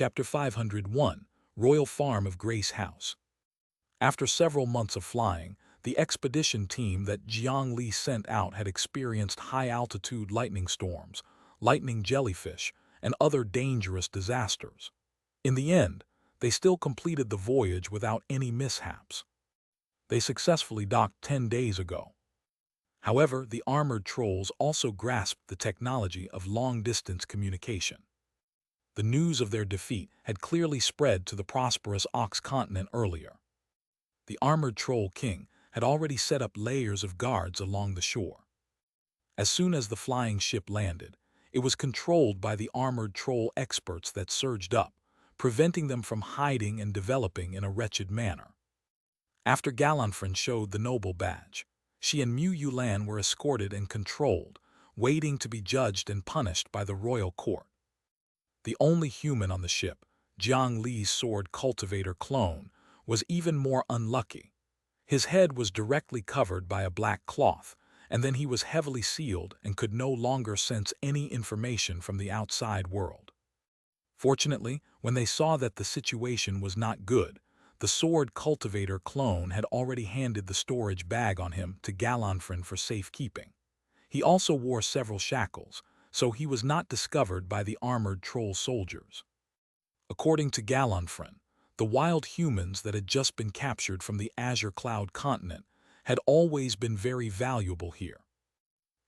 Chapter 501, Royal Farm of Grace House. After several months of flying, the expedition team that Jiang Li sent out had experienced high-altitude lightning storms, lightning jellyfish, and other dangerous disasters. In the end, they still completed the voyage without any mishaps. They successfully docked 10 days ago. However, the armored trolls also grasped the technology of long-distance communication. The news of their defeat had clearly spread to the prosperous Ox continent earlier. The armored troll king had already set up layers of guards along the shore. As soon as the flying ship landed, it was controlled by the armored troll experts that surged up, preventing them from hiding and developing in a wretched manner. After Galanfrin showed the noble badge, she and Mu Yulan were escorted and controlled, waiting to be judged and punished by the royal court. The only human on the ship, Jiang Li's sword cultivator clone, was even more unlucky. His head was directly covered by a black cloth, and then he was heavily sealed and could no longer sense any information from the outside world. Fortunately, when they saw that the situation was not good, the sword cultivator clone had already handed the storage bag on him to Galanfrin for safekeeping. He also wore several shackles, so he was not discovered by the armored troll soldiers. According to Galanfrin, the wild humans that had just been captured from the Azure Cloud continent had always been very valuable here.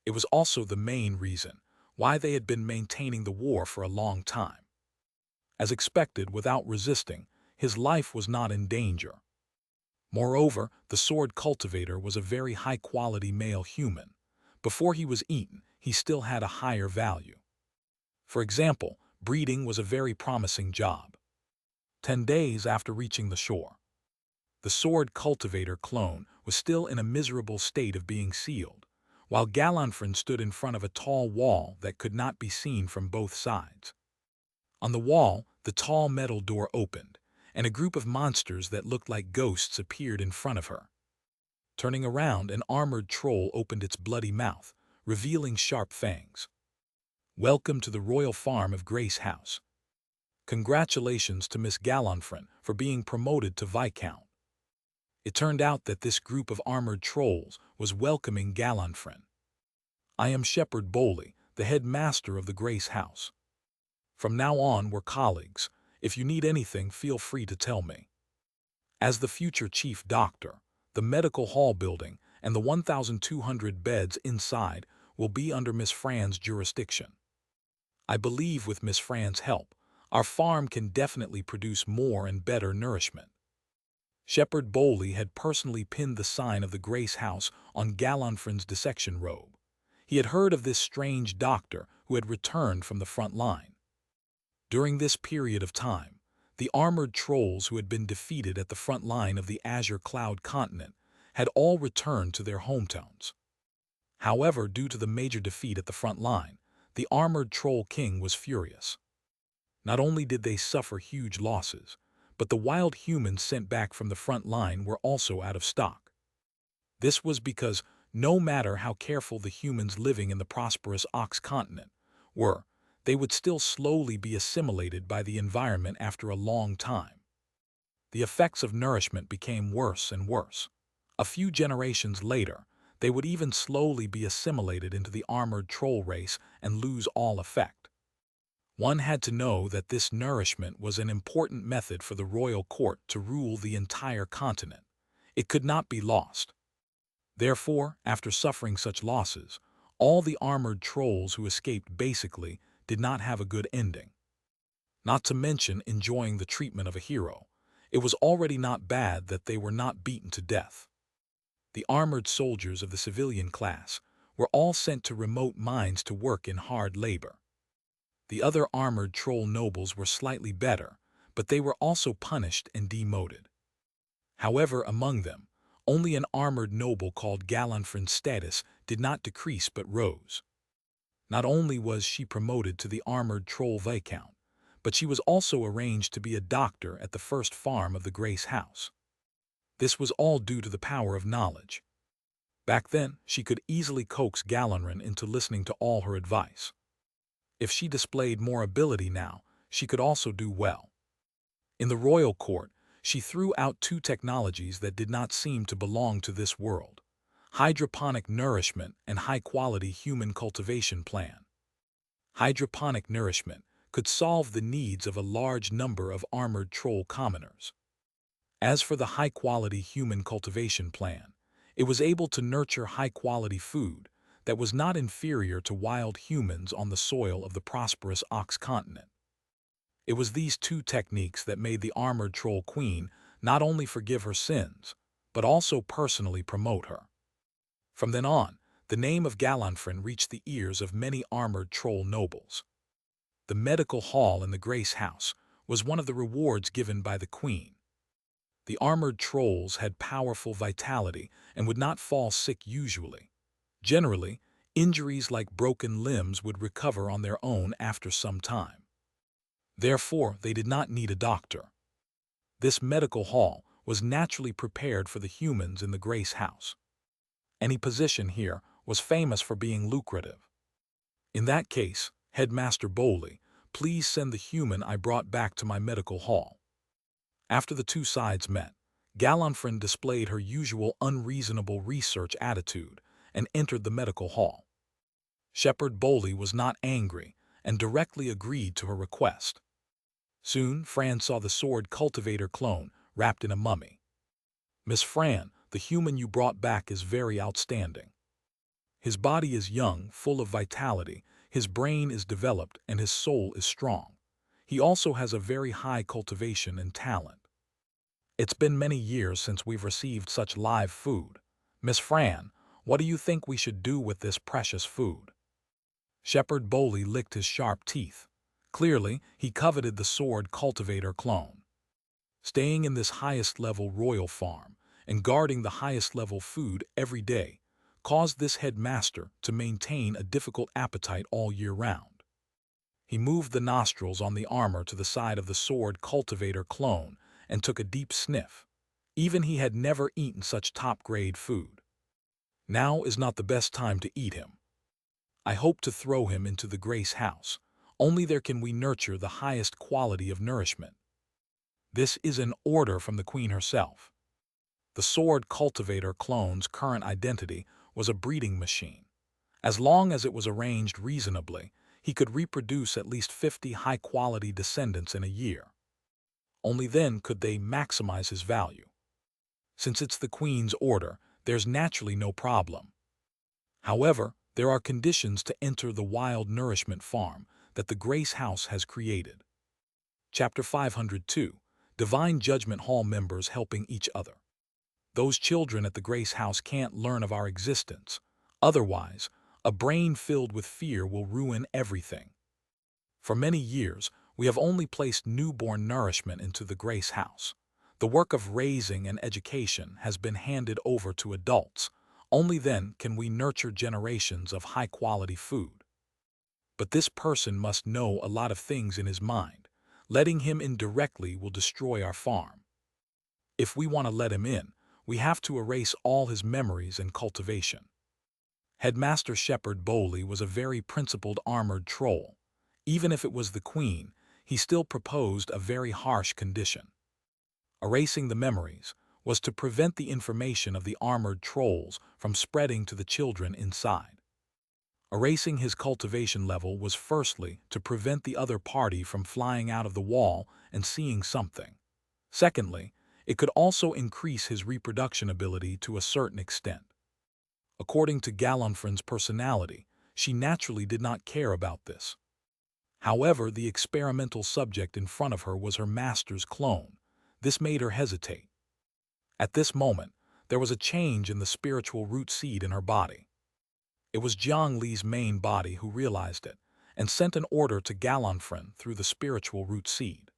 It was also the main reason why they had been maintaining the war for a long time. As expected, without resisting, his life was not in danger. Moreover, the sword cultivator was a very high-quality male human. Before he was eaten, he still had a higher value. For example, breeding was a very promising job. 10 days after reaching the shore, the sword cultivator clone was still in a miserable state of being sealed, while Galanfrin stood in front of a tall wall that could not be seen from both sides. On the wall, the tall metal door opened, and a group of monsters that looked like ghosts appeared in front of her. Turning around, an armored troll opened its bloody mouth, revealing sharp fangs. "Welcome to the royal farm of Grace House. Congratulations to Miss Galanfrin for being promoted to Viscount." It turned out that this group of armored trolls was welcoming Galanfrin. "I am Shepherd Bowley, the head master of the Grace House. From now on, we're colleagues. If you need anything, feel free to tell me." As the future chief doctor, the medical hall building and the 1,200 beds inside will be under Miss Fran's jurisdiction. I believe with Miss Fran's help, our farm can definitely produce more and better nourishment. Shepherd Bowley had personally pinned the sign of the Grace House on Galanfrin's dissection robe. He had heard of this strange doctor who had returned from the front line. During this period of time, the armored trolls who had been defeated at the front line of the Azure Cloud continent had all returned to their hometowns. However, due to the major defeat at the front line, the armored troll king was furious. Not only did they suffer huge losses, but the wild humans sent back from the front line were also out of stock. This was because no matter how careful the humans living in the prosperous Ox continent were, they would still slowly be assimilated by the environment after a long time. The effects of nourishment became worse and worse. A few generations later, they would even slowly be assimilated into the armored troll race and lose all effect. One had to know that this nourishment was an important method for the royal court to rule the entire continent. It could not be lost. Therefore, after suffering such losses, all the armored trolls who escaped basically did not have a good ending. Not to mention enjoying the treatment of a hero, it was already not bad that they were not beaten to death. The armored soldiers of the civilian class were all sent to remote mines to work in hard labor. The other armored troll nobles were slightly better, but they were also punished and demoted. However, among them, only an armored noble called Galanfrin's status did not decrease but rose. Not only was she promoted to the armored troll Viscount, but she was also arranged to be a doctor at the first farm of the Grace House. This was all due to the power of knowledge. Back then, she could easily coax Galanfrin into listening to all her advice. If she displayed more ability now, she could also do well. In the royal court, she threw out two technologies that did not seem to belong to this world: hydroponic nourishment and high-quality human cultivation plan. Hydroponic nourishment could solve the needs of a large number of armored troll commoners. As for the high-quality human cultivation plan, it was able to nurture high-quality food that was not inferior to wild humans on the soil of the prosperous Ox continent. It was these two techniques that made the armored troll queen not only forgive her sins, but also personally promote her. From then on, the name of Galanfrin reached the ears of many armored troll nobles. The medical hall in the Grace House was one of the rewards given by the queen. The armored trolls had powerful vitality and would not fall sick usually. Generally, injuries like broken limbs would recover on their own after some time. Therefore, they did not need a doctor. This medical hall was naturally prepared for the humans in the Grace House. Any position here was famous for being lucrative. In that case, Headmaster Bowley, please send the human I brought back to my medical hall. After the two sides met, Galanfrin displayed her usual unreasonable research attitude and entered the medical hall. Shepherd Bowley was not angry and directly agreed to her request. Soon, Fran saw the sword cultivator clone wrapped in a mummy. "Miss Fran, the human you brought back is very outstanding. His body is young, full of vitality, his brain is developed, and his soul is strong. He also has a very high cultivation and talent. It's been many years since we've received such live food. Miss Fran, what do you think we should do with this precious food?" Shepherd Bowley licked his sharp teeth. Clearly, he coveted the sword cultivator clone. Staying in this highest-level royal farm and guarding the highest-level food every day caused this headmaster to maintain a difficult appetite all year round. He moved the nostrils on the armor to the side of the sword cultivator clone and took a deep sniff. Even he had never eaten such top-grade food. Now is not the best time to eat him. I hope to throw him into the Grace House. Only there can we nurture the highest quality of nourishment. This is an order from the queen herself. The sword cultivator clone's current identity was a breeding machine. As long as it was arranged reasonably, he could reproduce at least 50 high-quality descendants in a year. Only then could they maximize his value. Since it's the queen's order, there's naturally no problem. However, there are conditions to enter the wild nourishment farm that the Grace House has created. Chapter 502, Divine Judgment Hall members helping each other. Those children at the Grace House can't learn of our existence. Otherwise, a brain filled with fear will ruin everything. For many years, we have only placed newborn nourishment into the Grace House. The work of raising and education has been handed over to adults. Only then can we nurture generations of high-quality food. But this person must know a lot of things in his mind. Letting him in directly will destroy our farm. If we want to let him in, we have to erase all his memories and cultivation. Headmaster Shepherd Bowley was a very principled armored troll. Even if it was the queen, he still proposed a very harsh condition. Erasing the memories was to prevent the information of the armored trolls from spreading to the children inside. Erasing his cultivation level was firstly to prevent the other party from flying out of the wall and seeing something. Secondly, it could also increase his reproduction ability to a certain extent. According to Galanfrin's personality, she naturally did not care about this. However, the experimental subject in front of her was her master's clone. This made her hesitate. At this moment, there was a change in the spiritual root seed in her body. It was Jiang Li's main body who realized it and sent an order to Galanfrin through the spiritual root seed.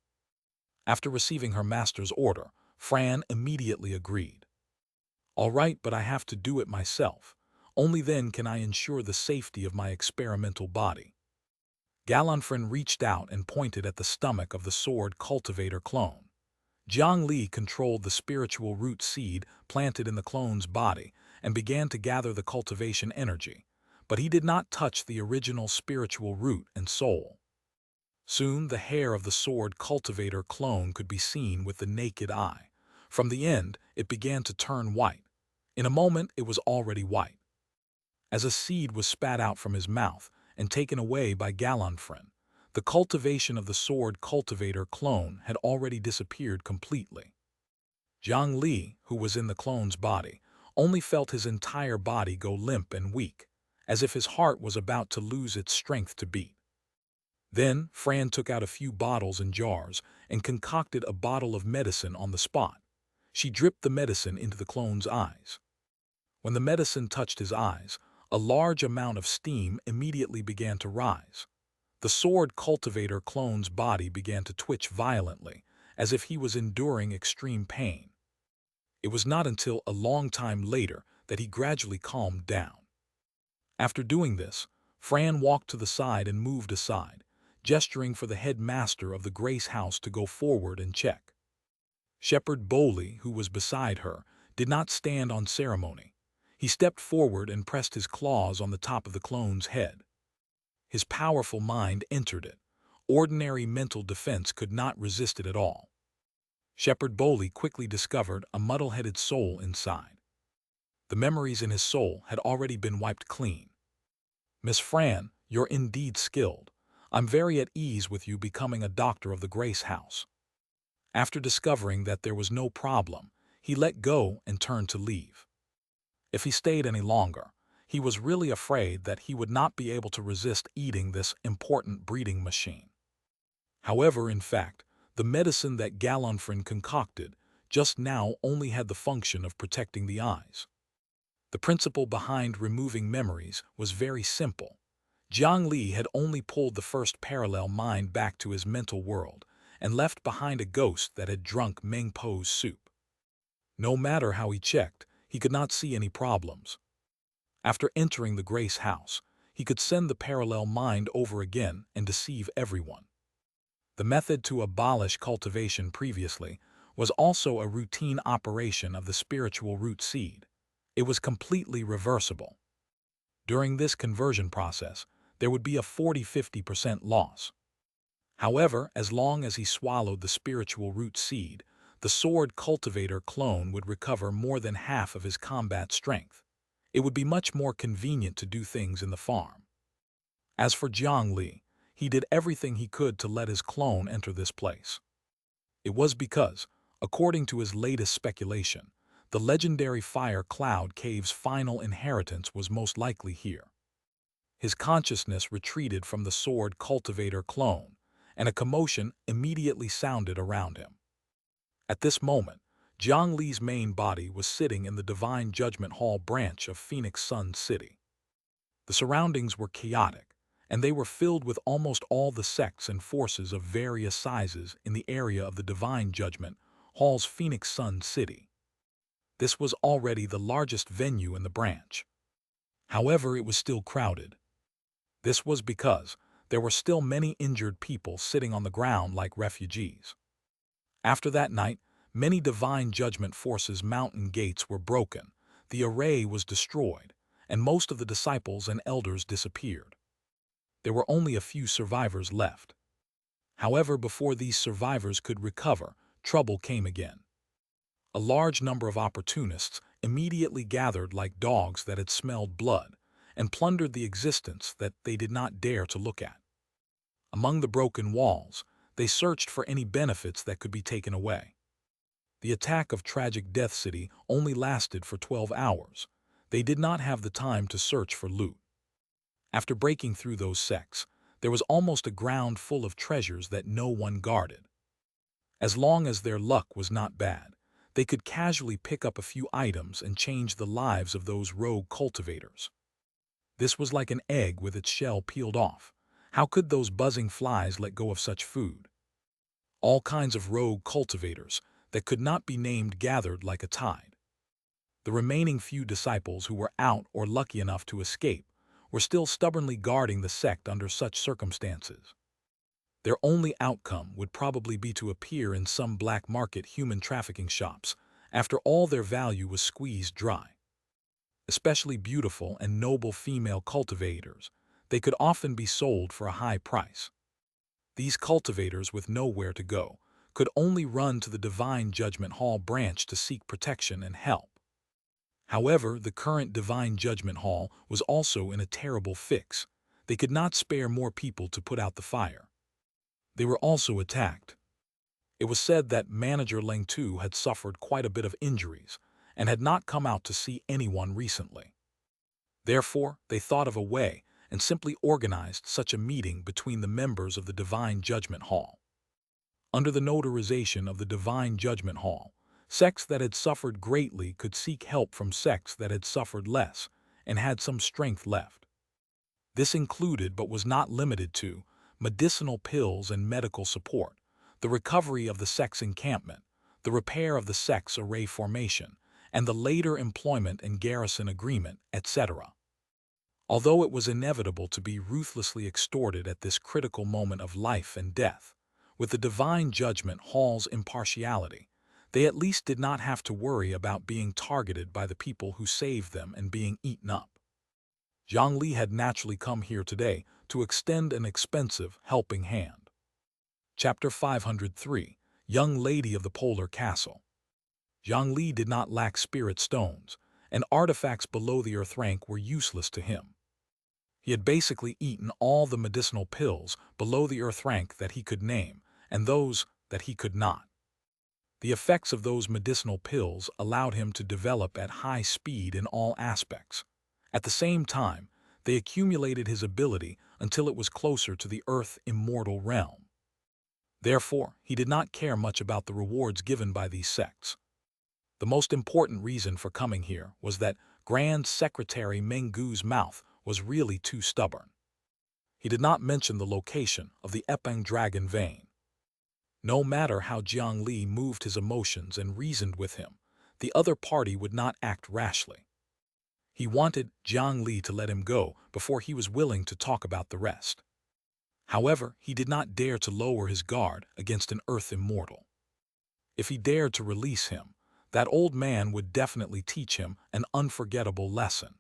After receiving her master's order, Fran immediately agreed. "All right, but I have to do it myself. Only then can I ensure the safety of my experimental body." Galanfrin reached out and pointed at the stomach of the sword cultivator clone. Jiang Li controlled the spiritual root seed planted in the clone's body and began to gather the cultivation energy, but he did not touch the original spiritual root and soul. Soon the hair of the sword cultivator clone could be seen with the naked eye. From the end, it began to turn white. In a moment, it was already white. As a seed was spat out from his mouth and taken away by Galonfrin, the cultivation of the sword cultivator clone had already disappeared completely. Jiang Li, who was in the clone's body, only felt his entire body go limp and weak, as if his heart was about to lose its strength to beat. Then Fran took out a few bottles and jars and concocted a bottle of medicine on the spot. She dripped the medicine into the clone's eyes. When the medicine touched his eyes, a large amount of steam immediately began to rise. The sword cultivator clone's body began to twitch violently, as if he was enduring extreme pain. It was not until a long time later that he gradually calmed down. After doing this, Fran walked to the side and moved aside, gesturing for the headmaster of the Grace House to go forward and check. Shepherd Bowley, who was beside her, did not stand on ceremony. He stepped forward and pressed his claws on the top of the clone's head. His powerful mind entered it. Ordinary mental defense could not resist it at all. Shepherd Bowley quickly discovered a muddle-headed soul inside. The memories in his soul had already been wiped clean. "Miss Fran, you're indeed skilled. I'm very at ease with you becoming a doctor of the Grace House." After discovering that there was no problem, he let go and turned to leave. If he stayed any longer, he was really afraid that he would not be able to resist eating this important breeding machine. However, in fact, the medicine that Galonfrin concocted just now only had the function of protecting the eyes. The principle behind removing memories was very simple. Jiang Li had only pulled the first parallel mind back to his mental world and left behind a ghost that had drunk Meng Po's soup. No matter how he checked, he could not see any problems. After entering the Grace House, he could send the parallel mind over again and deceive everyone. The method to abolish cultivation previously was also a routine operation of the spiritual root seed. It was completely reversible. During this conversion process, there would be a 40–50% loss. However, as long as he swallowed the spiritual root seed, the sword cultivator clone would recover more than half of his combat strength. It would be much more convenient to do things in the farm. As for Jiang Li, he did everything he could to let his clone enter this place. It was because, according to his latest speculation, the legendary Fire Cloud Cave's final inheritance was most likely here. His consciousness retreated from the sword cultivator clone, and a commotion immediately sounded around him. At this moment, Jiang Li's main body was sitting in the Divine Judgment Hall branch of Phoenix Sun City. The surroundings were chaotic, and they were filled with almost all the sects and forces of various sizes in the area of the Divine Judgment Hall's Phoenix Sun City. This was already the largest venue in the branch. However, it was still crowded. This was because there were still many injured people sitting on the ground like refugees. After that night, many Divine Judgment Forces mountain gates were broken, the array was destroyed, and most of the disciples and elders disappeared. There were only a few survivors left. However, before these survivors could recover, trouble came again. A large number of opportunists immediately gathered like dogs that had smelled blood and plundered the existence that they did not dare to look at. Among the broken walls, they searched for any benefits that could be taken away. The attack of Tragic Death City only lasted for 12 hours. They did not have the time to search for loot. After breaking through those sects, there was almost a ground full of treasures that no one guarded. As long as their luck was not bad, they could casually pick up a few items and change the lives of those rogue cultivators. This was like an egg with its shell peeled off. How could those buzzing flies let go of such food? All kinds of rogue cultivators that could not be named gathered like a tide. The remaining few disciples who were out or lucky enough to escape were still stubbornly guarding the sect under such circumstances. Their only outcome would probably be to appear in some black market human trafficking shops after all their value was squeezed dry. Especially beautiful and noble female cultivators, they could often be sold for a high price. These cultivators with nowhere to go could only run to the Divine Judgment Hall branch to seek protection and help. However, the current Divine Judgment Hall was also in a terrible fix. They could not spare more people to put out the fire. They were also attacked. It was said that Manager Leng Tu had suffered quite a bit of injuries and had not come out to see anyone recently. Therefore, they thought of a way and simply organized such a meeting between the members of the Divine Judgment Hall. Under the notarization of the Divine Judgment Hall, sects that had suffered greatly could seek help from sects that had suffered less and had some strength left. This included, but was not limited to, medicinal pills and medical support, the recovery of the sect's encampment, the repair of the sect's array formation, and the later employment and garrison agreement, etc. Although it was inevitable to be ruthlessly extorted at this critical moment of life and death, with the Divine Judgment Hall's impartiality, they at least did not have to worry about being targeted by the people who saved them and being eaten up. Jiang Li had naturally come here today to extend an expensive helping hand. Chapter 503, Young Lady of the Polar Castle. Jiang Li did not lack spirit stones, and artifacts below the earth rank were useless to him. He had basically eaten all the medicinal pills below the earth rank that he could name, and those that he could not. The effects of those medicinal pills allowed him to develop at high speed in all aspects. At the same time, they accumulated his ability until it was closer to the earth immortal realm. Therefore, he did not care much about the rewards given by these sects. The most important reason for coming here was that Grand Secretary Meng Gu's mouth was really too stubborn. He did not mention the location of the Epang Dragon vein. No matter how Jiang Li moved his emotions and reasoned with him, the other party would not act rashly. He wanted Jiang Li to let him go before he was willing to talk about the rest. However, he did not dare to lower his guard against an earth immortal. If he dared to release him, that old man would definitely teach him an unforgettable lesson.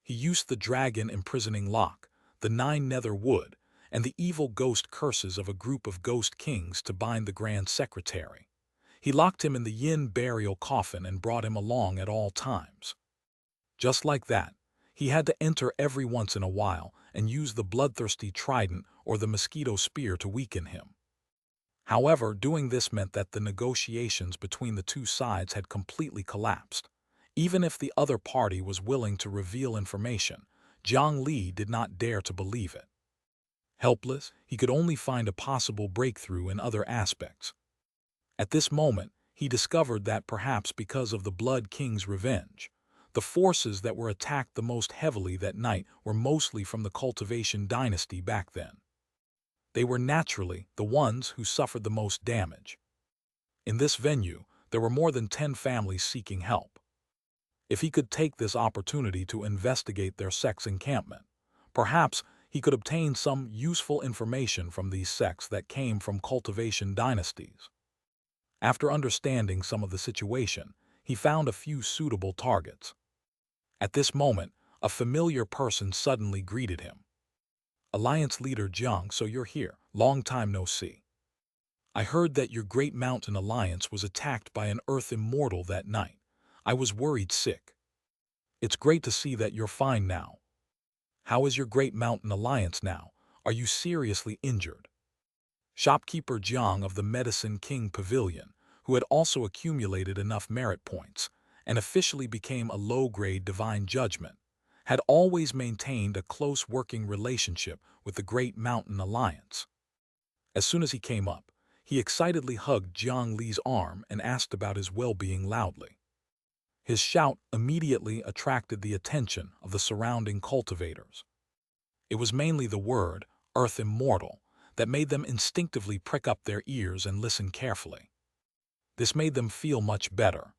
He used the dragon imprisoning lock, the 9 nether wood, and the evil ghost curses of a group of ghost kings to bind the Grand Secretary. He locked him in the yin burial coffin and brought him along at all times. Just like that, he had to enter every once in a while and use the bloodthirsty trident or the mosquito spear to weaken him. However, doing this meant that the negotiations between the two sides had completely collapsed. Even if the other party was willing to reveal information, Jiang Li did not dare to believe it. Helpless, he could only find a possible breakthrough in other aspects. At this moment, he discovered that perhaps because of the Blood King's revenge, the forces that were attacked the most heavily that night were mostly from the Cultivation dynasty back then. They were naturally the ones who suffered the most damage. In this venue, there were more than 10 families seeking help. If he could take this opportunity to investigate their sect's encampment, perhaps he could obtain some useful information from these sects that came from Cultivation dynasties. After understanding some of the situation, he found a few suitable targets. At this moment, a familiar person suddenly greeted him. Alliance leader Jiang, so you're here. Long time no see. I heard that your Great Mountain Alliance was attacked by an Earth Immortal that night. I was worried sick. It's great to see that you're fine now. How is your Great Mountain Alliance now? Are you seriously injured? Shopkeeper Jiang of the Medicine King Pavilion, who had also accumulated enough merit points and officially became a low-grade divine judgment, had always maintained a close working relationship with the Great Mountain Alliance. As soon as he came up, he excitedly hugged Jiang Li's arm and asked about his well-being loudly. His shout immediately attracted the attention of the surrounding cultivators. It was mainly the word, Earth Immortal, that made them instinctively prick up their ears and listen carefully. This made them feel much better.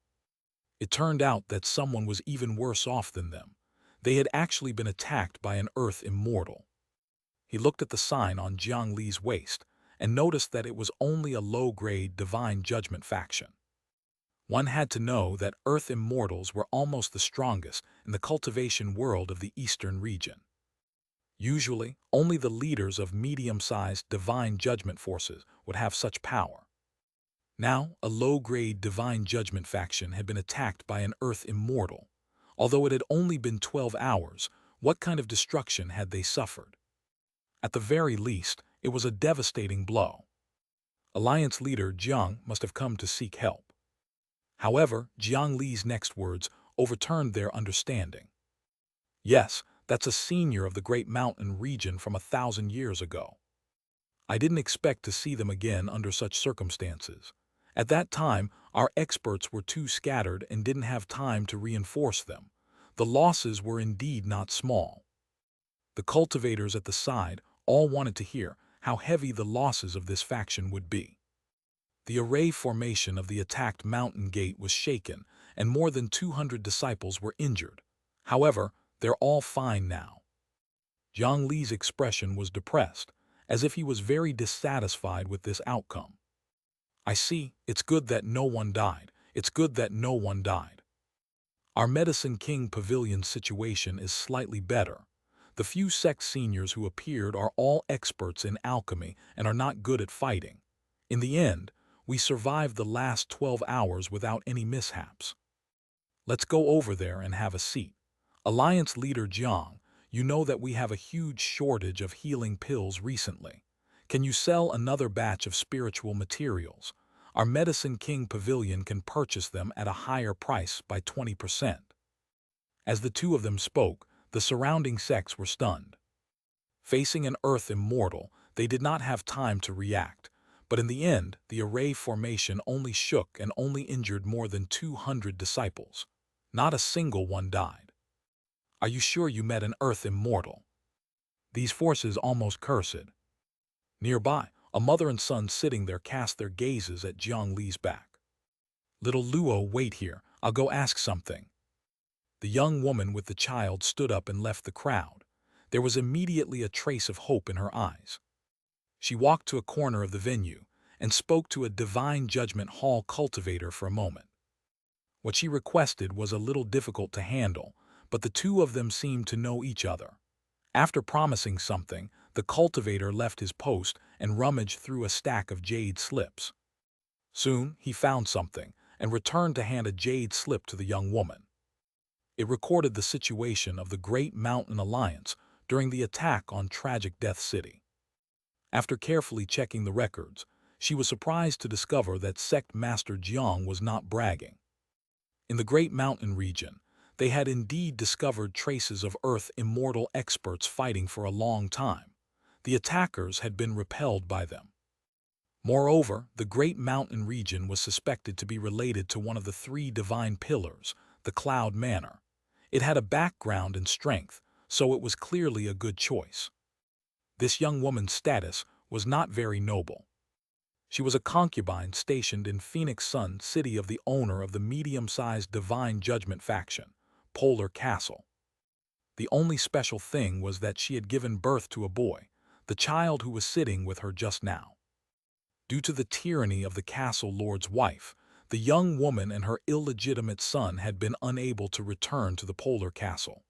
It turned out that someone was even worse off than them. They had actually been attacked by an Earth Immortal. He looked at the sign on Jiang Li's waist and noticed that it was only a low-grade divine judgment faction. One had to know that Earth Immortals were almost the strongest in the cultivation world of the eastern region. Usually, only the leaders of medium-sized divine judgment forces would have such power. Now, a low-grade divine judgment faction had been attacked by an Earth immortal. Although it had only been 12 hours, what kind of destruction had they suffered? At the very least, it was a devastating blow. Alliance leader Jiang must have come to seek help. However, Jiang Li's next words overturned their understanding. Yes, that's a senior of the Great Mountain region from 1,000 years ago. I didn't expect to see them again under such circumstances. At that time, our experts were too scattered and didn't have time to reinforce them. The losses were indeed not small. The cultivators at the side all wanted to hear how heavy the losses of this faction would be. The array formation of the attacked mountain gate was shaken, and more than 200 disciples were injured. However, they're all fine now. Jiang Li's expression was depressed, as if he was very dissatisfied with this outcome. I see, it's good that no one died. It's good that no one died. Our Medicine King Pavilion situation is slightly better. The few sect seniors who appeared are all experts in alchemy and are not good at fighting. In the end, we survived the last 12 hours without any mishaps. Let's go over there and have a seat. Alliance leader Jiang, you know that we have a huge shortage of healing pills recently. Can you sell another batch of spiritual materials? Our Medicine King Pavilion can purchase them at a higher price by 20%. As the two of them spoke, the surrounding sects were stunned. Facing an Earth immortal, they did not have time to react, but in the end, the array formation only shook and only injured more than 200 disciples. Not a single one died. Are you sure you met an Earth immortal? These forces almost cursed. Nearby, a mother and son sitting there cast their gazes at Jiang Li's back. Little Luo, wait here, I'll go ask something. The young woman with the child stood up and left the crowd. There was immediately a trace of hope in her eyes. She walked to a corner of the venue and spoke to a divine judgment hall cultivator for a moment. What she requested was a little difficult to handle, but the two of them seemed to know each other. After promising something, the cultivator left his post and rummaged through a stack of jade slips. Soon, he found something and returned to hand a jade slip to the young woman. It recorded the situation of the Great Mountain Alliance during the attack on Tragic Death City. After carefully checking the records, she was surprised to discover that Sect Master Jiang was not bragging. In the Great Mountain region, they had indeed discovered traces of Earth immortal experts fighting for a long time. The attackers had been repelled by them. Moreover, the Great Mountain region was suspected to be related to one of the three divine pillars, the Cloud Manor. It had a background in strength, so it was clearly a good choice. This young woman's status was not very noble. She was a concubine stationed in Phoenix Sun, city of the owner of the medium-sized divine judgment faction, Polar Castle. The only special thing was that she had given birth to a boy, the child who was sitting with her just now. Due to the tyranny of the castle lord's wife, the young woman and her illegitimate son had been unable to return to the Polar Castle.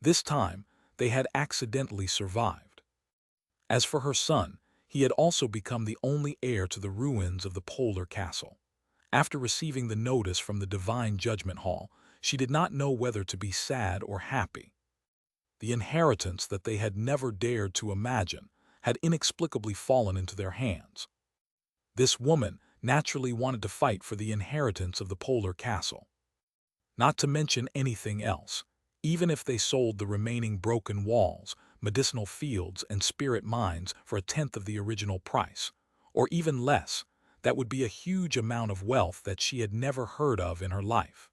This time, they had accidentally survived. As for her son, he had also become the only heir to the ruins of the Polar Castle. After receiving the notice from the Divine Judgment Hall, she did not know whether to be sad or happy. The inheritance that they had never dared to imagine had inexplicably fallen into their hands. This woman naturally wanted to fight for the inheritance of the Polar Castle. Not to mention anything else, even if they sold the remaining broken walls, medicinal fields, and spirit mines for a tenth of the original price, or even less, that would be a huge amount of wealth that she had never heard of in her life.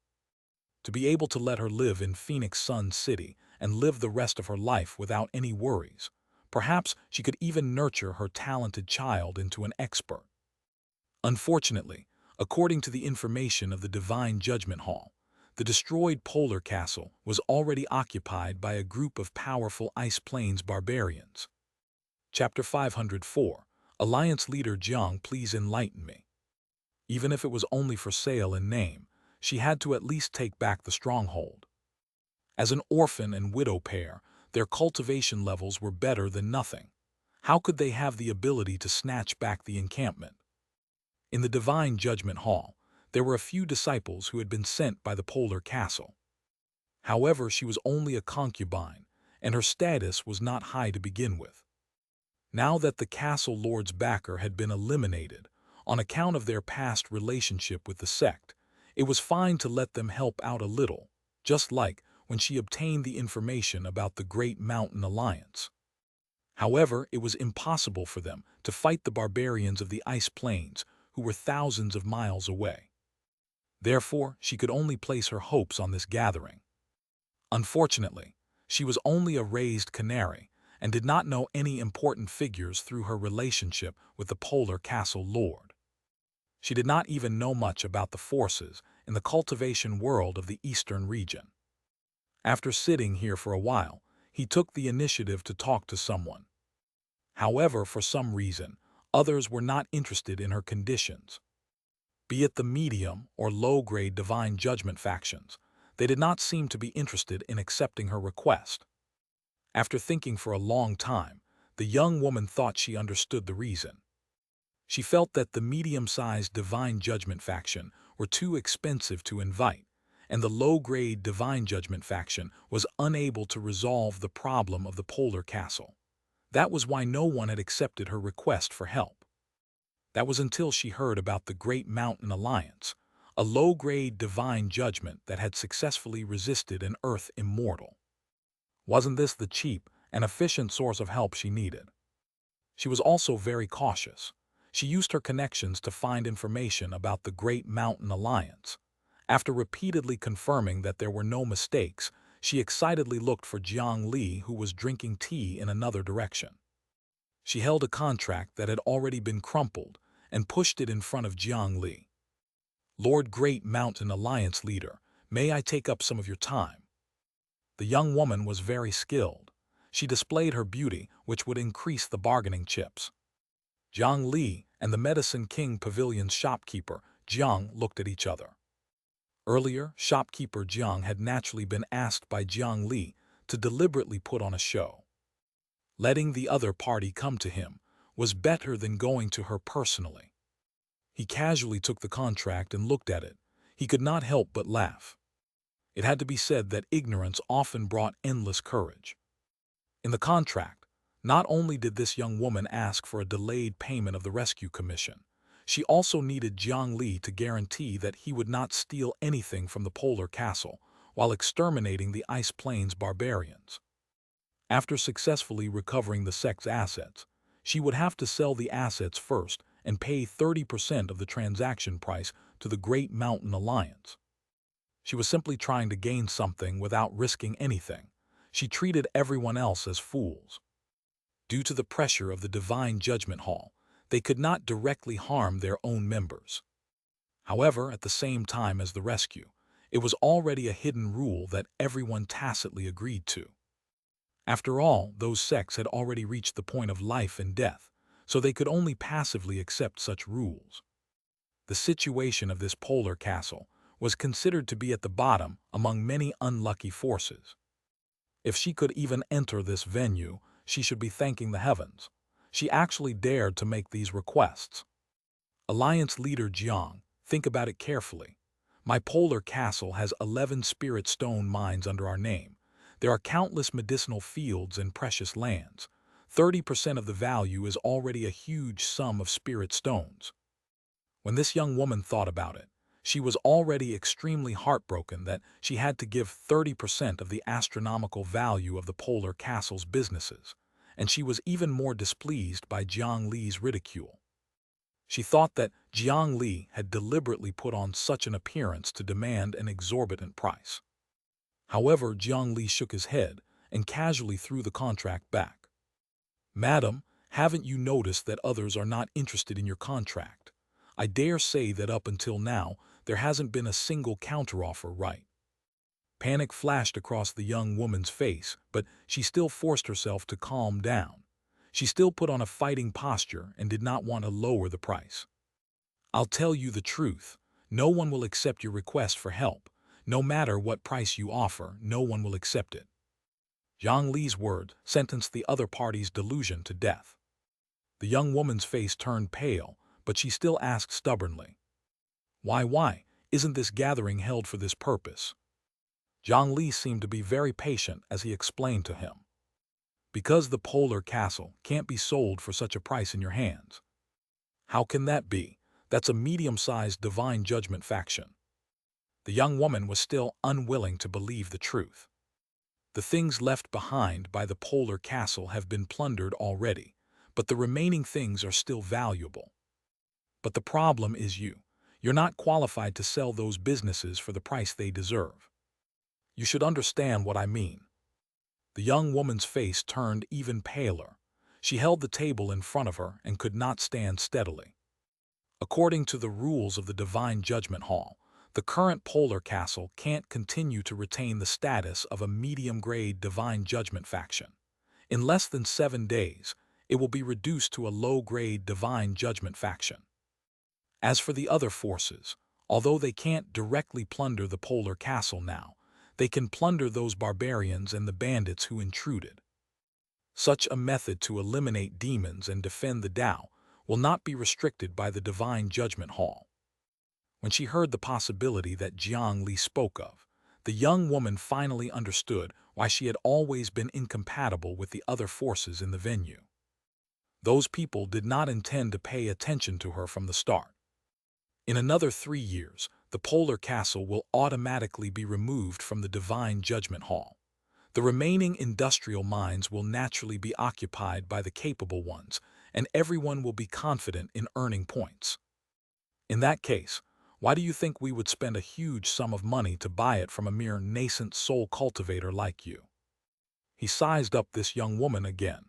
To be able to let her live in Phoenix Sun City and live the rest of her life without any worries, perhaps she could even nurture her talented child into an expert. Unfortunately, according to the information of the Divine Judgment Hall, the destroyed Polar Castle was already occupied by a group of powerful Ice Plains barbarians. Chapter 504, Alliance Leader Jiang, please enlighten me. Even if it was only for sale in name, she had to at least take back the stronghold. As an orphan and widow pair, Their cultivation levels were better than nothing. How could they have the ability to snatch back the encampment? In the Divine Judgment Hall, there were a few disciples who had been sent by the Polar Castle. However, she was only a concubine, and her status was not high to begin with. Now that the castle lord's backer had been eliminated, on account of their past relationship with the sect, it was fine to let them help out a little, just like when she obtained the information about the Great Mountain Alliance. However, it was impossible for them to fight the barbarians of the Ice Plains, who were thousands of miles away. Therefore, she could only place her hopes on this gathering. Unfortunately, she was only a raised canary and did not know any important figures through her relationship with the Polar Castle Lord. She did not even know much about the forces in the cultivation world of the eastern region. After sitting here for a while, he took the initiative to talk to someone. However, for some reason, others were not interested in her conditions. Be it the medium or low-grade divine judgment factions, they did not seem to be interested in accepting her request. After thinking for a long time, the young woman thought she understood the reason. She felt that the medium-sized divine judgment faction were too expensive to invite, and the low-grade divine judgment faction was unable to resolve the problem of the Polar Castle. That was why no one had accepted her request for help. That was until she heard about the Great Mountain Alliance, a low-grade divine judgment that had successfully resisted an Earth immortal. Wasn't this the cheap and efficient source of help she needed? She was also very cautious. She used her connections to find information about the Great Mountain Alliance. After repeatedly confirming that there were no mistakes, she excitedly looked for Jiang Li, who was drinking tea in another direction. She held a contract that had already been crumpled and pushed it in front of Jiang Li. "Lord Great Mountain Alliance leader, may I take up some of your time?" The young woman was very skilled. She displayed her beauty, which would increase the bargaining chips. Jiang Li and the Medicine King Pavilion's shopkeeper, Jiang, looked at each other. Earlier, shopkeeper Jiang had naturally been asked by Jiang Li to deliberately put on a show. Letting the other party come to him was better than going to her personally. He casually took the contract and looked at it. He could not help but laugh. It had to be said that ignorance often brought endless courage. In the contract, not only did this young woman ask for a delayed payment of the rescue commission, she also needed Jiang Li to guarantee that he would not steal anything from the Polar Castle while exterminating the Ice Plains barbarians. After successfully recovering the sect's assets, she would have to sell the assets first and pay 30% of the transaction price to the Great Mountain Alliance. She was simply trying to gain something without risking anything. She treated everyone else as fools. Due to the pressure of the Divine Judgment Hall, they could not directly harm their own members. However, at the same time as the rescue, it was already a hidden rule that everyone tacitly agreed to. After all, those sects had already reached the point of life and death, so they could only passively accept such rules. The situation of this Polar Castle was considered to be at the bottom among many unlucky forces. If she could even enter this venue, she should be thanking the heavens. She actually dared to make these requests. Alliance leader Jiang, think about it carefully. My Polar Castle has 11 spirit stone mines under our name. There are countless medicinal fields and precious lands. 30% of the value is already a huge sum of spirit stones. When this young woman thought about it, she was already extremely heartbroken that she had to give 30% of the astronomical value of the Polar Castle's businesses, and she was even more displeased by Jiang Li's ridicule. She thought that Jiang Li had deliberately put on such an appearance to demand an exorbitant price. However, Jiang Li shook his head and casually threw the contract back. "Madam, haven't you noticed that others are not interested in your contract? I dare say that up until now, there hasn't been a single counteroffer, right?" Panic flashed across the young woman's face, but she still forced herself to calm down. She still put on a fighting posture and did not want to lower the price. "I'll tell you the truth. No one will accept your request for help. No matter what price you offer, no one will accept it." Jiang Li's word sentenced the other party's delusion to death. The young woman's face turned pale, but she still asked stubbornly, Why? Isn't this gathering held for this purpose?" Jiang Li seemed to be very patient as he explained to him. "Because the polar castle can't be sold for such a price in your hands." "How can that be? That's a medium-sized divine judgment faction." The young woman was still unwilling to believe the truth. "The things left behind by the polar castle have been plundered already, but the remaining things are still valuable. But the problem is you're not qualified to sell those businesses for the price they deserve. You should understand what I mean." The young woman's face turned even paler. She held the table in front of her and could not stand steadily. "According to the rules of the Divine Judgment Hall, the current Polar Castle can't continue to retain the status of a medium-grade Divine Judgment faction. In less than 7 days, it will be reduced to a low-grade Divine Judgment faction. As for the other forces, although they can't directly plunder the Polar Castle now, they can plunder those barbarians and the bandits who intruded. Such a method to eliminate demons and defend the Tao will not be restricted by the Divine Judgment Hall." When she heard the possibility that Jiang Li spoke of, the young woman finally understood why she had always been incompatible with the other forces in the venue. Those people did not intend to pay attention to her from the start. In another 3 years, the Polar Castle will automatically be removed from the Divine Judgment Hall. The remaining industrial mines will naturally be occupied by the capable ones, and everyone will be confident in earning points. In that case, why do you think we would spend a huge sum of money to buy it from a mere nascent soul cultivator like you?" He sized up this young woman again.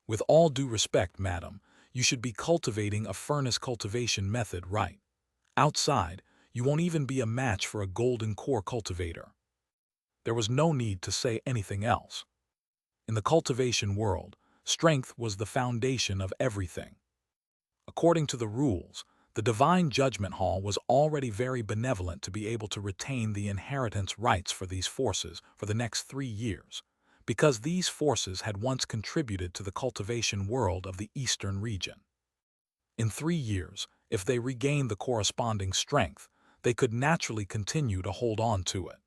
"With all due respect, madam, you should be cultivating a furnace cultivation method, right? Outside, you won't even be a match for a golden core cultivator." There was no need to say anything else. In the cultivation world, strength was the foundation of everything. According to the rules, the Divine Judgment Hall was already very benevolent to be able to retain the inheritance rights for these forces for the next 3 years, because these forces had once contributed to the cultivation world of the Eastern region. In 3 years, if they regained the corresponding strength, they could naturally continue to hold on to it.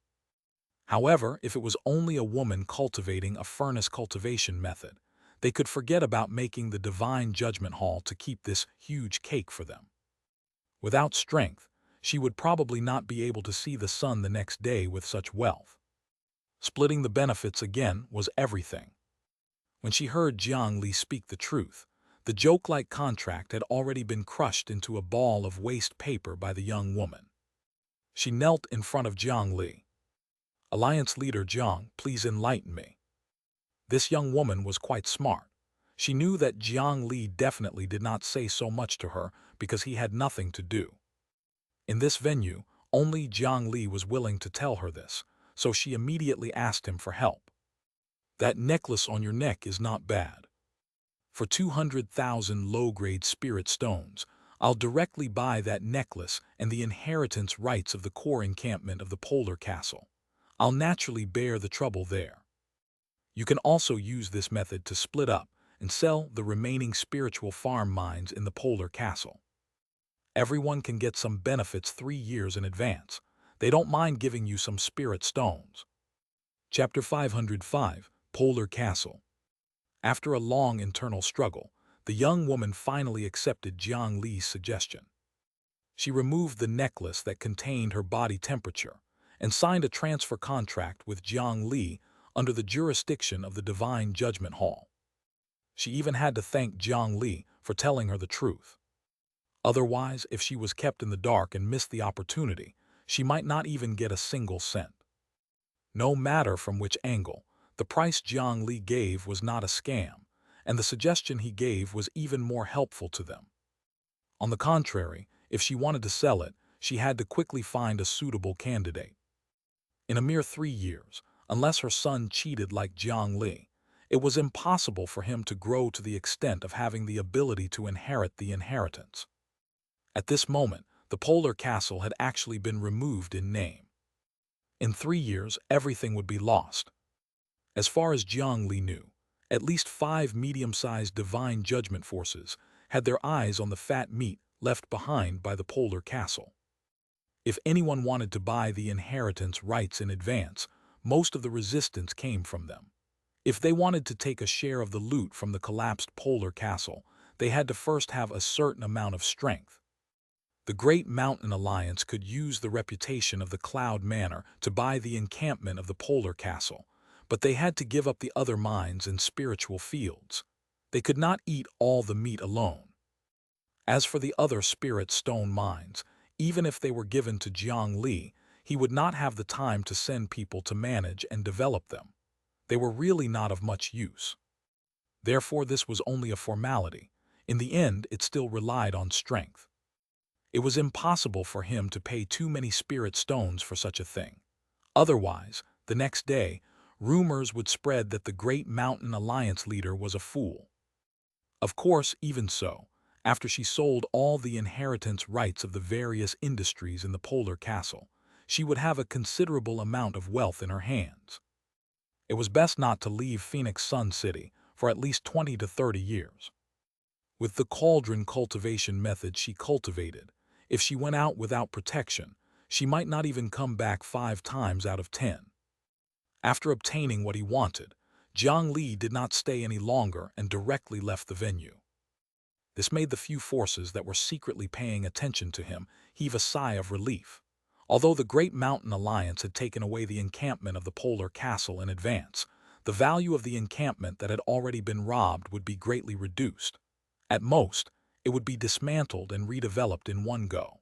However, if it was only a woman cultivating a furnace cultivation method, they could forget about making the Divine Judgment Hall to keep this huge cake for them. Without strength, she would probably not be able to see the sun the next day with such wealth. Splitting the benefits again was everything. When she heard Jiang Li speak the truth, the joke-like contract had already been crushed into a ball of waste paper by the young woman. She knelt in front of Jiang Li. "Alliance leader Jiang, please enlighten me." This young woman was quite smart. She knew that Jiang Li definitely did not say so much to her because he had nothing to do. In this venue, only Jiang Li was willing to tell her this, so she immediately asked him for help. "That necklace on your neck is not bad. For 200,000 low-grade spirit stones, I'll directly buy that necklace and the inheritance rights of the core encampment of the Polar Castle. I'll naturally bear the trouble there. You can also use this method to split up and sell the remaining spiritual farm mines in the Polar Castle. Everyone can get some benefits 3 years in advance. They don't mind giving you some spirit stones." Chapter 505, Polar Castle. After a long internal struggle, the young woman finally accepted Jiang Li's suggestion. She removed the necklace that contained her body temperature and signed a transfer contract with Jiang Li under the jurisdiction of the Divine Judgment Hall. She even had to thank Jiang Li for telling her the truth. Otherwise, if she was kept in the dark and missed the opportunity, she might not even get a single cent. No matter from which angle, the price Jiang Li gave was not a scam, and the suggestion he gave was even more helpful to them. On the contrary, if she wanted to sell it, she had to quickly find a suitable candidate. In a mere 3 years, unless her son cheated like Jiang Li, it was impossible for him to grow to the extent of having the ability to inherit the inheritance. At this moment, the Polar Castle had actually been removed in name. In 3 years, everything would be lost. As far as Jiang Li knew, at least 5 medium-sized divine judgment forces had their eyes on the fat meat left behind by the polar castle. If anyone wanted to buy the inheritance rights in advance, most of the resistance came from them. If they wanted to take a share of the loot from the collapsed polar castle, they had to first have a certain amount of strength. The Great Mountain Alliance could use the reputation of the Cloud Manor to buy the encampment of the polar castle, but they had to give up the other mines and spiritual fields. They could not eat all the meat alone. As for the other spirit stone mines, even if they were given to Jiang Li, he would not have the time to send people to manage and develop them. They were really not of much use. Therefore, this was only a formality. In the end, it still relied on strength. It was impossible for him to pay too many spirit stones for such a thing. Otherwise, the next day, rumors would spread that the Great Mountain Alliance leader was a fool. Of course, even so, after she sold all the inheritance rights of the various industries in the polar castle, she would have a considerable amount of wealth in her hands. It was best not to leave Phoenix Sun City for at least 20 to 30 years. With the cauldron cultivation method she cultivated, if she went out without protection, she might not even come back 5 times out of 10. After obtaining what he wanted, Jiang Li did not stay any longer and directly left the venue. This made the few forces that were secretly paying attention to him heave a sigh of relief. Although the Great Mountain Alliance had taken away the encampment of the polar castle in advance, the value of the encampment that had already been robbed would be greatly reduced. At most, it would be dismantled and redeveloped in one go.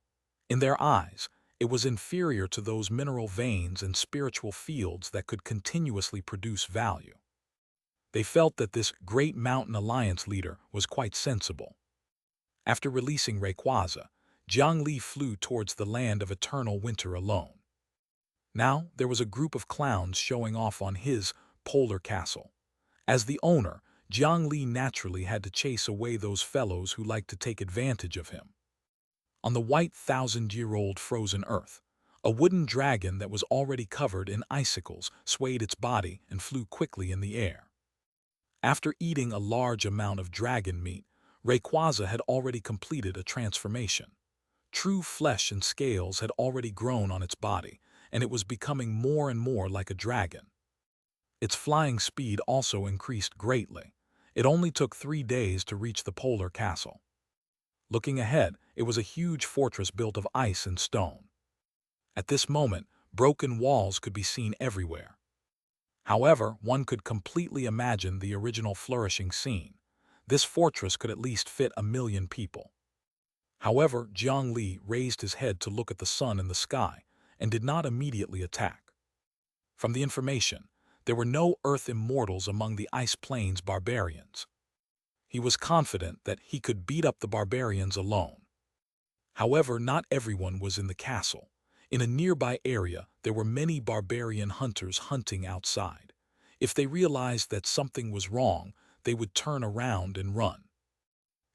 In their eyes, it was inferior to those mineral veins and spiritual fields that could continuously produce value. They felt that this Great Mountain Alliance leader was quite sensible. After releasing Rayquaza, Jiang Li flew towards the land of eternal winter alone. Now there was a group of clowns showing off on his polar castle. As the owner, Jiang Li naturally had to chase away those fellows who liked to take advantage of him. On the white 1,000-year-old frozen earth, a wooden dragon that was already covered in icicles swayed its body and flew quickly in the air. After eating a large amount of dragon meat, Rayquaza had already completed a transformation. True flesh and scales had already grown on its body, and it was becoming more and more like a dragon. Its flying speed also increased greatly. It only took 3 days to reach the polar castle. Looking ahead, it was a huge fortress built of ice and stone. At this moment, broken walls could be seen everywhere. However, one could completely imagine the original flourishing scene. This fortress could at least fit 1,000,000 people. However, Jiang Li raised his head to look at the sun in the sky and did not immediately attack. From the information, there were no Earth immortals among the Ice Plains barbarians. He was confident that he could beat up the barbarians alone. However, not everyone was in the castle. In a nearby area, there were many barbarian hunters hunting outside. If they realized that something was wrong, they would turn around and run.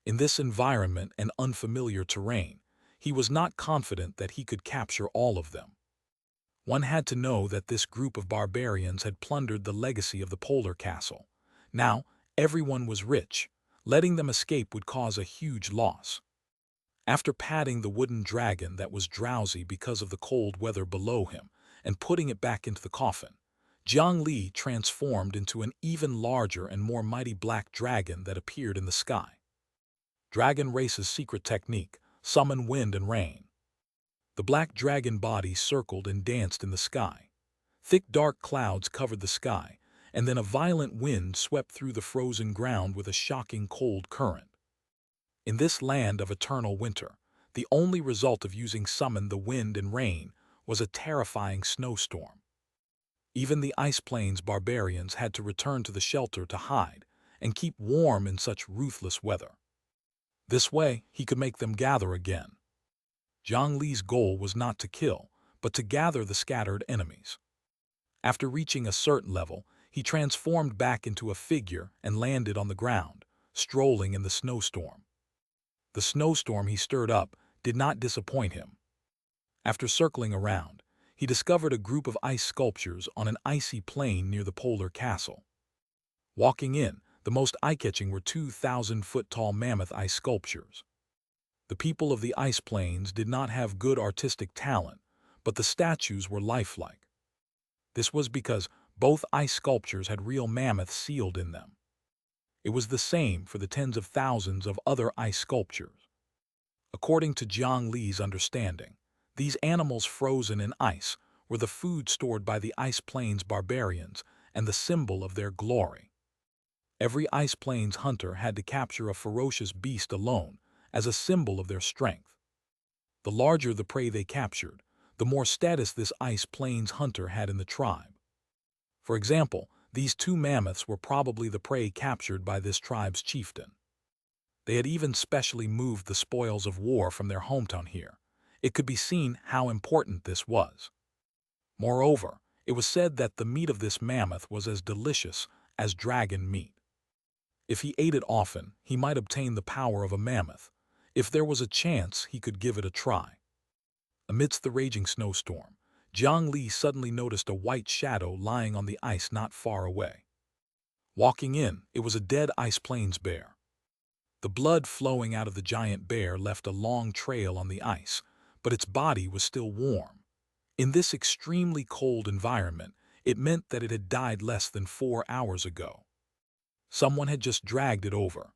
In this environment and unfamiliar terrain, he was not confident that he could capture all of them. One had to know that this group of barbarians had plundered the legacy of the polar castle. Now, everyone was rich. Letting them escape would cause a huge loss. After patting the wooden dragon that was drowsy because of the cold weather below him and putting it back into the coffin, Jiang Li transformed into an even larger and more mighty black dragon that appeared in the sky. Dragon Race's secret technique: summon wind and rain. The black dragon body circled and danced in the sky. Thick dark clouds covered the sky, and then a violent wind swept through the frozen ground with a shocking cold current. In this land of eternal winter, the only result of using summon the wind and rain was a terrifying snowstorm. Even the Ice Plains barbarians had to return to the shelter to hide and keep warm in such ruthless weather. This way, he could make them gather again. Jiang Li's goal was not to kill, but to gather the scattered enemies. After reaching a certain level, he transformed back into a figure and landed on the ground, strolling in the snowstorm. The snowstorm he stirred up did not disappoint him. After circling around, he discovered a group of ice sculptures on an icy plain near the polar castle. Walking in, the most eye-catching were 2,000-foot-tall mammoth ice sculptures. The people of the ice plains did not have good artistic talent, but the statues were lifelike. This was because both ice sculptures had real mammoths sealed in them. It was the same for the tens of thousands of other ice sculptures. According to Jiang Li's understanding, these animals frozen in ice were the food stored by the Ice Plains barbarians and the symbol of their glory. Every Ice Plains hunter had to capture a ferocious beast alone as a symbol of their strength. The larger the prey they captured, the more status this Ice Plains hunter had in the tribe. For example, these two mammoths were probably the prey captured by this tribe's chieftain. They had even specially moved the spoils of war from their hometown here. It could be seen how important this was. Moreover, it was said that the meat of this mammoth was as delicious as dragon meat. If he ate it often, he might obtain the power of a mammoth. If there was a chance, he could give it a try. Amidst the raging snowstorm, Jiang Li suddenly noticed a white shadow lying on the ice not far away. Walking in, it was a dead Ice Plains bear. The blood flowing out of the giant bear left a long trail on the ice, but its body was still warm. In this extremely cold environment, it meant that it had died less than 4 hours ago. Someone had just dragged it over.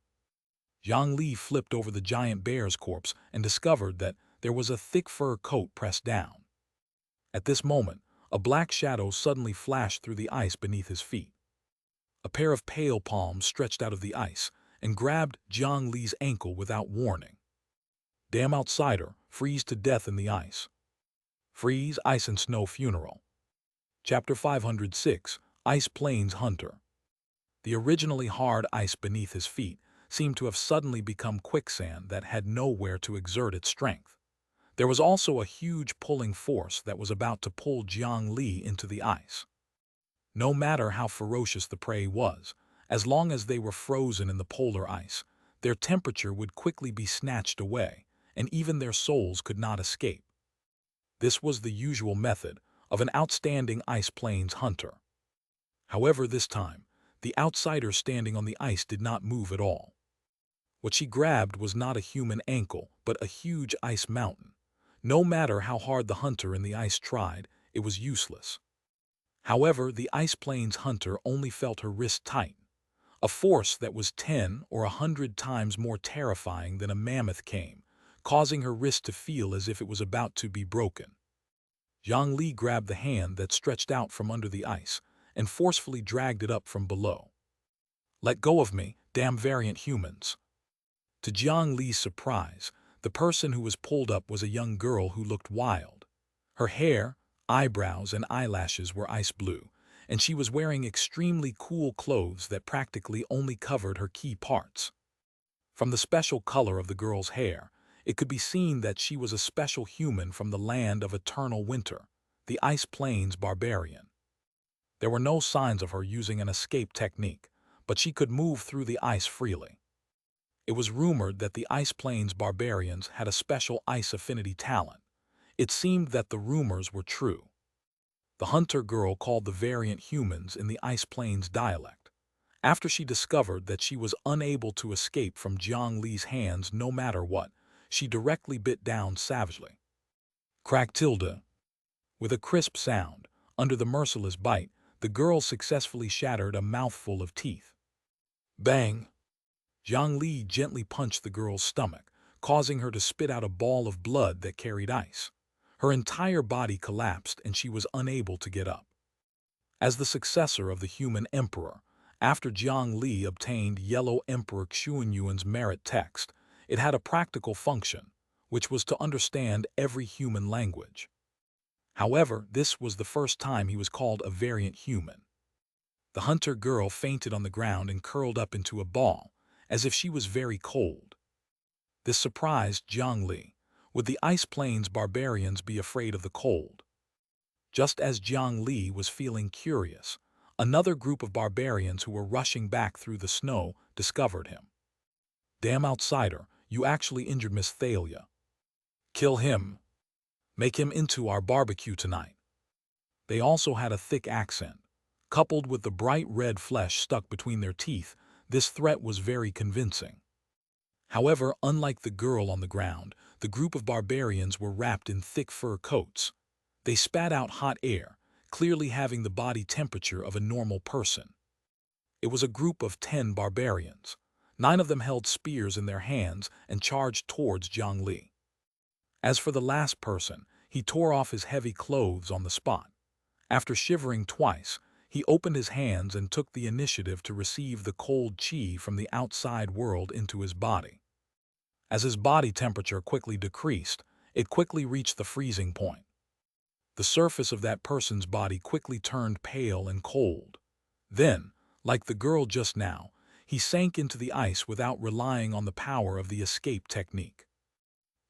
Jiang Li flipped over the giant bear's corpse and discovered that there was a thick fur coat pressed down. At this moment, a black shadow suddenly flashed through the ice beneath his feet. A pair of pale palms stretched out of the ice and grabbed Jiang Li's ankle without warning. Damn outsider, freeze to death in the ice. Freeze, Ice and Snow Funeral. Chapter 506, Ice Plains Hunter. The originally hard ice beneath his feet seemed to have suddenly become quicksand that had nowhere to exert its strength. There was also a huge pulling force that was about to pull Jiang Li into the ice. No matter how ferocious the prey was, as long as they were frozen in the polar ice, their temperature would quickly be snatched away, and even their souls could not escape. This was the usual method of an outstanding Ice Plains hunter. However, this time, the outsider standing on the ice did not move at all. What she grabbed was not a human ankle, but a huge ice mountain. No matter how hard the hunter in the ice tried, it was useless. However, the Ice Plains hunter only felt her wrist tighten, a force that was 10 or 100 times more terrifying than a mammoth came, causing her wrist to feel as if it was about to be broken. Jiang Li grabbed the hand that stretched out from under the ice and forcefully dragged it up from below. "Let go of me, damn variant humans." To Jiang Li's surprise, the person who was pulled up was a young girl who looked wild. Her hair, eyebrows, and eyelashes were ice blue, and she was wearing extremely cool clothes that practically only covered her key parts. From the special color of the girl's hair, it could be seen that she was a special human from the land of eternal winter, the Ice Plains barbarian. There were no signs of her using an escape technique, but she could move through the ice freely. It was rumored that the Ice Plains barbarians had a special ice affinity talent. It seemed that the rumors were true. The hunter girl called the variant humans in the Ice Plains dialect. After she discovered that she was unable to escape from Jiang Li's hands no matter what, she directly bit down savagely. Crack tilde. With a crisp sound, under the merciless bite, the girl successfully shattered a mouthful of teeth. Bang! Jiang Li gently punched the girl's stomach, causing her to spit out a ball of blood that carried ice. Her entire body collapsed and she was unable to get up. As the successor of the human emperor, after Jiang Li obtained Yellow Emperor Xianxuan's merit text, it had a practical function, which was to understand every human language. However, this was the first time he was called a variant human. The hunter girl fainted on the ground and curled up into a ball, as if she was very cold. This surprised Jiang Li. Would the Ice Plains barbarians be afraid of the cold? Just as Jiang Li was feeling curious, another group of barbarians who were rushing back through the snow discovered him. "Damn outsider, you actually injured Miss Thalia. Kill him. Make him into our barbecue tonight." They also had a thick accent. Coupled with the bright red flesh stuck between their teeth, this threat was very convincing. However, unlike the girl on the ground, the group of barbarians were wrapped in thick fur coats. They spat out hot air, clearly having the body temperature of a normal person. It was a group of 10 barbarians. 9 of them held spears in their hands and charged towards Jiang Li. As for the last person, he tore off his heavy clothes on the spot. After shivering twice, he opened his hands and took the initiative to receive the cold qi from the outside world into his body. As his body temperature quickly decreased, it quickly reached the freezing point. The surface of that person's body quickly turned pale and cold. Then, like the girl just now, he sank into the ice without relying on the power of the escape technique.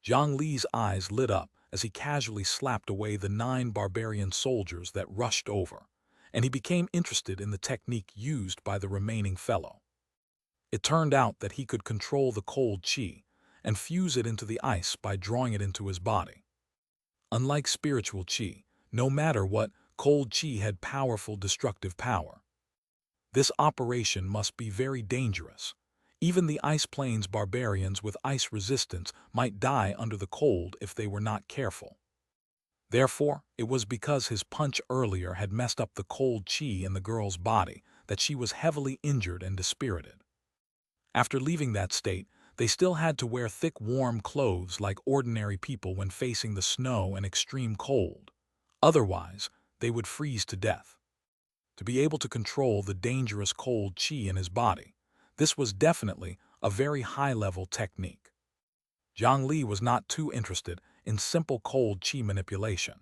Jiang Li's eyes lit up as he casually slapped away the 9 barbarian soldiers that rushed over, and he became interested in the technique used by the remaining fellow. It turned out that he could control the cold qi and fuse it into the ice by drawing it into his body. Unlike spiritual qi, no matter what, cold qi had powerful destructive power. This operation must be very dangerous. Even the Ice Plains barbarians with ice resistance might die under the cold if they were not careful. Therefore, it was because his punch earlier had messed up the cold qi in the girl's body that she was heavily injured and dispirited. After leaving that state, they still had to wear thick warm clothes like ordinary people when facing the snow and extreme cold. Otherwise, they would freeze to death. To be able to control the dangerous cold qi in his body, this was definitely a very high-level technique. Jiang Li was not too interested in simple cold qi manipulation.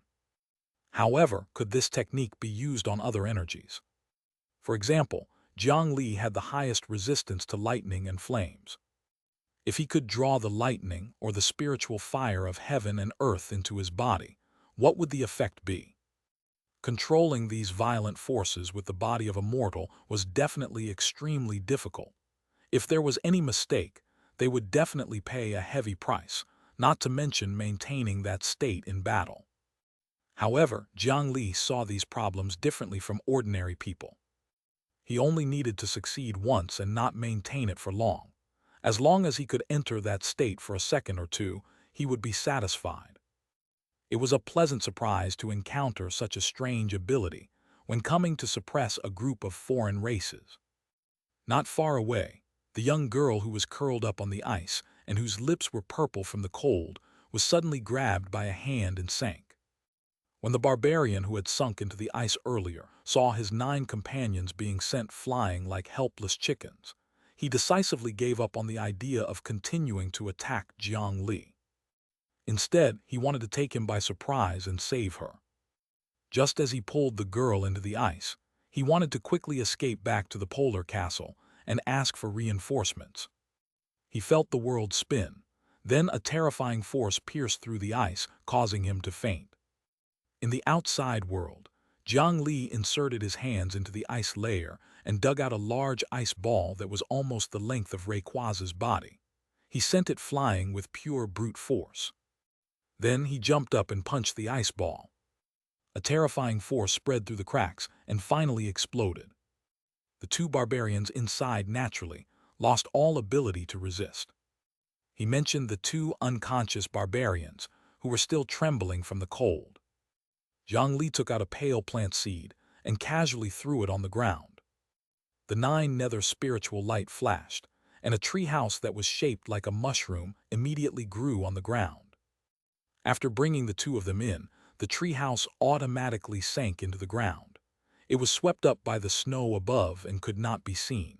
However, could this technique be used on other energies? For example, Jiang Li had the highest resistance to lightning and flames. If he could draw the lightning or the spiritual fire of heaven and earth into his body, what would the effect be? Controlling these violent forces with the body of a mortal was definitely extremely difficult. If there was any mistake, they would definitely pay a heavy price, not to mention maintaining that state in battle. However, Jiang Li saw these problems differently from ordinary people. He only needed to succeed once and not maintain it for long. As long as he could enter that state for a second or two, he would be satisfied. It was a pleasant surprise to encounter such a strange ability when coming to suppress a group of foreign races. Not far away, the young girl who was curled up on the ice and whose lips were purple from the cold was suddenly grabbed by a hand and sank. When the barbarian who had sunk into the ice earlier saw his 9 companions being sent flying like helpless chickens, he decisively gave up on the idea of continuing to attack Jiang Li. Instead, he wanted to take him by surprise and save her. Just as he pulled the girl into the ice, he wanted to quickly escape back to the polar castle and ask for reinforcements. He felt the world spin. Then a terrifying force pierced through the ice, causing him to faint. In the outside world, Jiang Li inserted his hands into the ice layer and dug out a large ice ball that was almost the length of Rayquaza's body. He sent it flying with pure brute force. Then he jumped up and punched the ice ball. A terrifying force spread through the cracks and finally exploded. The 2 barbarians inside naturally lost all ability to resist. He mentioned the 2 unconscious barbarians who were still trembling from the cold. Jiang Li took out a pale plant seed and casually threw it on the ground. The 9 nether spiritual light flashed, and a tree house that was shaped like a mushroom immediately grew on the ground. After bringing the 2 of them in, the tree house automatically sank into the ground. It was swept up by the snow above and could not be seen.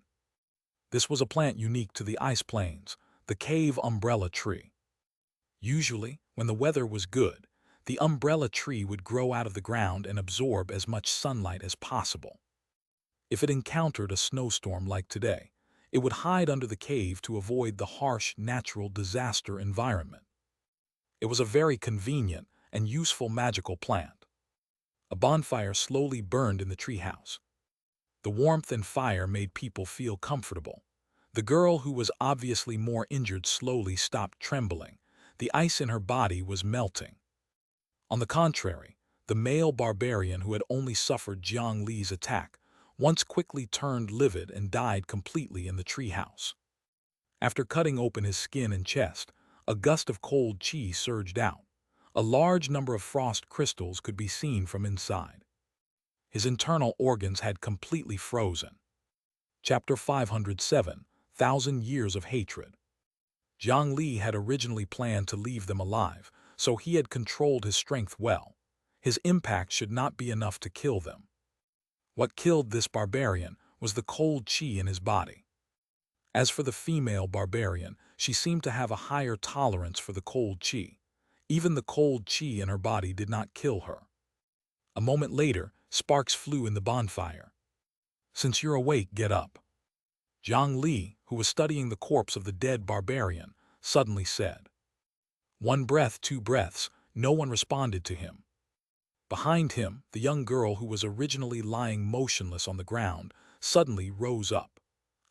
This was a plant unique to the ice plains, the cave umbrella tree. Usually, when the weather was good, the umbrella tree would grow out of the ground and absorb as much sunlight as possible. If it encountered a snowstorm like today, it would hide under the cave to avoid the harsh natural disaster environment. It was a very convenient and useful magical plant. A bonfire slowly burned in the treehouse. The warmth and fire made people feel comfortable. The girl, who was obviously more injured, slowly stopped trembling. The ice in her body was melting. On the contrary, The male barbarian who had only suffered Jiang Li's attack once quickly turned livid and died completely in the treehouse. After cutting open his skin and chest, a gust of cold qi surged out. A large number of frost crystals could be seen from inside. His internal organs had completely frozen. Chapter 507, 1,000 Years of Hatred. Jiang Li had originally planned to leave them alive, so he had controlled his strength well. His impact should not be enough to kill them. What killed this barbarian was the cold qi in his body. As for the female barbarian, she seemed to have a higher tolerance for the cold qi. Even the cold qi in her body did not kill her. A moment later, sparks flew in the bonfire. "Since you're awake, get up," Jiang Li, who was studying the corpse of the dead barbarian, suddenly said. One breath, two breaths, no one responded to him. Behind him, the young girl who was originally lying motionless on the ground suddenly rose up.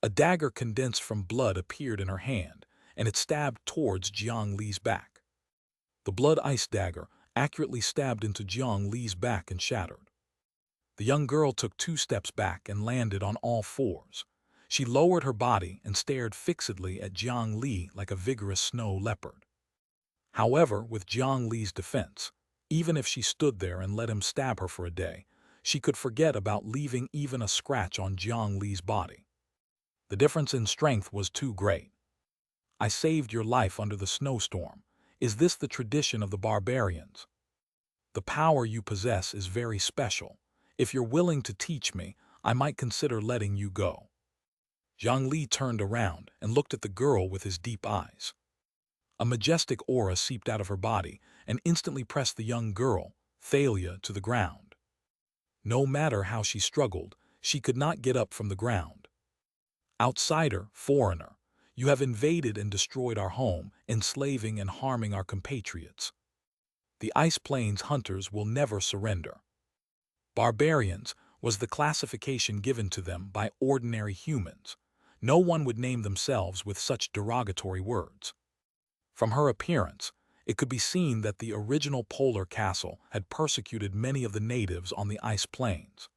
A dagger condensed from blood appeared in her hand, and it stabbed towards Jiang Li's back. The blood-ice dagger accurately stabbed into Jiang Li's back and shattered. The young girl took 2 steps back and landed on all fours. She lowered her body and stared fixedly at Jiang Li like a vigorous snow leopard. However, with Jiang Li's defense, even if she stood there and let him stab her for a day, she could forget about leaving even a scratch on Jiang Li's body. The difference in strength was too great. "I saved your life under the snowstorm. Is this the tradition of the barbarians? The power you possess is very special. If you're willing to teach me, I might consider letting you go." Jiang Li turned around and looked at the girl with his deep eyes. A majestic aura seeped out of her body and instantly pressed the young girl, Thalia, to the ground. No matter how she struggled, she could not get up from the ground. "Outsider, foreigner, you have invaded and destroyed our home, enslaving and harming our compatriots. The Ice Plains hunters will never surrender." Barbarians was the classification given to them by ordinary humans. No one would name themselves with such derogatory words. From her appearance, it could be seen that the original polar castle had persecuted many of the natives on the Ice Plains.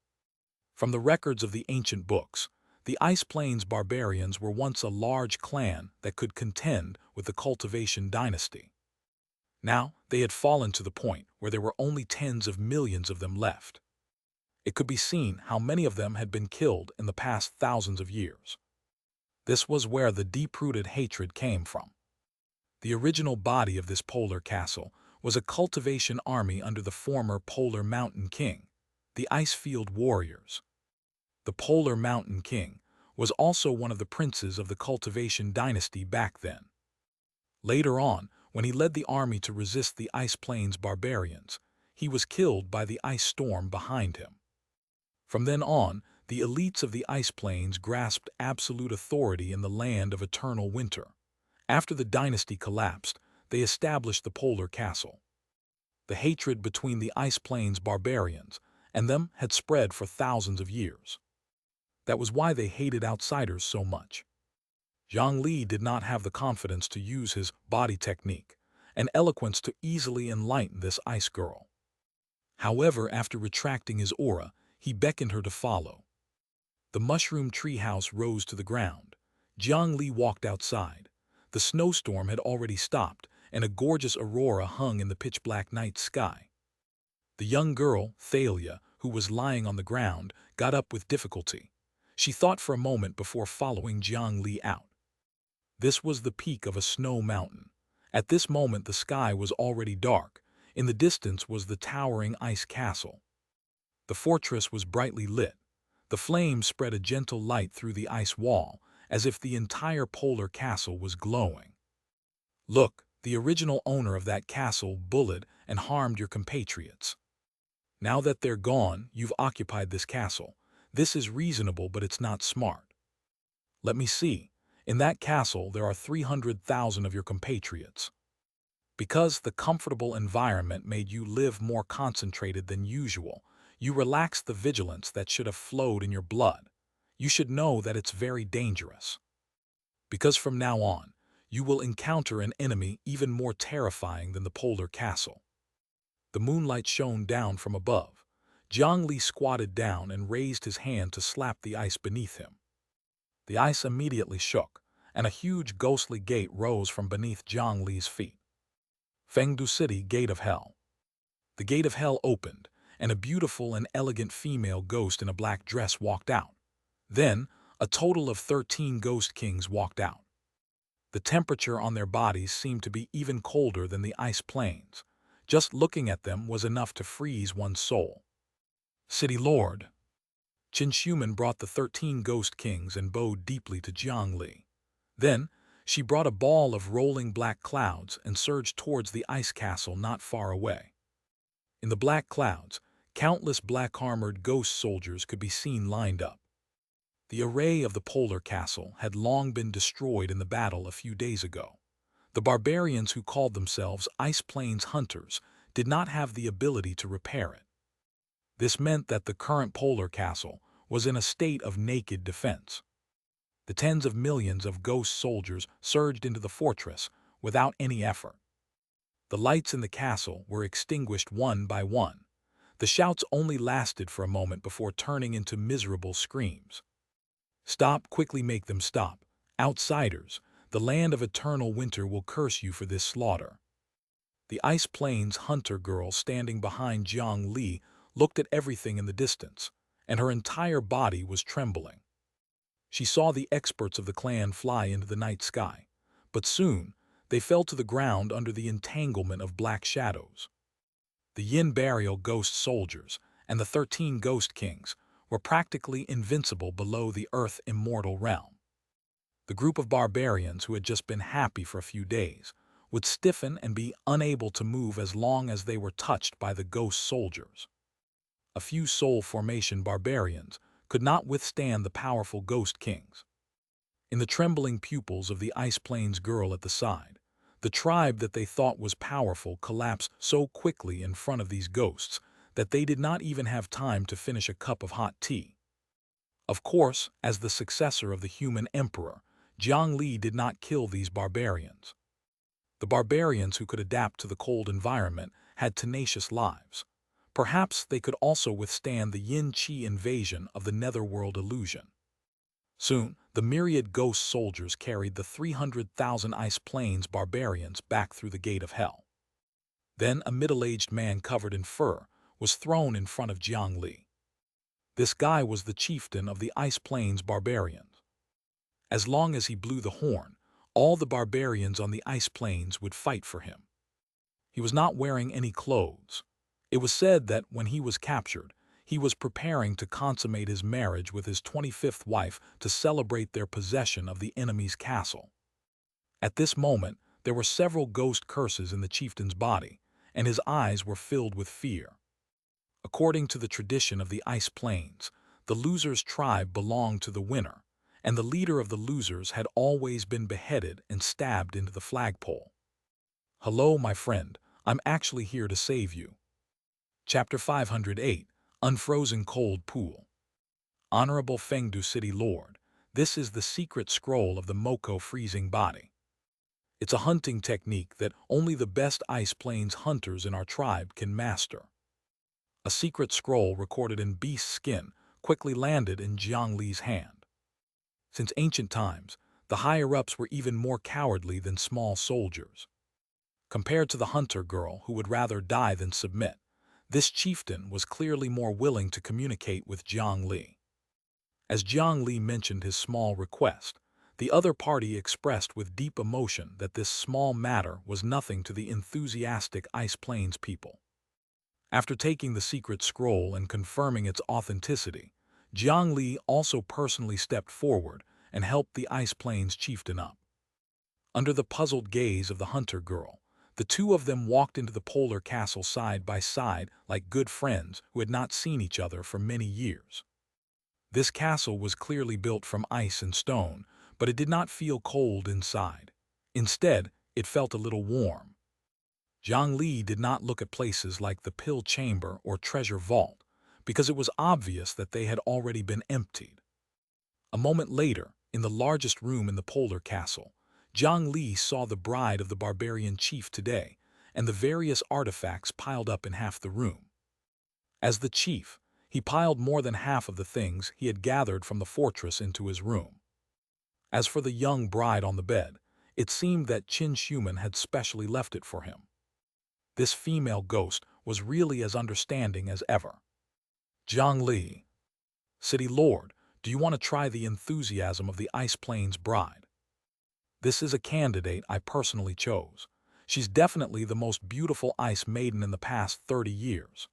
From the records of the ancient books, the Ice Plains barbarians were once a large clan that could contend with the Cultivation dynasty. Now, they had fallen to the point where there were only tens of millions of them left. It could be seen how many of them had been killed in the past thousands of years. This was where the deep-rooted hatred came from. The original body of this polar castle was a cultivation army under the former Polar Mountain King, the Icefield Warriors. The Polar Mountain King was also one of the princes of the Cultivation dynasty back then. Later on, when he led the army to resist the Ice Plains barbarians, he was killed by the ice storm behind him. From then on, the elites of the Ice Plains grasped absolute authority in the land of eternal winter. After the dynasty collapsed, they established the Polar Castle. The hatred between the Ice Plains barbarians and them had spread for thousands of years. That was why they hated outsiders so much. Jiang Li did not have the confidence to use his body technique and eloquence to easily enlighten this ice girl. However, after retracting his aura, he beckoned her to follow. The mushroom treehouse rose to the ground. Jiang Li walked outside. The snowstorm had already stopped, and a gorgeous aurora hung in the pitch-black night sky. The young girl, Thalia, who was lying on the ground, got up with difficulty. She thought for a moment before following Jiang Li out. This was the peak of a snow mountain. At this moment the sky was already dark. In the distance was the towering ice castle. The fortress was brightly lit. The flames spread a gentle light through the ice wall, as if the entire polar castle was glowing. "Look, the original owner of that castle bullied and harmed your compatriots. Now that they're gone, you've occupied this castle. This is reasonable, but it's not smart. Let me see. In that castle there are 300,000 of your compatriots. Because the comfortable environment made you live more concentrated than usual, you relaxed the vigilance that should have flowed in your blood. You should know that it's very dangerous. Because from now on, you will encounter an enemy even more terrifying than the polar castle. The moonlight shone down from above. Jiang Li squatted down and raised his hand to slap the ice beneath him. The ice immediately shook, and a huge ghostly gate rose from beneath Jiang Li's feet. Fengdu City Gate of Hell. The gate of hell opened, and a beautiful and elegant female ghost in a black dress walked out. Then, a total of 13 ghost kings walked out. The temperature on their bodies seemed to be even colder than the ice plains. Just looking at them was enough to freeze one's soul. City Lord. Qin Shuman brought the 13 ghost kings and bowed deeply to Jiang Li. Then, she brought a ball of rolling black clouds and surged towards the ice castle not far away. In the black clouds, countless black-armored ghost soldiers could be seen lined up. The array of the polar castle had long been destroyed in the battle a few days ago. The barbarians who called themselves Ice Plains Hunters did not have the ability to repair it. This meant that the current polar castle was in a state of naked defense. The tens of millions of ghost soldiers surged into the fortress without any effort. The lights in the castle were extinguished one by one. The shouts only lasted for a moment before turning into miserable screams. Stop, quickly make them stop. Outsiders, the land of eternal winter will curse you for this slaughter. The Ice Plains hunter girl standing behind Jiang Li looked at everything in the distance, and her entire body was trembling. She saw the experts of the clan fly into the night sky, but soon they fell to the ground under the entanglement of black shadows. The Yin burial ghost soldiers and the 13 ghost kings were practically invincible below the earth immortal realm. The group of barbarians who had just been happy for a few days would stiffen and be unable to move as long as they were touched by the ghost soldiers. A few soul formation barbarians could not withstand the powerful ghost kings. In the trembling pupils of the Ice Plains girl at the side, the tribe that they thought was powerful collapsed so quickly in front of these ghosts that they did not even have time to finish a cup of hot tea. Of course, as the successor of the human emperor, Jiang Li did not kill these barbarians. The barbarians who could adapt to the cold environment had tenacious lives. Perhaps they could also withstand the Yin-Qi invasion of the netherworld illusion. Soon, the myriad ghost soldiers carried the 300,000 Ice Plains barbarians back through the gate of hell. Then a middle-aged man covered in fur was thrown in front of Jiang Li. This guy was the chieftain of the Ice Plains barbarians. As long as he blew the horn, all the barbarians on the Ice Plains would fight for him. He was not wearing any clothes. It was said that when he was captured, he was preparing to consummate his marriage with his 25th wife to celebrate their possession of the enemy's castle. At this moment, there were several ghost curses in the chieftain's body, and his eyes were filled with fear. According to the tradition of the Ice Plains, the loser's tribe belonged to the winner, and the leader of the losers had always been beheaded and stabbed into the flagpole. Hello, my friend, I'm actually here to save you. Chapter 508, Unfrozen Cold Pool. Honorable Fengdu City Lord, this is the secret scroll of the Moko freezing body. It's a hunting technique that only the best Ice Plains hunters in our tribe can master. A secret scroll recorded in beast skin quickly landed in Jiang Li's hand. Since ancient times, the higher-ups were even more cowardly than small soldiers. Compared to the hunter girl who would rather die than submit, this chieftain was clearly more willing to communicate with Jiang Li. As Jiang Li mentioned his small request, the other party expressed with deep emotion that this small matter was nothing to the enthusiastic Ice Plains people. After taking the secret scroll and confirming its authenticity, Jiang Li also personally stepped forward and helped the Ice Plains chieftain up. Under the puzzled gaze of the hunter girl, the two of them walked into the polar castle side by side like good friends who had not seen each other for many years. This castle was clearly built from ice and stone, but it did not feel cold inside. Instead, it felt a little warm. Jiang Li did not look at places like the pill chamber or treasure vault, because it was obvious that they had already been emptied. A moment later, in the largest room in the polar castle, Jiang Li saw the bride of the barbarian chief today, and the various artifacts piled up in half the room. As the chief, he piled more than half of the things he had gathered from the fortress into his room. As for the young bride on the bed, it seemed that Xianxia had specially left it for him. This female ghost was really as understanding as ever. Jiang Li, City Lord, do you want to try the enthusiasm of the Ice Plains bride? This is a candidate I personally chose. She's definitely the most beautiful ice maiden in the past 30 years.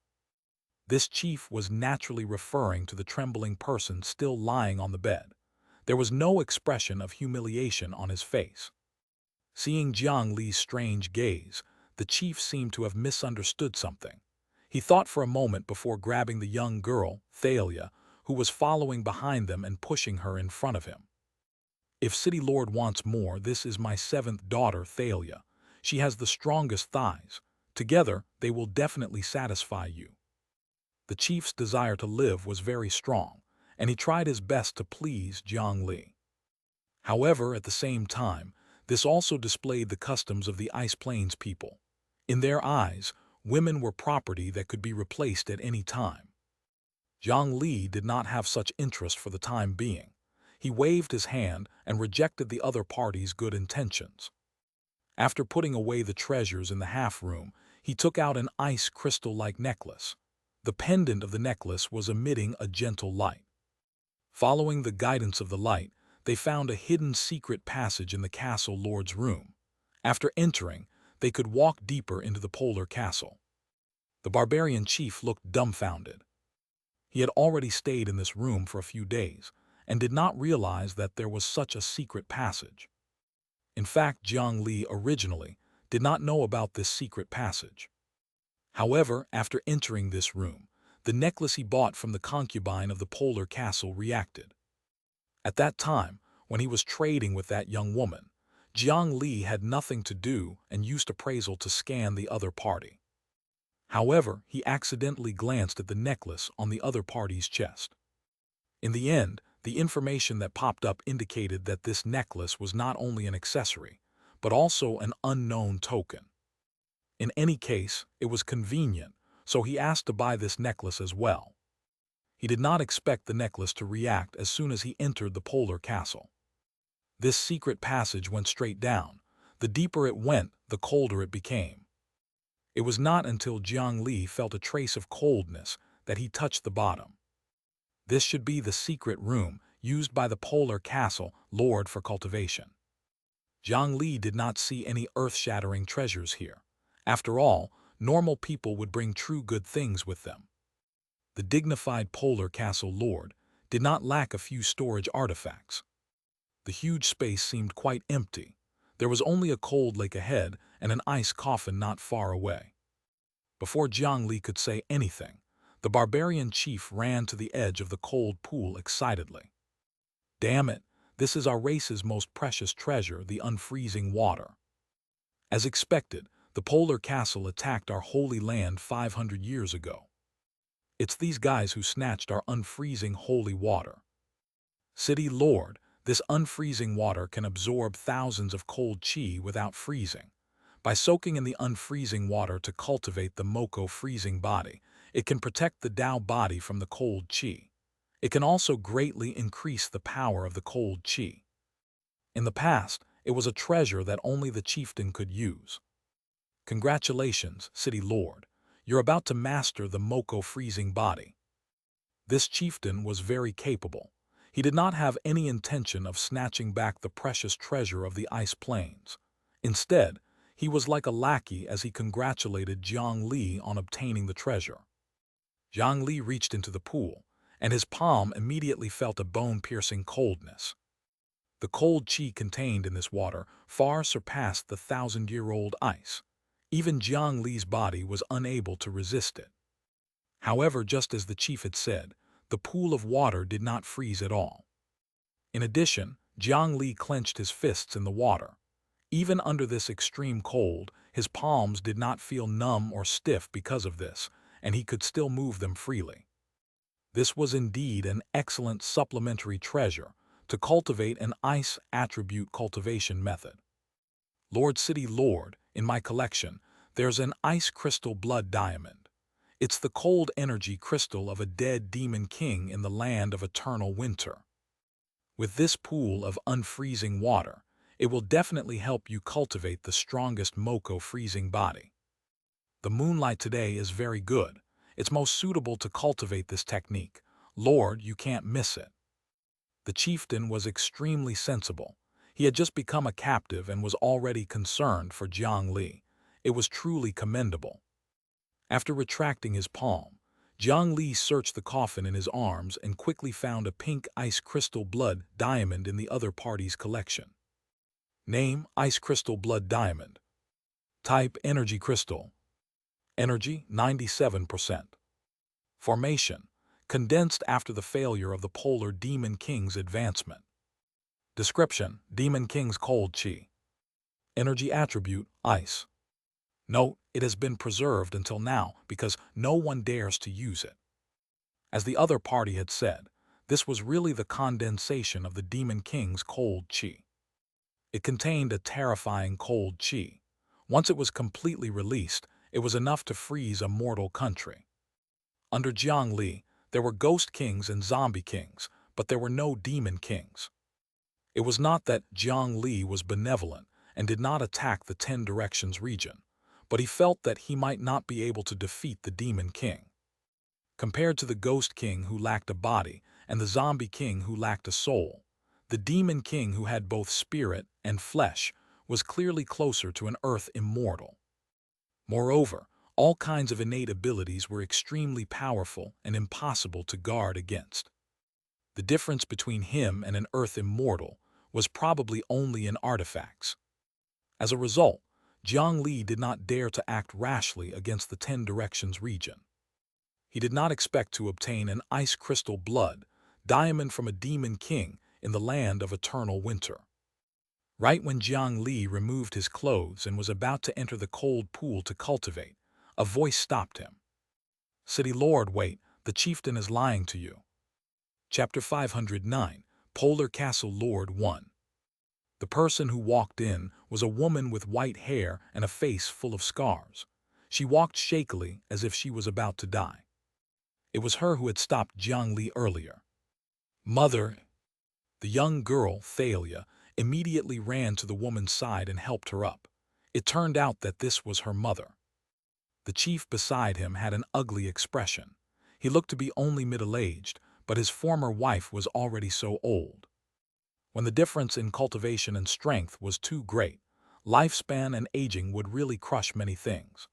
This chief was naturally referring to the trembling person still lying on the bed. There was no expression of humiliation on his face. Seeing Jiang Li's strange gaze, the chief seemed to have misunderstood something. He thought for a moment before grabbing the young girl, Xianxia, who was following behind them and pushing her in front of him. If City Lord wants more, this is my 7th daughter, Xianxia. She has the strongest thighs. Together, they will definitely satisfy you. The chief's desire to live was very strong, and he tried his best to please Jiang Li. However, at the same time, this also displayed the customs of the Ice Plains people. In their eyes, women were property that could be replaced at any time. Jiang Li did not have such interest for the time being. He waved his hand and rejected the other party's good intentions. After putting away the treasures in the half-room, he took out an ice crystal-like necklace. The pendant of the necklace was emitting a gentle light. Following the guidance of the light, they found a hidden secret passage in the castle lord's room. After entering, they could walk deeper into the polar castle. The barbarian chief looked dumbfounded. He had already stayed in this room for a few days, and did not realize that there was such a secret passage. In fact, Jiang Li originally did not know about this secret passage. However, after entering this room, the necklace he bought from the concubine of the polar castle reacted. At that time, when he was trading with that young woman, Jiang Li had nothing to do and used appraisal to scan the other party. However, he accidentally glanced at the necklace on the other party's chest. In the end, the information that popped up indicated that this necklace was not only an accessory, but also an unknown token. In any case, it was convenient, so he asked to buy this necklace as well. He did not expect the necklace to react as soon as he entered the polar castle. This secret passage went straight down. The deeper it went, the colder it became. It was not until Jiang Li felt a trace of coldness that he touched the bottom. This should be the secret room used by the polar castle lord for cultivation. Jiang Li did not see any earth-shattering treasures here. After all, normal people would bring true good things with them. The dignified polar castle lord did not lack a few storage artifacts. The huge space seemed quite empty. There was only a cold lake ahead and an ice coffin not far away. Before Jiang Li could say anything, the barbarian chief ran to the edge of the cold pool excitedly. Damn it, this is our race's most precious treasure, the unfreezing water. As expected, the polar castle attacked our holy land 500 years ago. It's these guys who snatched our unfreezing holy water. City Lord, this unfreezing water can absorb thousands of cold qi without freezing. By soaking in the unfreezing water to cultivate the Moko freezing body, it can protect the Tao body from the cold qi. It can also greatly increase the power of the cold qi. In the past, it was a treasure that only the chieftain could use. Congratulations, City Lord. You're about to master the Moko freezing body. This chieftain was very capable. He did not have any intention of snatching back the precious treasure of the Ice Plains. Instead, he was like a lackey as he congratulated Jiang Li on obtaining the treasure. Jiang Li reached into the pool, and his palm immediately felt a bone-piercing coldness. The cold qi contained in this water far surpassed the 1,000-year-old ice. Even Jiang Li's body was unable to resist it. However, just as the chief had said, the pool of water did not freeze at all. In addition, Jiang Li clenched his fists in the water. Even under this extreme cold, his palms did not feel numb or stiff because of this, and he could still move them freely. This was indeed an excellent supplementary treasure to cultivate an ice attribute cultivation method. Lord City Lord, in my collection, There's an ice crystal blood diamond. It's the cold energy crystal of a dead demon king in the land of eternal winter. With this pool of unfreezing water, it will definitely help you cultivate the strongest Moko freezing body. The moonlight today is very good. It's most suitable to cultivate this technique. Lord, you can't miss it. The chieftain was extremely sensible. He had just become a captive and was already concerned for Jiang Li. It was truly commendable. After retracting his palm, Jiang Li searched the coffin in his arms and quickly found a pink ice crystal blood diamond in the other party's collection. Name: Ice Crystal Blood Diamond. Type: Energy Crystal. Energy: 97%. Formation: condensed after the failure of the Polar Demon King's advancement. Description: Demon King's cold chi. Energy attribute: Ice. Note: it has been preserved until now because no one dares to use it. As the other party had said, this was really the condensation of the Demon King's cold chi. It contained a terrifying cold chi. Once it was completely released, it was enough to freeze a mortal country. Under Jiang Li, there were ghost kings and zombie kings, but there were no demon kings. It was not that Jiang Li was benevolent and did not attack the 10 Directions region, but he felt that he might not be able to defeat the demon king. Compared to the ghost king who lacked a body and the zombie king who lacked a soul, the demon king who had both spirit and flesh was clearly closer to an earth immortal. Moreover, all kinds of innate abilities were extremely powerful and impossible to guard against. The difference between him and an earth immortal was probably only in artifacts. As a result, Jiang Li did not dare to act rashly against the 10 Directions region. He did not expect to obtain an ice crystal blood diamond from a demon king in the land of eternal winter. Right when Jiang Li removed his clothes and was about to enter the cold pool to cultivate, a voice stopped him. City Lord, wait, the chieftain is lying to you. Chapter 509, Polar Castle Lord 1. The person who walked in was a woman with white hair and a face full of scars. She walked shakily as if she was about to die. It was her who had stopped Jiang Li earlier. Mother! The young girl, Thalia, immediately ran to the woman's side and helped her up. It turned out that this was her mother. The chief beside him had an ugly expression. He looked to be only middle-aged, but his former wife was already so old. When the difference in cultivation and strength was too great, lifespan and aging would really crush many things.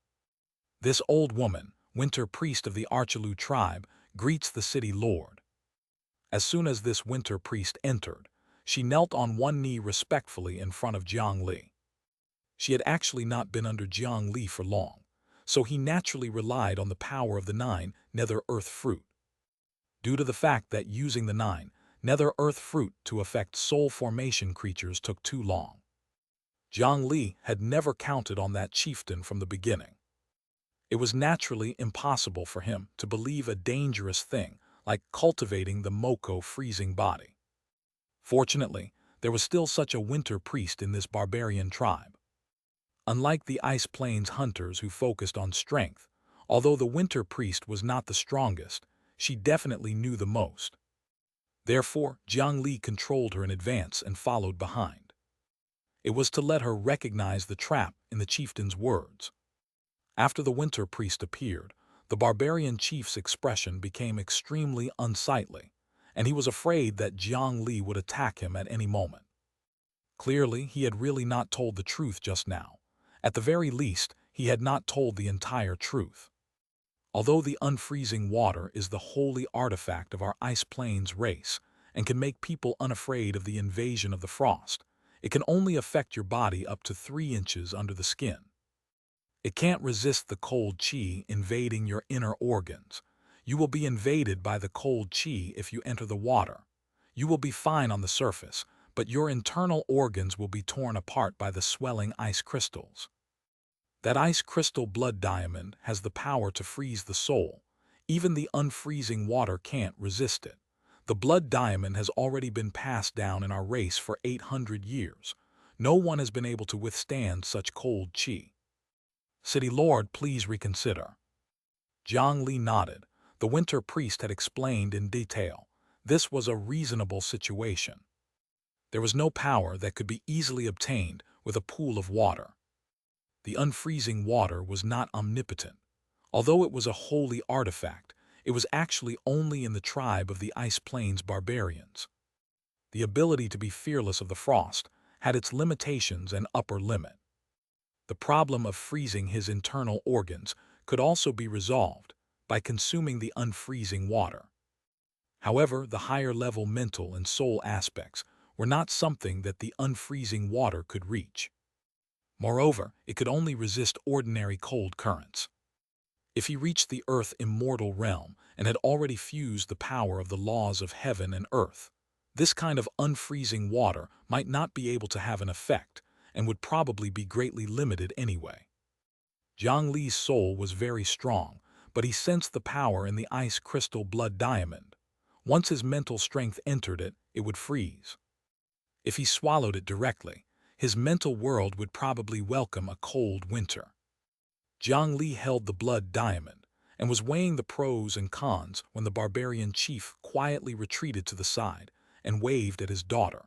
This old woman, winter priest of the Archalu tribe, greets the city lord. As soon as this winter priest entered, she knelt on one knee respectfully in front of Jiang Li. She had actually not been under Jiang Li for long, so he naturally relied on the power of the 9 Nether Earth fruit. Due to the fact that using the 9 Nether Earth fruit to affect soul formation creatures took too long, Jiang Li had never counted on that chieftain from the beginning. It was naturally impossible for him to believe a dangerous thing like cultivating the Moko freezing body. Fortunately, there was still such a winter priest in this barbarian tribe. Unlike the Ice Plains hunters who focused on strength, although the winter priest was not the strongest, she definitely knew the most. Therefore, Jiang Li controlled her in advance and followed behind. It was to let her recognize the trap in the chieftain's words. After the winter priest appeared, the barbarian chief's expression became extremely unsightly, and he was afraid that Jiang Li would attack him at any moment. Clearly, he had really not told the truth just now. At the very least, he had not told the entire truth. Although the unfreezing water is the holy artifact of our Ice Plains race and can make people unafraid of the invasion of the frost, it can only affect your body up to 3 inches under the skin. It can't resist the cold chi invading your inner organs. You will be invaded by the cold chi if you enter the water. You will be fine on the surface, but your internal organs will be torn apart by the swelling ice crystals. That ice crystal blood diamond has the power to freeze the soul. Even the unfreezing water can't resist it. The blood diamond has already been passed down in our race for 800 years. No one has been able to withstand such cold chi. City Lord, please reconsider. Jiang Li nodded. The winter priest had explained in detail. This was a reasonable situation. There was no power that could be easily obtained with a pool of water. The unfreezing water was not omnipotent. Although it was a holy artifact, it was actually only in the tribe of the Ice Plains barbarians. The ability to be fearless of the frost had its limitations and upper limit. The problem of freezing his internal organs could also be resolved by consuming the unfreezing water. However, the higher-level mental and soul aspects were not something that the unfreezing water could reach. Moreover, it could only resist ordinary cold currents. If he reached the earth immortal realm and had already fused the power of the laws of heaven and earth, this kind of unfreezing water might not be able to have an effect and would probably be greatly limited anyway. Jiang Li's soul was very strong, but he sensed the power in the ice crystal blood diamond. Once his mental strength entered it, it would freeze. If he swallowed it directly, his mental world would probably welcome a cold winter. Jiang Li held the blood diamond and was weighing the pros and cons when the barbarian chief quietly retreated to the side and waved at his daughter.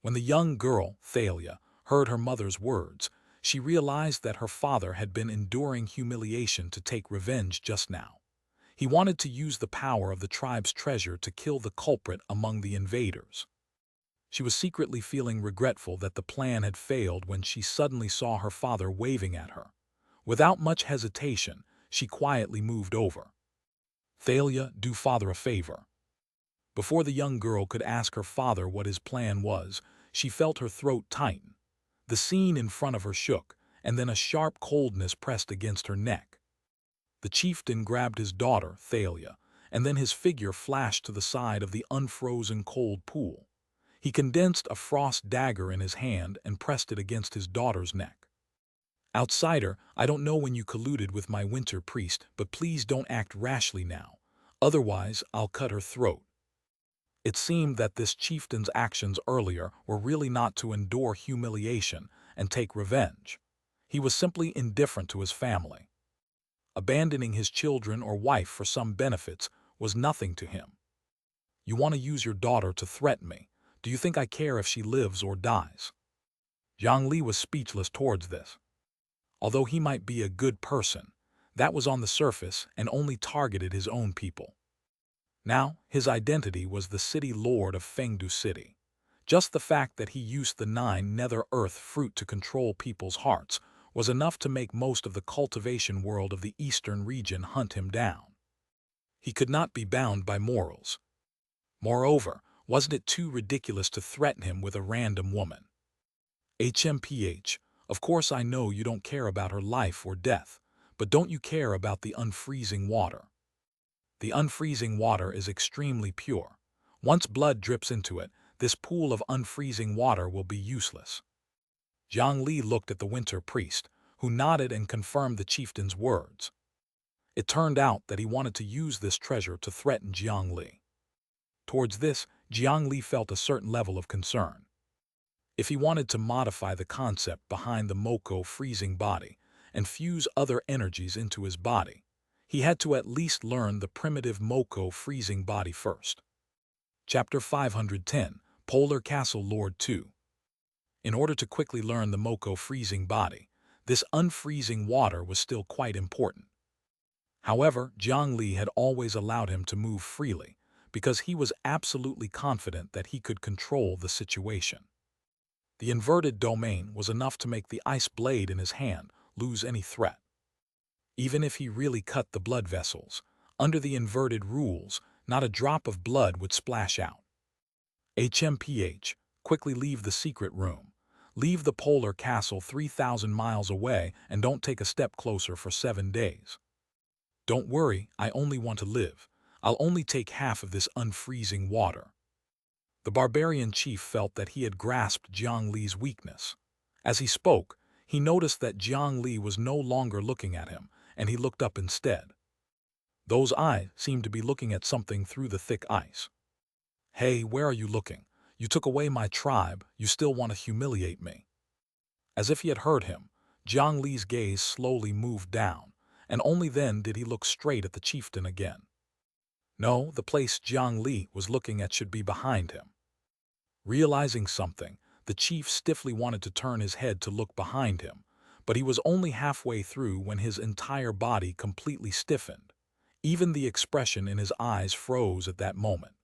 When the young girl, Thalia, heard her mother's words, she realized that her father had been enduring humiliation to take revenge just now. He wanted to use the power of the tribe's treasure to kill the culprit among the invaders. She was secretly feeling regretful that the plan had failed when she suddenly saw her father waving at her. Without much hesitation, she quietly moved over. Thalia, do father a favor. Before the young girl could ask her father what his plan was, she felt her throat tighten. The scene in front of her shook, and then a sharp coldness pressed against her neck. The chieftain grabbed his daughter, Thalia, and then his figure flashed to the side of the unfrozen cold pool. He condensed a frost dagger in his hand and pressed it against his daughter's neck. Outsider, I don't know when you colluded with my winter priest, but please don't act rashly now. Otherwise, I'll cut her throat. It seemed that this chieftain's actions earlier were really not to endure humiliation and take revenge. He was simply indifferent to his family. Abandoning his children or wife for some benefits was nothing to him. You want to use your daughter to threaten me. Do you think I care if she lives or dies? Jiang Li was speechless towards this. Although he might be a good person, that was on the surface and only targeted his own people. Now, his identity was the city lord of Fengdu City. Just the fact that he used the 9 nether earth fruit to control people's hearts was enough to make most of the cultivation world of the eastern region hunt him down. He could not be bound by morals. Moreover, wasn't it too ridiculous to threaten him with a random woman? HMPH, of course I know you don't care about her life or death, but don't you care about the unfreezing water? The unfreezing water is extremely pure. Once blood drips into it, this pool of unfreezing water will be useless. Jiang Li looked at the winter priest, who nodded and confirmed the chieftain's words. It turned out that he wanted to use this treasure to threaten Jiang Li. Towards this, Jiang Li felt a certain level of concern. If he wanted to modify the concept behind the Moko freezing body and fuse other energies into his body, he had to at least learn the primitive Moko freezing body first. Chapter 510, Polar Castle Lord 2. In order to quickly learn the Moko freezing body, this unfreezing water was still quite important. However, Jiang Li had always allowed him to move freely because he was absolutely confident that he could control the situation. The inverted domain was enough to make the ice blade in his hand lose any threat. Even if he really cut the blood vessels, under the inverted rules, not a drop of blood would splash out. HMPH, quickly leave the secret room. Leave the polar castle 3,000 miles away and don't take a step closer for 7 days. Don't worry, I only want to live. I'll only take half of this unfreezing water. The barbarian chief felt that he had grasped Jiang Li's weakness. As he spoke, he noticed that Jiang Li was no longer looking at him, and he looked up instead. Those eyes seemed to be looking at something through the thick ice. Hey, where are you looking? You took away my tribe, you still want to humiliate me. As if he had heard him, Jiang Li's gaze slowly moved down, and only then did he look straight at the chieftain again. No, the place Jiang Li was looking at should be behind him. Realizing something, the chief stiffly wanted to turn his head to look behind him, but he was only halfway through when his entire body completely stiffened. Even the expression in his eyes froze at that moment.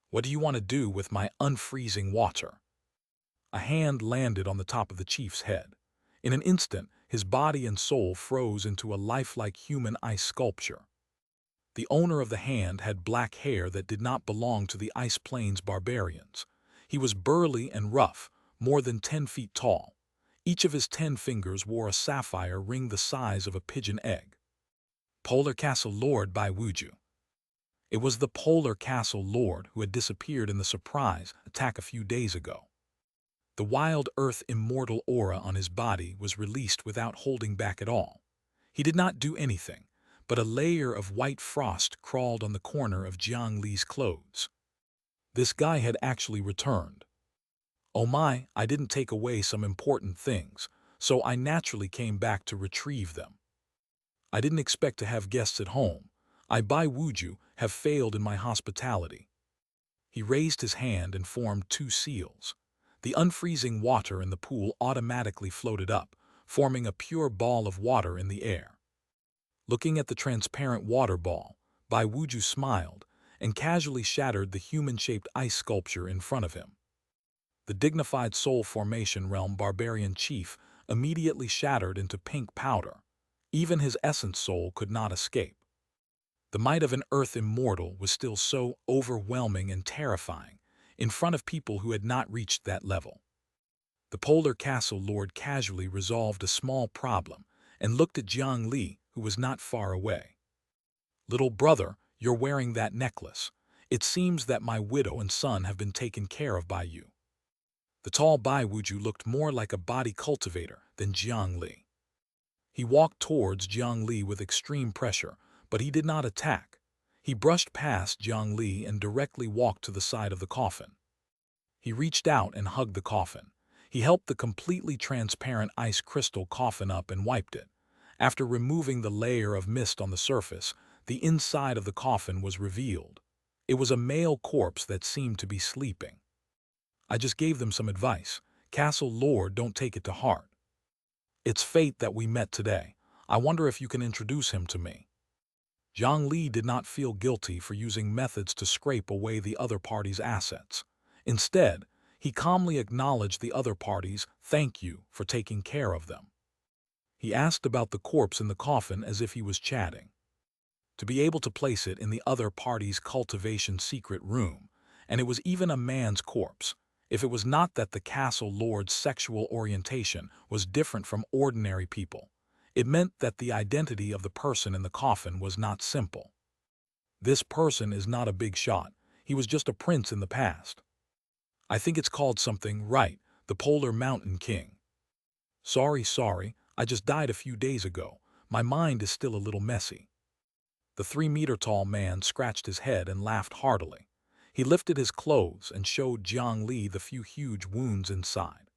"What do you want to do with my unfreezing water?" A hand landed on the top of the chief's head. In an instant, his body and soul froze into a lifelike human ice sculpture. The owner of the hand had black hair that did not belong to the Ice Plains barbarians. He was burly and rough, more than 10 feet tall. Each of his 10 fingers wore a sapphire ring the size of a pigeon egg. Polar Castle Lord by Wuju. It was the Polar Castle Lord who had disappeared in the surprise attack a few days ago. The wild earth immortal aura on his body was released without holding back at all. He did not do anything, but a layer of white frost crawled on the corner of Jiang Li's clothes. This guy had actually returned. Oh my, I didn't take away some important things, so I naturally came back to retrieve them. I didn't expect to have guests at home. I, Bai Wuju, have failed in my hospitality. He raised his hand and formed 2 seals. The unfreezing water in the pool automatically floated up, forming a pure ball of water in the air. Looking at the transparent water ball, Bai Wuju smiled and casually shattered the human-shaped ice sculpture in front of him. The dignified soul formation realm barbarian chief immediately shattered into pink powder. Even his essence soul could not escape. The might of an earth immortal was still so overwhelming and terrifying in front of people who had not reached that level. The Polar Castle Lord casually resolved a small problem and looked at Jiang Li, who was not far away. "Little brother, you're wearing that necklace. It seems that my widow and son have been taken care of by you." The tall Bai Wuju looked more like a body cultivator than Jiang Li. He walked towards Jiang Li with extreme pressure, but he did not attack. He brushed past Jiang Li and directly walked to the side of the coffin. He reached out and hugged the coffin. He helped the completely transparent ice crystal coffin up and wiped it. After removing the layer of mist on the surface, the inside of the coffin was revealed. It was a male corpse that seemed to be sleeping. "I just gave them some advice. Castle Lord, don't take it to heart. It's fate that we met today. I wonder if you can introduce him to me." Jiang Li did not feel guilty for using methods to scrape away the other party's assets. Instead, he calmly acknowledged the other party's "thank you" for taking care of them. He asked about the corpse in the coffin as if he was chatting. To be able to place it in the other party's cultivation secret room, and it was even a man's corpse. If it was not that the castle lord's sexual orientation was different from ordinary people, it meant that the identity of the person in the coffin was not simple. This person is not a big shot. He was just a prince in the past. I think it's called something, right? The Polar Mountain King. Sorry, I just died a few days ago. My mind is still a little messy." The 3-meter-tall man scratched his head and laughed heartily. He lifted his clothes and showed Jiang Li the few huge wounds inside.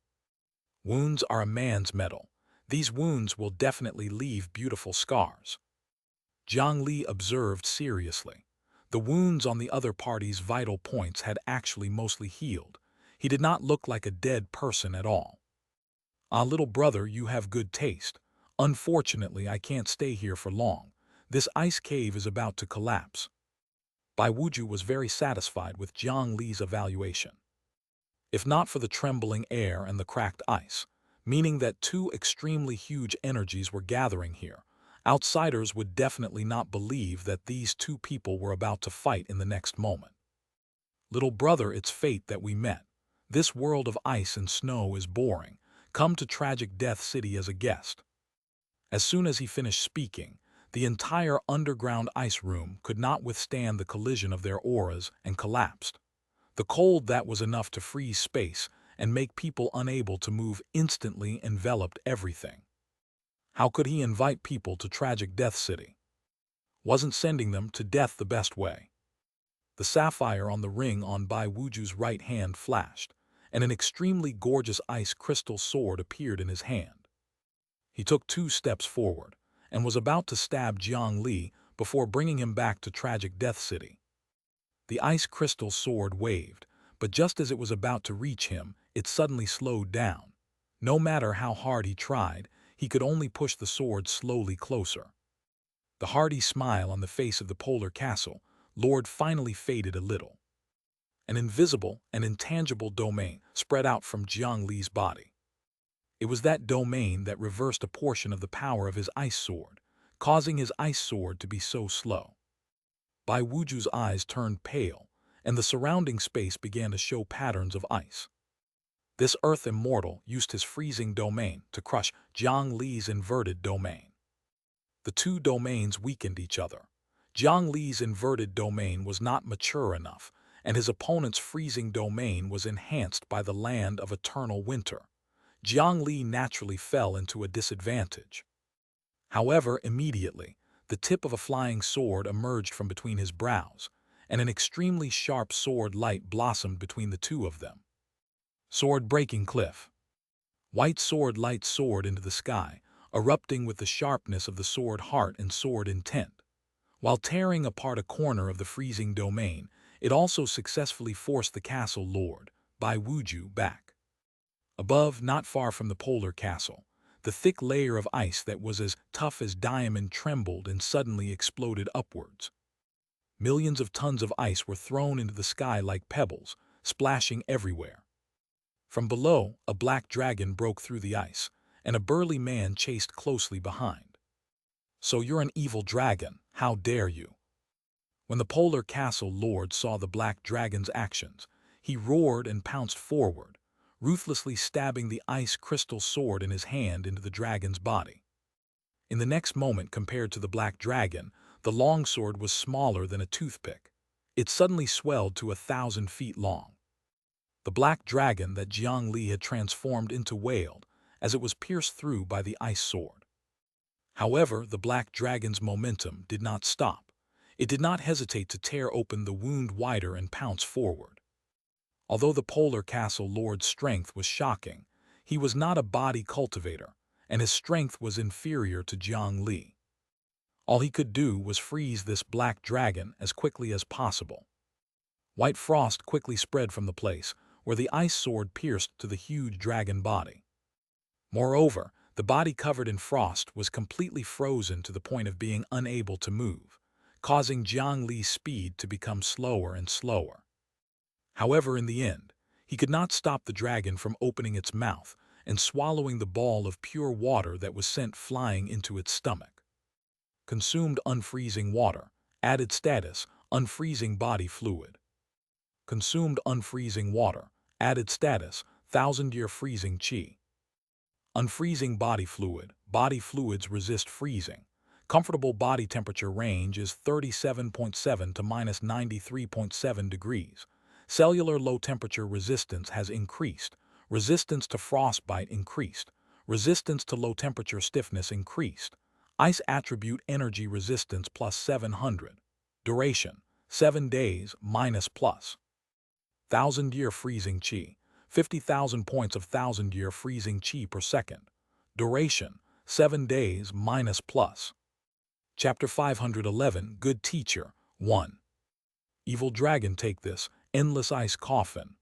"Wounds are a man's medal. These wounds will definitely leave beautiful scars." Jiang Li observed seriously. The wounds on the other party's vital points had actually mostly healed. He did not look like a dead person at all. "Ah, little brother, you have good taste. Unfortunately, I can't stay here for long. This ice cave is about to collapse." Bai Wuju was very satisfied with Jiang Li's evaluation. If not for the trembling air and the cracked ice, meaning that 2 extremely huge energies were gathering here, outsiders would definitely not believe that these 2 people were about to fight in the next moment. "Little brother, it's fate that we met. This world of ice and snow is boring. Come to Tragic Death City as a guest." As soon as he finished speaking, the entire underground ice room could not withstand the collision of their auras and collapsed. The cold that was enough to freeze space and make people unable to move instantly enveloped everything. How could he invite people to Tragic Death City? Wasn't sending them to death the best way? The sapphire on the ring on Bai Wuju's right hand flashed, and an extremely gorgeous ice crystal sword appeared in his hand. He took 2 steps forward and was about to stab Jiang Li before bringing him back to tragic Death City. The ice crystal sword waved, but just as it was about to reach him, it suddenly slowed down. No matter how hard he tried, he could only push the sword slowly closer. The hearty smile on the face of the Polar Castle Lord finally faded a little. An invisible and intangible domain spread out from Jiang Li's body. It was that domain that reversed a portion of the power of his ice sword, causing his ice sword to be so slow. Bai Wuju's eyes turned pale, and the surrounding space began to show patterns of ice. This earth immortal used his freezing domain to crush Jiang Li's inverted domain. The two domains weakened each other. Jiang Li's inverted domain was not mature enough, and his opponent's freezing domain was enhanced by the land of eternal winter. Jiang Li naturally fell into a disadvantage. However, immediately, the tip of a flying sword emerged from between his brows, and an extremely sharp sword light blossomed between the two of them. Sword breaking cliff. White sword light soared into the sky, erupting with the sharpness of the sword heart and sword intent. While tearing apart a corner of the freezing domain, it also successfully forced the castle lord, Bai Wuju, back. Above, not far from the Polar Castle, the thick layer of ice that was as tough as diamond trembled and suddenly exploded upwards. Millions of tons of ice were thrown into the sky like pebbles, splashing everywhere. From below, a black dragon broke through the ice, and a burly man chased closely behind. "So you're an evil dragon, how dare you?" When the Polar Castle lord saw the black dragon's actions, he roared and pounced forward, ruthlessly stabbing the ice crystal sword in his hand into the dragon's body. In the next moment, compared to the black dragon, the longsword was smaller than a toothpick. It suddenly swelled to 1,000 feet long. The black dragon that Jiang Li had transformed into wailed as it was pierced through by the ice sword. However, the black dragon's momentum did not stop. It did not hesitate to tear open the wound wider and pounce forward. Although the Polar Castle lord's strength was shocking, he was not a body cultivator, and his strength was inferior to Jiang Li. All he could do was freeze this black dragon as quickly as possible. White frost quickly spread from the place where the ice sword pierced to the huge dragon body. Moreover, the body covered in frost was completely frozen to the point of being unable to move, causing Jiang Li's speed to become slower and slower. However, in the end, he could not stop the dragon from opening its mouth and swallowing the ball of pure water that was sent flying into its stomach. Consumed unfreezing water. Added status, unfreezing body fluid. Consumed unfreezing water. Added status, 1,000-year freezing chi. Unfreezing body fluid. Body fluids resist freezing. Comfortable body temperature range is 37.7 to -93.7 degrees. Cellular low temperature resistance has increased. Resistance to frostbite increased. Resistance to low temperature stiffness increased. Ice attribute energy resistance plus 700. Duration, 7 days minus plus. 1,000-year freezing chi. 50,000 points of 1,000-year freezing chi per second. Duration, 7 days minus plus. Chapter 511, Good Teacher, 1. Evil dragon, take this, endless ice coffin.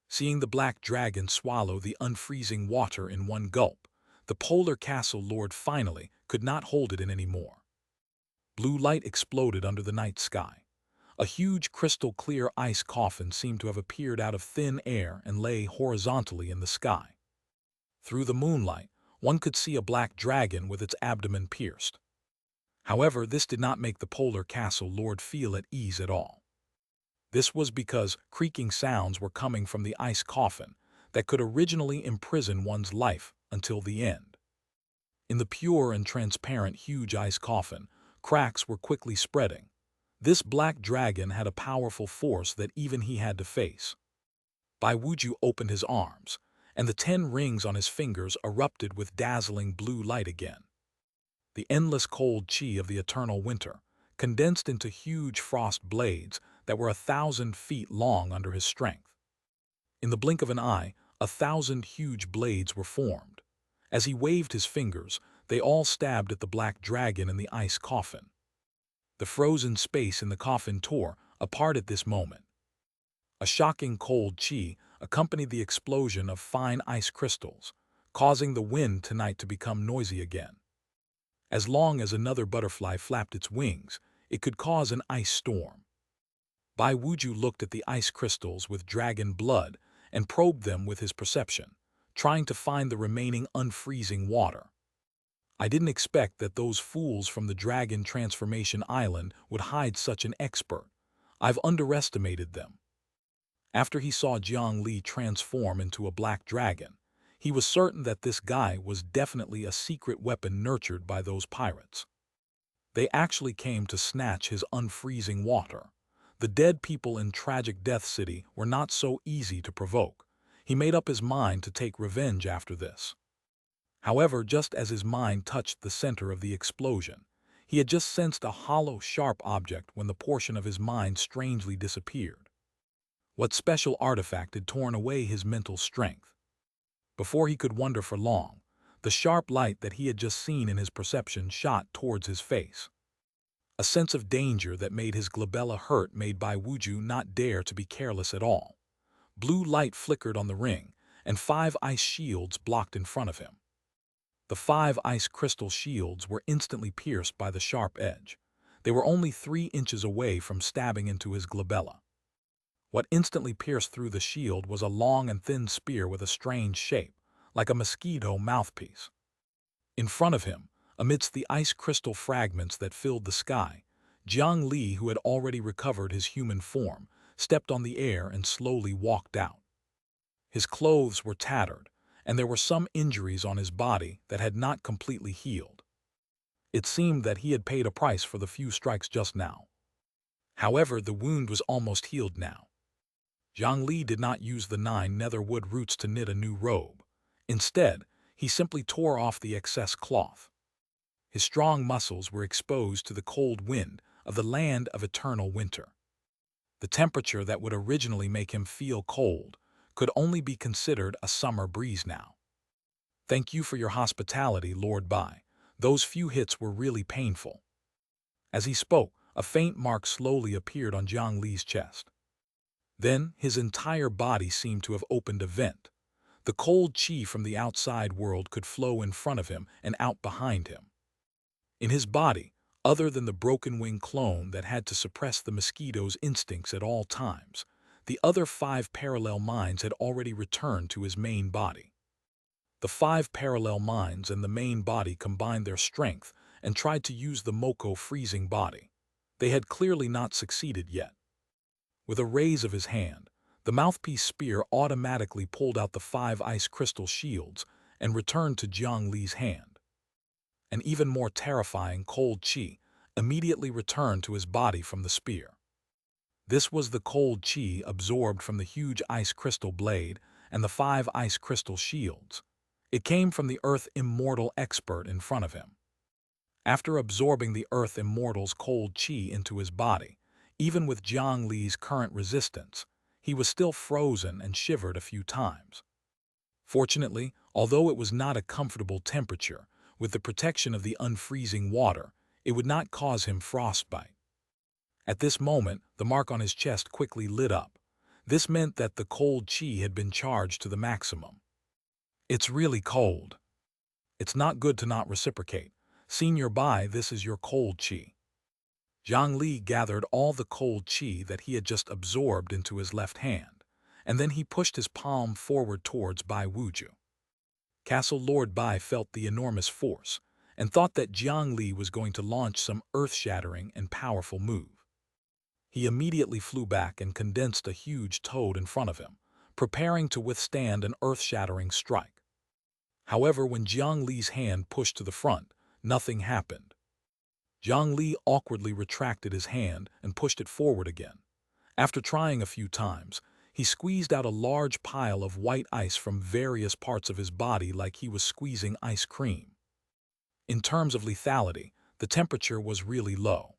Seeing the black dragon swallow the unfreezing water in one gulp, the Polar Castle lord finally could not hold it in anymore. Blue light exploded under the night sky. A huge crystal-clear ice coffin seemed to have appeared out of thin air and lay horizontally in the sky. Through the moonlight, one could see a black dragon with its abdomen pierced. However, this did not make the Polar Castle lord feel at ease at all. This was because creaking sounds were coming from the ice coffin that could originally imprison one's life until the end. In the pure and transparent huge ice coffin, cracks were quickly spreading. This black dragon had a powerful force that even he had to face. Bai Wuju opened his arms, and the 10 rings on his fingers erupted with dazzling blue light again. The endless cold chi of the eternal winter condensed into huge frost blades that were 1,000 feet long under his strength. In the blink of an eye, 1,000 huge blades were formed, As he waved his fingers, they all stabbed at the black dragon in the ice coffin. The frozen space in the coffin tore apart at this moment. A shocking cold chi accompanied the explosion of fine ice crystals, causing the wind tonight to become noisy again. As long as another butterfly flapped its wings, it could cause an ice storm. Bai Wuju looked at the ice crystals with dragon blood and probed them with his perception, trying to find the remaining unfreezing water. I didn't expect that those fools from the Dragon Transformation Island would hide such an expert. I've underestimated them. After he saw Jiang Li transform into a black dragon, he was certain that this guy was definitely a secret weapon nurtured by those pirates. They actually came to snatch his unfreezing water. The dead people in Tragic Death City were not so easy to provoke. He made up his mind to take revenge after this. However, just as his mind touched the center of the explosion, he had just sensed a hollow, sharp object when the portion of his mind strangely disappeared. What special artifact had torn away his mental strength? Before he could wonder for long, the sharp light that he had just seen in his perception shot towards his face. A sense of danger that made his glabella hurt made Bai Wuju not dare to be careless at all. Blue light flickered on the ring, and 5 ice shields blocked in front of him. The 5 ice crystal shields were instantly pierced by the sharp edge. They were only 3 inches away from stabbing into his glabella. What instantly pierced through the shield was a long and thin spear with a strange shape, like a mosquito mouthpiece. In front of him, amidst the ice crystal fragments that filled the sky, Jiang Li, who had already recovered his human form, stepped on the air and slowly walked out. His clothes were tattered, and there were some injuries on his body that had not completely healed. It seemed that he had paid a price for the few strikes just now. However, the wound was almost healed now. Jiang Li did not use the 9 nether wood roots to knit a new robe. Instead, he simply tore off the excess cloth. His strong muscles were exposed to the cold wind of the land of eternal winter. The temperature that would originally make him feel cold could only be considered a summer breeze now. Thank you for your hospitality, Lord Bai. Those few hits were really painful. As he spoke, a faint mark slowly appeared on Jiang Li's chest. Then his entire body seemed to have opened a vent. The cold chi from the outside world could flow in front of him and out behind him. In his body, other than the broken wing clone that had to suppress the mosquito's instincts at all times, the other 5 parallel minds had already returned to his main body. The 5 parallel minds and the main body combined their strength and tried to use the Moko freezing body. They had clearly not succeeded yet. With a raise of his hand, the mouthpiece spear automatically pulled out the 5 ice crystal shields and returned to Jiang Li's hand. An even more terrifying cold chi immediately returned to his body from the spear. This was the cold chi absorbed from the huge ice crystal blade and the 5 ice crystal shields. It came from the Earth Immortal expert in front of him. After absorbing the Earth Immortal's cold chi into his body, even with Jiang Li's current resistance, he was still frozen and shivered a few times. Fortunately, although it was not a comfortable temperature, with the protection of the unfreezing water, it would not cause him frostbite. At this moment, the mark on his chest quickly lit up. This meant that the cold chi had been charged to the maximum. It's really cold. It's not good to not reciprocate. Senior Bai, this is your cold chi. Jiang Li gathered all the cold chi that he had just absorbed into his left hand, and then he pushed his palm forward towards Bai Wuju. Castle Lord Bai felt the enormous force and thought that Jiang Li was going to launch some earth-shattering and powerful move. He immediately flew back and condensed a huge toad in front of him, preparing to withstand an earth-shattering strike. However, when Jiang Li's hand pushed to the front, nothing happened. Jiang Li awkwardly retracted his hand and pushed it forward again. After trying a few times, he squeezed out a large pile of white ice from various parts of his body like he was squeezing ice cream. In terms of lethality, the temperature was really low.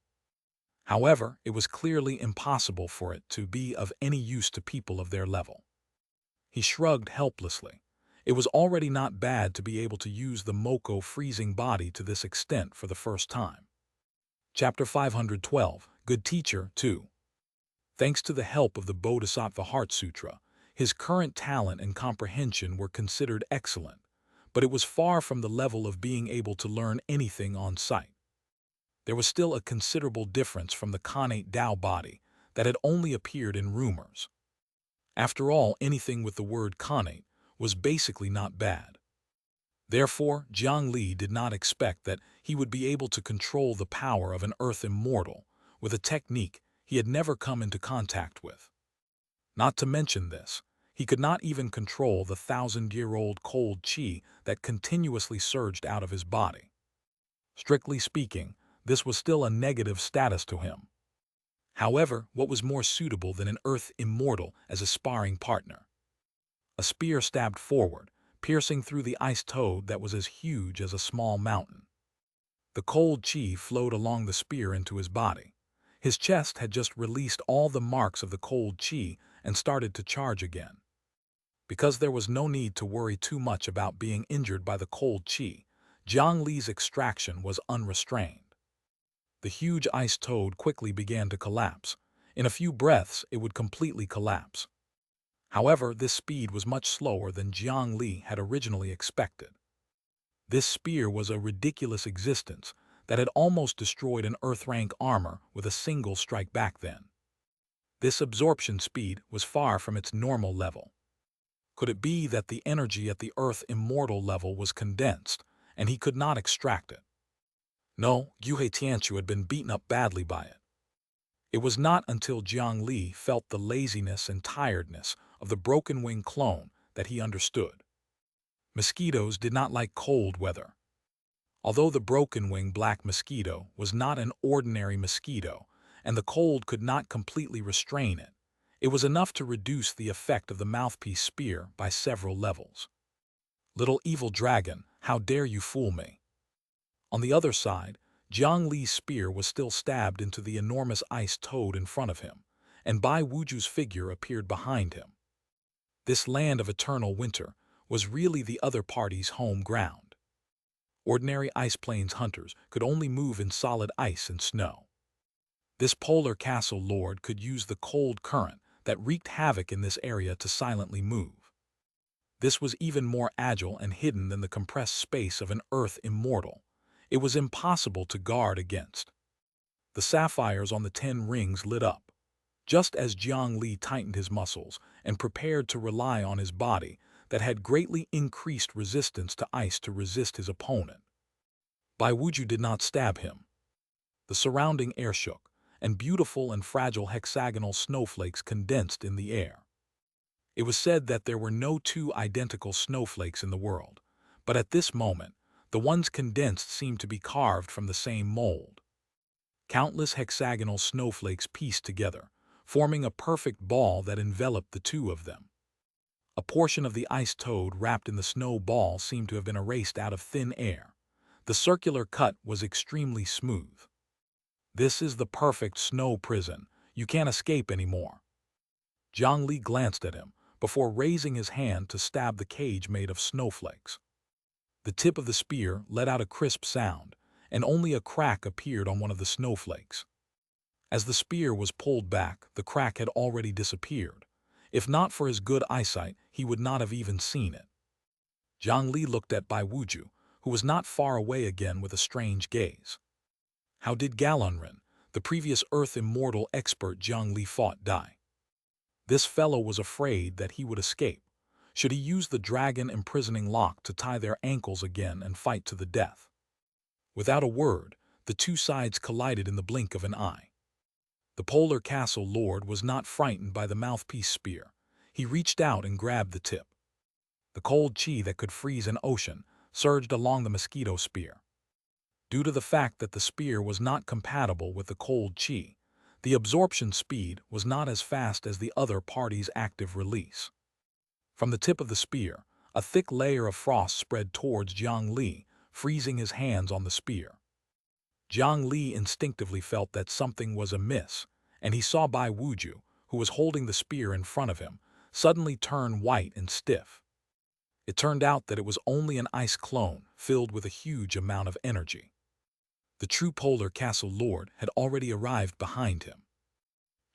However, it was clearly impossible for it to be of any use to people of their level. He shrugged helplessly. It was already not bad to be able to use the Moko freezing body to this extent for the first time. Chapter 512, Good Teacher 2. Thanks to the help of the Bodhisattva Heart Sutra, his current talent and comprehension were considered excellent, but it was far from the level of being able to learn anything on sight. There was still a considerable difference from the Khanate Tao body that had only appeared in rumors. After all, anything with the word Khanate was basically not bad. Therefore, Jiang Li did not expect that he would be able to control the power of an earth immortal with a technique he had never come into contact with. Not to mention this, he could not even control the 1,000-year-old cold qi that continuously surged out of his body. Strictly speaking, this was still a negative status to him. However, what was more suitable than an earth immortal as a sparring partner? A spear stabbed forward, piercing through the ice toad that was as huge as a small mountain. The cold qi flowed along the spear into his body. His chest had just released all the marks of the cold qi and started to charge again. Because there was no need to worry too much about being injured by the cold qi, Jiang Li's extraction was unrestrained. The huge ice toad quickly began to collapse. In a few breaths, it would completely collapse. However, this speed was much slower than Jiang Li had originally expected. This spear was a ridiculous existence that had almost destroyed an Earth-rank armor with a single strike back then. This absorption speed was far from its normal level. Could it be that the energy at the Earth immortal level was condensed, and he could not extract it? No, Xianxia had been beaten up badly by it. It was not until Jiang Li felt the laziness and tiredness of the broken-wing clone that he understood. Mosquitoes did not like cold weather. Although the broken-wing black mosquito was not an ordinary mosquito, and the cold could not completely restrain it, it was enough to reduce the effect of the mouthpiece spear by several levels. Little evil dragon, how dare you fool me? On the other side, Jiang Li's spear was still stabbed into the enormous ice toad in front of him, and Bai Wuju's figure appeared behind him. This land of eternal winter was really the other party's home ground. Ordinary ice plains hunters could only move in solid ice and snow. This polar castle lord could use the cold current that wreaked havoc in this area to silently move. This was even more agile and hidden than the compressed space of an earth immortal. It was impossible to guard against. The sapphires on the 10 rings lit up. Just as Jiang Li tightened his muscles and prepared to rely on his body that had greatly increased resistance to ice to resist his opponent. Bai Wuju did not stab him. The surrounding air shook, and beautiful and fragile hexagonal snowflakes condensed in the air. It was said that there were no two identical snowflakes in the world, but at this moment, the ones condensed seemed to be carved from the same mold. Countless hexagonal snowflakes pieced together, forming a perfect ball that enveloped the two of them. A portion of the ice toad wrapped in the snow ball seemed to have been erased out of thin air. The circular cut was extremely smooth. This is the perfect snow prison. You can't escape anymore. Jiang Li glanced at him before raising his hand to stab the cage made of snowflakes. The tip of the spear let out a crisp sound, and only a crack appeared on one of the snowflakes. As the spear was pulled back, the crack had already disappeared. If not for his good eyesight, he would not have even seen it. Jiang Li looked at Bai Wuju, who was not far away again with a strange gaze. How did Galunrin, the previous Earth Immortal expert Jiang Li fought, die? This fellow was afraid that he would escape. Should he use the dragon imprisoning lock to tie their ankles again and fight to the death? Without a word, the two sides collided in the blink of an eye. The polar castle lord was not frightened by the mouthpiece spear. He reached out and grabbed the tip. The cold qi that could freeze an ocean surged along the mosquito spear. Due to the fact that the spear was not compatible with the cold qi, the absorption speed was not as fast as the other party's active release. From the tip of the spear, a thick layer of frost spread towards Jiang Li, freezing his hands on the spear. Jiang Li instinctively felt that something was amiss, and he saw Bai Wuju, who was holding the spear in front of him, suddenly turn white and stiff. It turned out that it was only an ice clone filled with a huge amount of energy. The true Polar Castle Lord had already arrived behind him.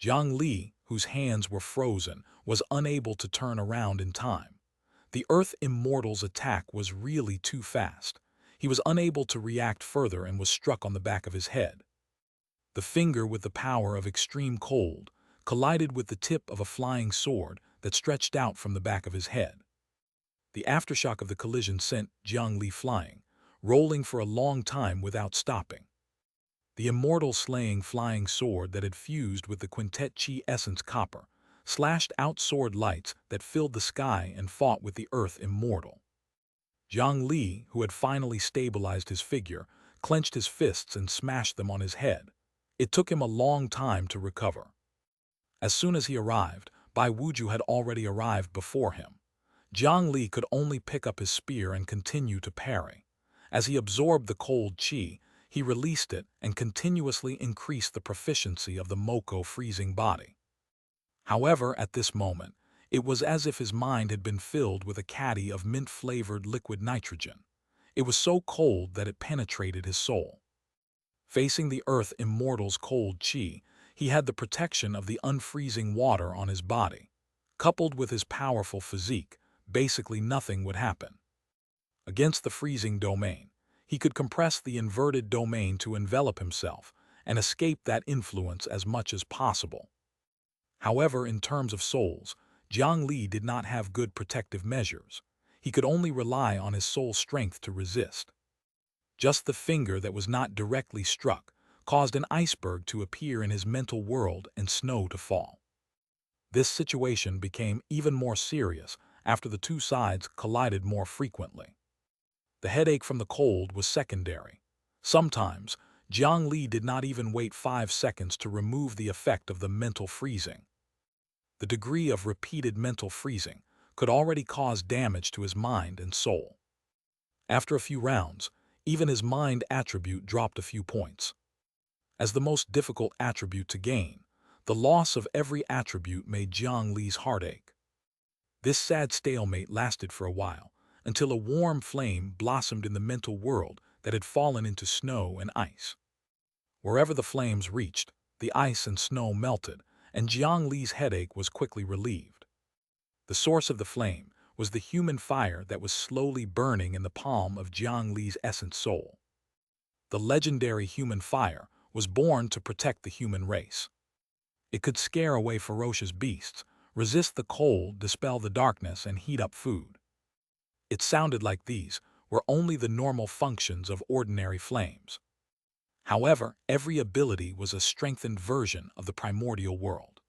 Jiang Li, whose hands were frozen, was unable to turn around in time. The Earth Immortal's attack was really too fast. He was unable to react further and was struck on the back of his head. The finger with the power of extreme cold collided with the tip of a flying sword that stretched out from the back of his head. The aftershock of the collision sent Jiang Li flying, rolling for a long time without stopping. The immortal slaying flying sword that had fused with the Quintet Chi Essence Copper slashed out sword lights that filled the sky and fought with the Earth Immortal. Jiang Li, who had finally stabilized his figure, clenched his fists and smashed them on his head. It took him a long time to recover. As soon as he arrived, Bai Wuju had already arrived before him. Jiang Li could only pick up his spear and continue to parry. As he absorbed the cold qi, he released it and continuously increased the proficiency of the Moko freezing body. However, at this moment, it was as if his mind had been filled with a caddy of mint-flavored liquid nitrogen. It was so cold that it penetrated his soul. Facing the Earth Immortal's cold qi, he had the protection of the unfreezing water on his body. Coupled with his powerful physique, basically nothing would happen. Against the freezing domain, he could compress the inverted domain to envelop himself and escape that influence as much as possible. However, in terms of souls, Jiang Li did not have good protective measures. He could only rely on his soul strength to resist. Just the finger that was not directly struck caused an iceberg to appear in his mental world and snow to fall. This situation became even more serious after the two sides collided more frequently. The headache from the cold was secondary. Sometimes, Jiang Li did not even wait 5 seconds to remove the effect of the mental freezing. The degree of repeated mental freezing could already cause damage to his mind and soul. After a few rounds, even his mind attribute dropped a few points. As the most difficult attribute to gain, the loss of every attribute made Jiang Li's heart ache. This sad stalemate lasted for a while, until a warm flame blossomed in the mental world that had fallen into snow and ice. Wherever the flames reached, the ice and snow melted, and Jiang Li's headache was quickly relieved. The source of the flame was the human fire that was slowly burning in the palm of Jiang Li's essence soul. The legendary human fire was born to protect the human race. It could scare away ferocious beasts, resist the cold, dispel the darkness, and heat up food. It sounded like these were only the normal functions of ordinary flames. However, every ability was a strengthened version of the primordial world.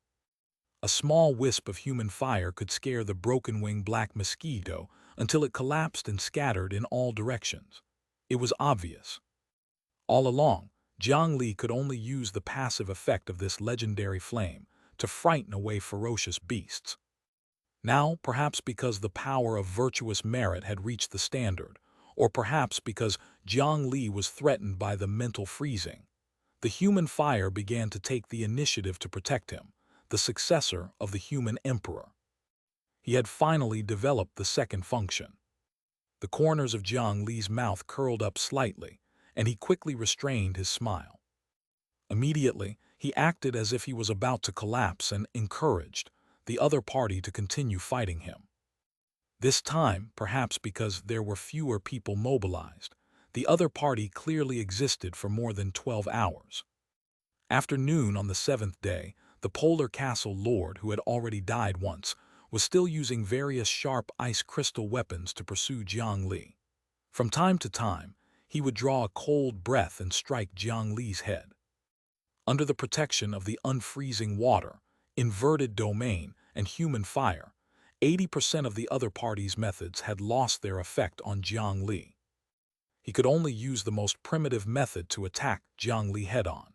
A small wisp of human fire could scare the broken-winged black mosquito until it collapsed and scattered in all directions. It was obvious. All along, Jiang Li could only use the passive effect of this legendary flame to frighten away ferocious beasts. Now, perhaps because the power of virtuous merit had reached the standard, or perhaps because Jiang Li was threatened by the mental freezing, the human fire began to take the initiative to protect him, the successor of the human emperor. He had finally developed the second function. The corners of Jiang Li's mouth curled up slightly, and he quickly restrained his smile. Immediately, he acted as if he was about to collapse and encouraged the other party to continue fighting him. This time, perhaps because there were fewer people mobilized, the other party clearly existed for more than 12 hours. After noon on the 7th day, the Polar Castle Lord, who had already died once, was still using various sharp ice crystal weapons to pursue Jiang Li. From time to time, he would draw a cold breath and strike Jiang Li's head. Under the protection of the unfreezing water, inverted domain, and human fire, 80% of the other party's methods had lost their effect on Jiang Li. He could only use the most primitive method to attack Jiang Li head-on.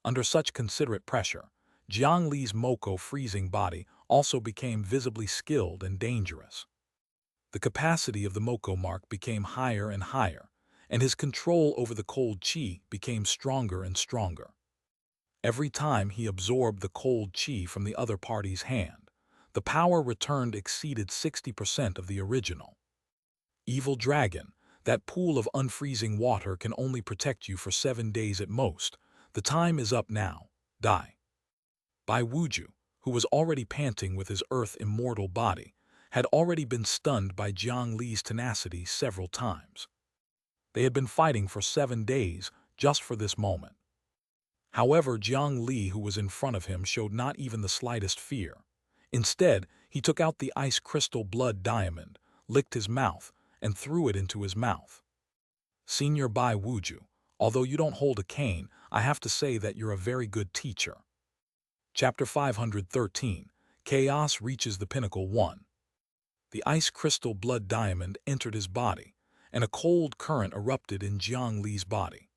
Under such considerate pressure, Jiang Li's Moko freezing body also became visibly skilled and dangerous. The capacity of the Moko mark became higher and higher, and his control over the cold qi became stronger and stronger. Every time he absorbed the cold qi from the other party's hand, The power returned exceeded 60% of the original. Evil Dragon, that pool of unfreezing water can only protect you for 7 days at most. The time is up now. Die. By Wuju, who was already panting with his earth immortal body, had already been stunned by Jiang Li's tenacity several times. They had been fighting for 7 days just for this moment. However, Jiang Li, who was in front of him, showed not even the slightest fear. Instead, he took out the ice crystal blood diamond, licked his mouth, and threw it into his mouth. Senior Bai Wuju, although you don't hold a cane, I have to say that you're a very good teacher. Chapter 513, Chaos Reaches the Pinnacle 1. The ice crystal blood diamond entered his body, and a cold current erupted in Jiang Li's body.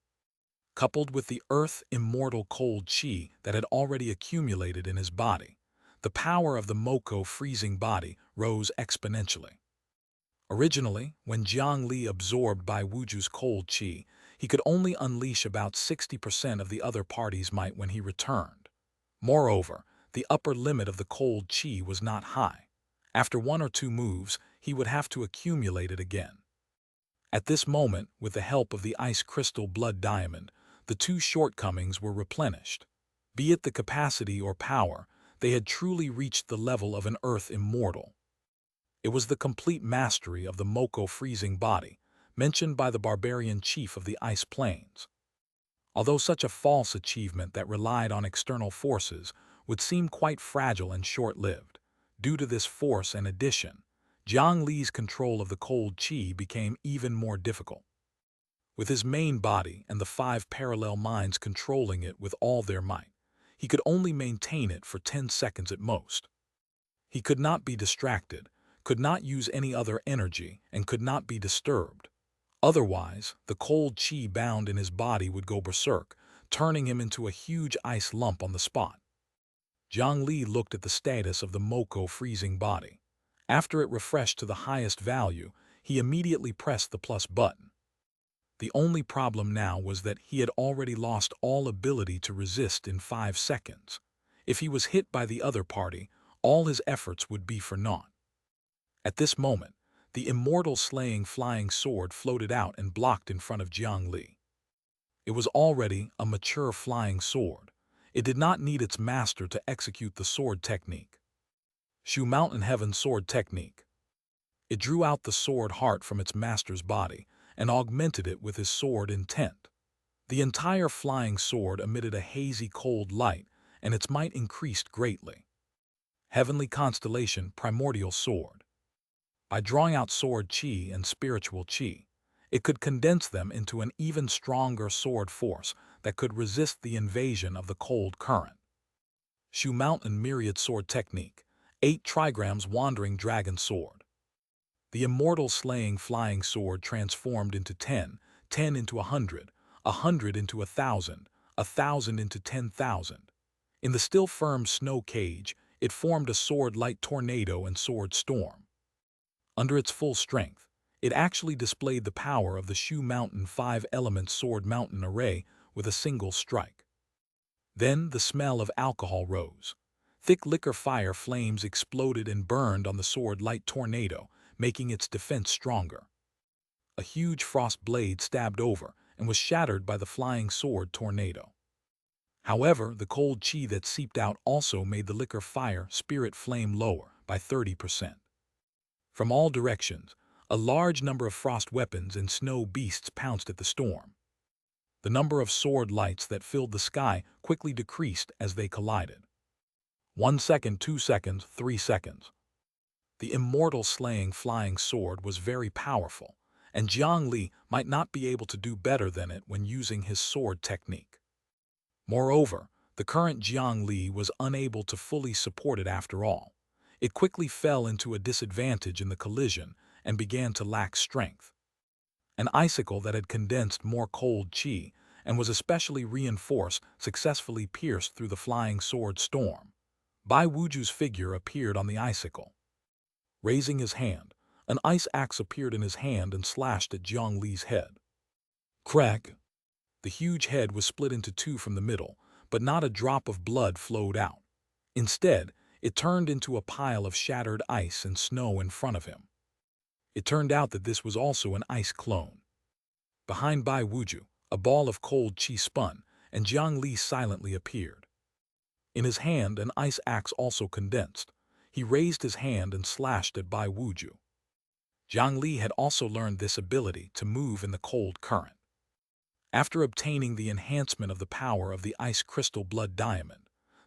Coupled with the earth immortal cold chi that had already accumulated in his body, the power of the Moko freezing body rose exponentially. Originally, when Jiang Li absorbed Bai Wuju's cold chi, he could only unleash about 60% of the other party's might when he returned. Moreover, the upper limit of the cold chi was not high. After 1 or 2 moves, he would have to accumulate it again. At this moment, with the help of the ice crystal blood diamond, the 2 shortcomings were replenished. Be it the capacity or power, they had truly reached the level of an earth immortal. It was the complete mastery of the Moko freezing body, mentioned by the barbarian chief of the ice plains. Although such a false achievement that relied on external forces would seem quite fragile and short-lived, due to this force and addition, Jiang Li's control of the cold chi became even more difficult. With his main body and the 5 parallel minds controlling it with all their might, he could only maintain it for 10 seconds at most. He could not be distracted, could not use any other energy, and could not be disturbed. Otherwise, the cold chi bound in his body would go berserk, turning him into a huge ice lump on the spot. Jiang Li looked at the status of the Moko freezing body. After it refreshed to the highest value, he immediately pressed the plus button. The only problem now was that he had already lost all ability to resist in 5 seconds. If he was hit by the other party, all his efforts would be for naught. At this moment, the immortal slaying flying sword floated out and blocked in front of Jiang Li. It was already a mature flying sword. It did not need its master to execute the sword technique. Shu Mountain Heaven Sword Technique. It drew out the sword heart from its master's body and augmented it with his sword intent. The entire flying sword emitted a hazy cold light, and its might increased greatly. Heavenly Constellation Primordial Sword. By drawing out sword chi and spiritual chi, it could condense them into an even stronger sword force that could resist the invasion of the cold current. Shu Mountain Myriad Sword Technique. 8 trigrams Wandering Dragon Sword. The immortal slaying flying sword transformed into 10, 10 into 100, 100 into 1,000, 1,000 into 10,000. In the still firm snow cage, it formed a sword-light tornado and sword storm. Under its full strength, it actually displayed the power of the Shu Mountain 5-element sword mountain array with a single strike. Then the smell of alcohol rose. Thick liquor fire flames exploded and burned on the sword-light tornado, making its defense stronger. A huge frost blade stabbed over and was shattered by the flying sword tornado. However, the cold chi that seeped out also made the liquor fire spirit flame lower by 30%. From all directions, a large number of frost weapons and snow beasts pounced at the storm. The number of sword lights that filled the sky quickly decreased as they collided. 1 second, 2 seconds, 3 seconds. The immortal slaying flying sword was very powerful, and Jiang Li might not be able to do better than it when using his sword technique. Moreover, the current Jiang Li was unable to fully support it after all. It quickly fell into a disadvantage in the collision and began to lack strength. An icicle that had condensed more cold chi and was especially reinforced successfully pierced through the flying sword storm. Bai Wuju's figure appeared on the icicle. Raising his hand, an ice axe appeared in his hand and slashed at Jiang Li's head. Crack! The huge head was split into 2 from the middle, but not a drop of blood flowed out. Instead, it turned into a pile of shattered ice and snow in front of him. It turned out that this was also an ice clone. Behind Bai Wuju, a ball of cold qi spun, and Jiang Li silently appeared. In his hand, an ice axe also condensed. He raised his hand and slashed at Bai Wuju. Jiang Li had also learned this ability to move in the cold current. After obtaining the enhancement of the power of the ice crystal blood diamond,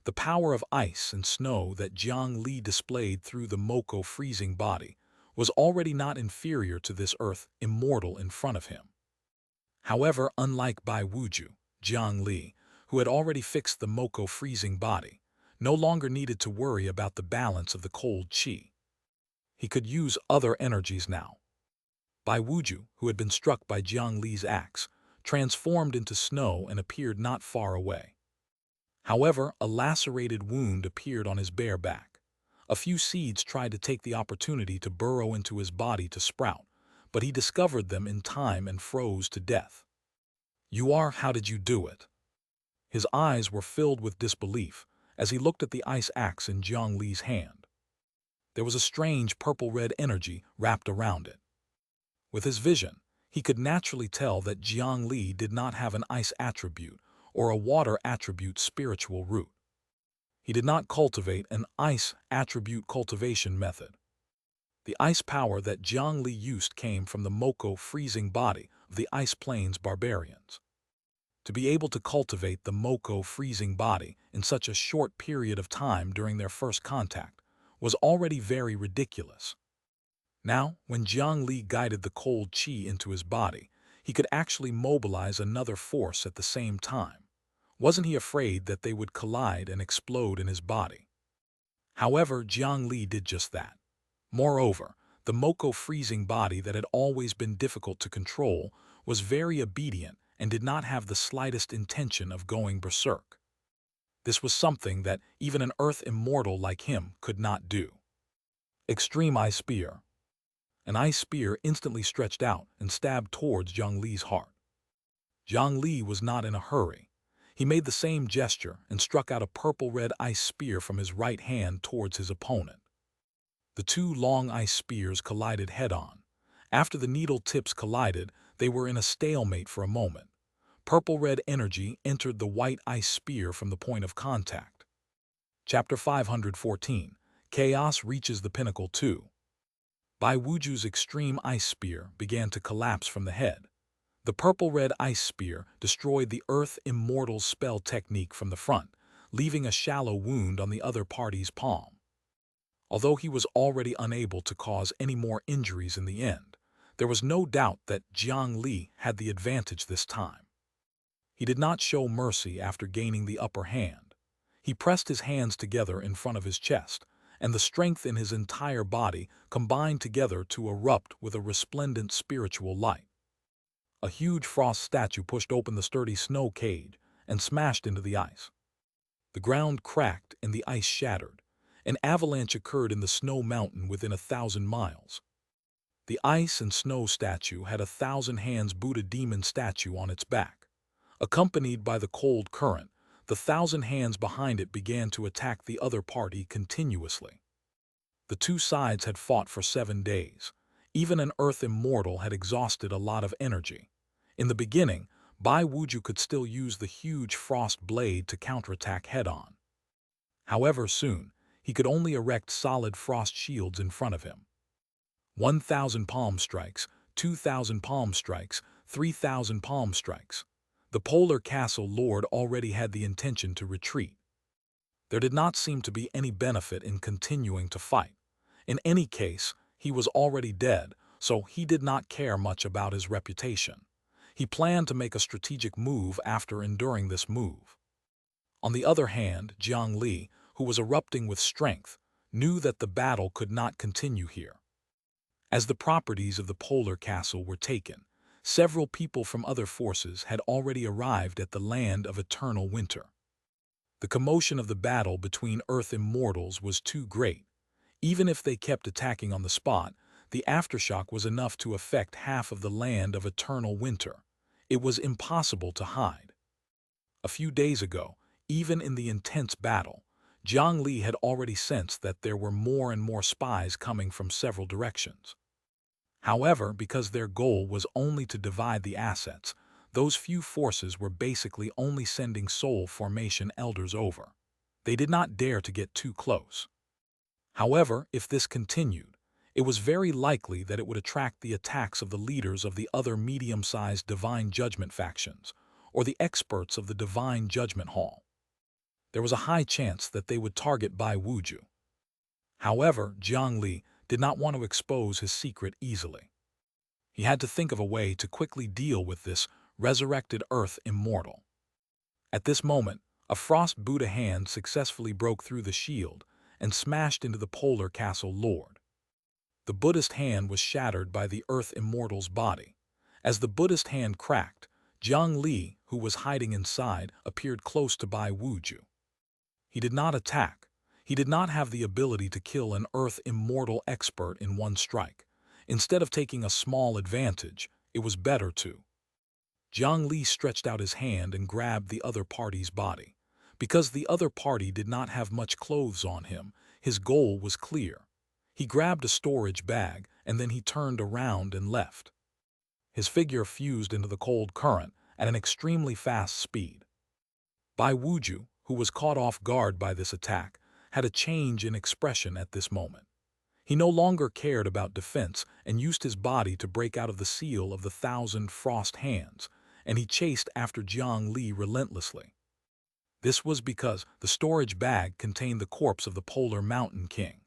the power of ice and snow that Jiang Li displayed through the Moko freezing body was already not inferior to this earth immortal in front of him. However, unlike Bai Wuju, Jiang Li, who had already fixed the Moko freezing body, no longer needed to worry about the balance of the cold qi. He could use other energies now. Bai Wuju, who had been struck by Jiang Li's axe, transformed into snow and appeared not far away. However, a lacerated wound appeared on his bare back. A few seeds tried to take the opportunity to burrow into his body to sprout, but he discovered them in time and froze to death. How did you do it? His eyes were filled with disbelief as he looked at the ice axe in Jiang Li's hand. There was a strange purple-red energy wrapped around it. With his vision, he could naturally tell that Jiang Li did not have an ice attribute or a water attribute spiritual root. He did not cultivate an ice attribute cultivation method. The ice power that Jiang Li used came from the Moko freezing body of the Ice Plains barbarians. To be able to cultivate the Moko freezing body in such a short period of time during their first contact was already very ridiculous. Now, when Jiang Li guided the cold qi into his body, he could actually mobilize another force at the same time. Wasn't he afraid that they would collide and explode in his body? However, Jiang Li did just that. Moreover, the Moko freezing body that had always been difficult to control was very obedient and did not have the slightest intention of going berserk. This was something that even an earth immortal like him could not do. Extreme Ice Spear. An ice spear instantly stretched out and stabbed towards Jiang Li's heart. Jiang Li was not in a hurry. He made the same gesture and struck out a purple-red ice spear from his right hand towards his opponent. The two long ice spears collided head-on. After the needle tips collided, they were in a stalemate for a moment. Purple-red energy entered the white ice spear from the point of contact. Chapter 514. Chaos Reaches the Pinnacle 2. Bai Wuju's extreme ice spear began to collapse from the head. The purple-red ice spear destroyed the Earth Immortal's spell technique from the front, leaving a shallow wound on the other party's palm. Although he was already unable to cause any more injuries in the end, there was no doubt that Jiang Li had the advantage this time. He did not show mercy after gaining the upper hand. He pressed his hands together in front of his chest, and the strength in his entire body combined together to erupt with a resplendent spiritual light. A huge frost statue pushed open the sturdy snow cage and smashed into the ice. The ground cracked and the ice shattered. An avalanche occurred in the snow mountain within 1,000 miles. The ice and snow statue had 1,000 hands Buddha demon statue on its back. Accompanied by the cold current, the 1,000 hands behind it began to attack the other party continuously. The two sides had fought for 7 days. Even an Earth Immortal had exhausted a lot of energy. In the beginning, Bai Wuju could still use the huge frost blade to counterattack head-on. However, soon, he could only erect solid frost shields in front of him. 1,000 palm strikes, 2,000 palm strikes, 3,000 palm strikes. The Polar Castle Lord already had the intention to retreat. There did not seem to be any benefit in continuing to fight. In any case, he was already dead, so he did not care much about his reputation. He planned to make a strategic move after enduring this move. On the other hand, Jiang Li, who was erupting with strength, knew that the battle could not continue here. As the properties of the Polar Castle were taken, several people from other forces had already arrived at the land of eternal winter. The commotion of the battle between Earth Immortals was too great. Even if they kept attacking on the spot, the aftershock was enough to affect half of the land of eternal winter. It was impossible to hide. A few days ago, even in the intense battle, Jiang Li had already sensed that there were more and more spies coming from several directions. However, because their goal was only to divide the assets, those few forces were basically only sending soul formation elders over. They did not dare to get too close. However, if this continued, it was very likely that it would attract the attacks of the leaders of the other medium-sized Divine Judgment factions, or the experts of the Divine Judgment Hall. There was a high chance that they would target Bai Wuju. However, Jiang Li did not want to expose his secret easily. He had to think of a way to quickly deal with this resurrected Earth immortal. At this moment, a Frost Buddha hand successfully broke through the shield and smashed into the Polar Castle Lord. The Buddhist hand was shattered by the Earth Immortal's body. As the Buddhist hand cracked, Jiang Li, who was hiding inside, appeared close to Bai Wuju. He did not attack. He did not have the ability to kill an Earth Immortal expert in one strike. Instead of taking a small advantage, it was better to. Jiang Li stretched out his hand and grabbed the other party's body. Because the other party did not have much clothes on him, his goal was clear. He grabbed a storage bag, and then he turned around and left. His figure fused into the cold current at an extremely fast speed. Bai Wuju, who was caught off guard by this attack, had a change in expression at this moment. He no longer cared about defense and used his body to break out of the seal of the 1,000 frost hands, and he chased after Jiang Li relentlessly. This was because the storage bag contained the corpse of the Polar Mountain King.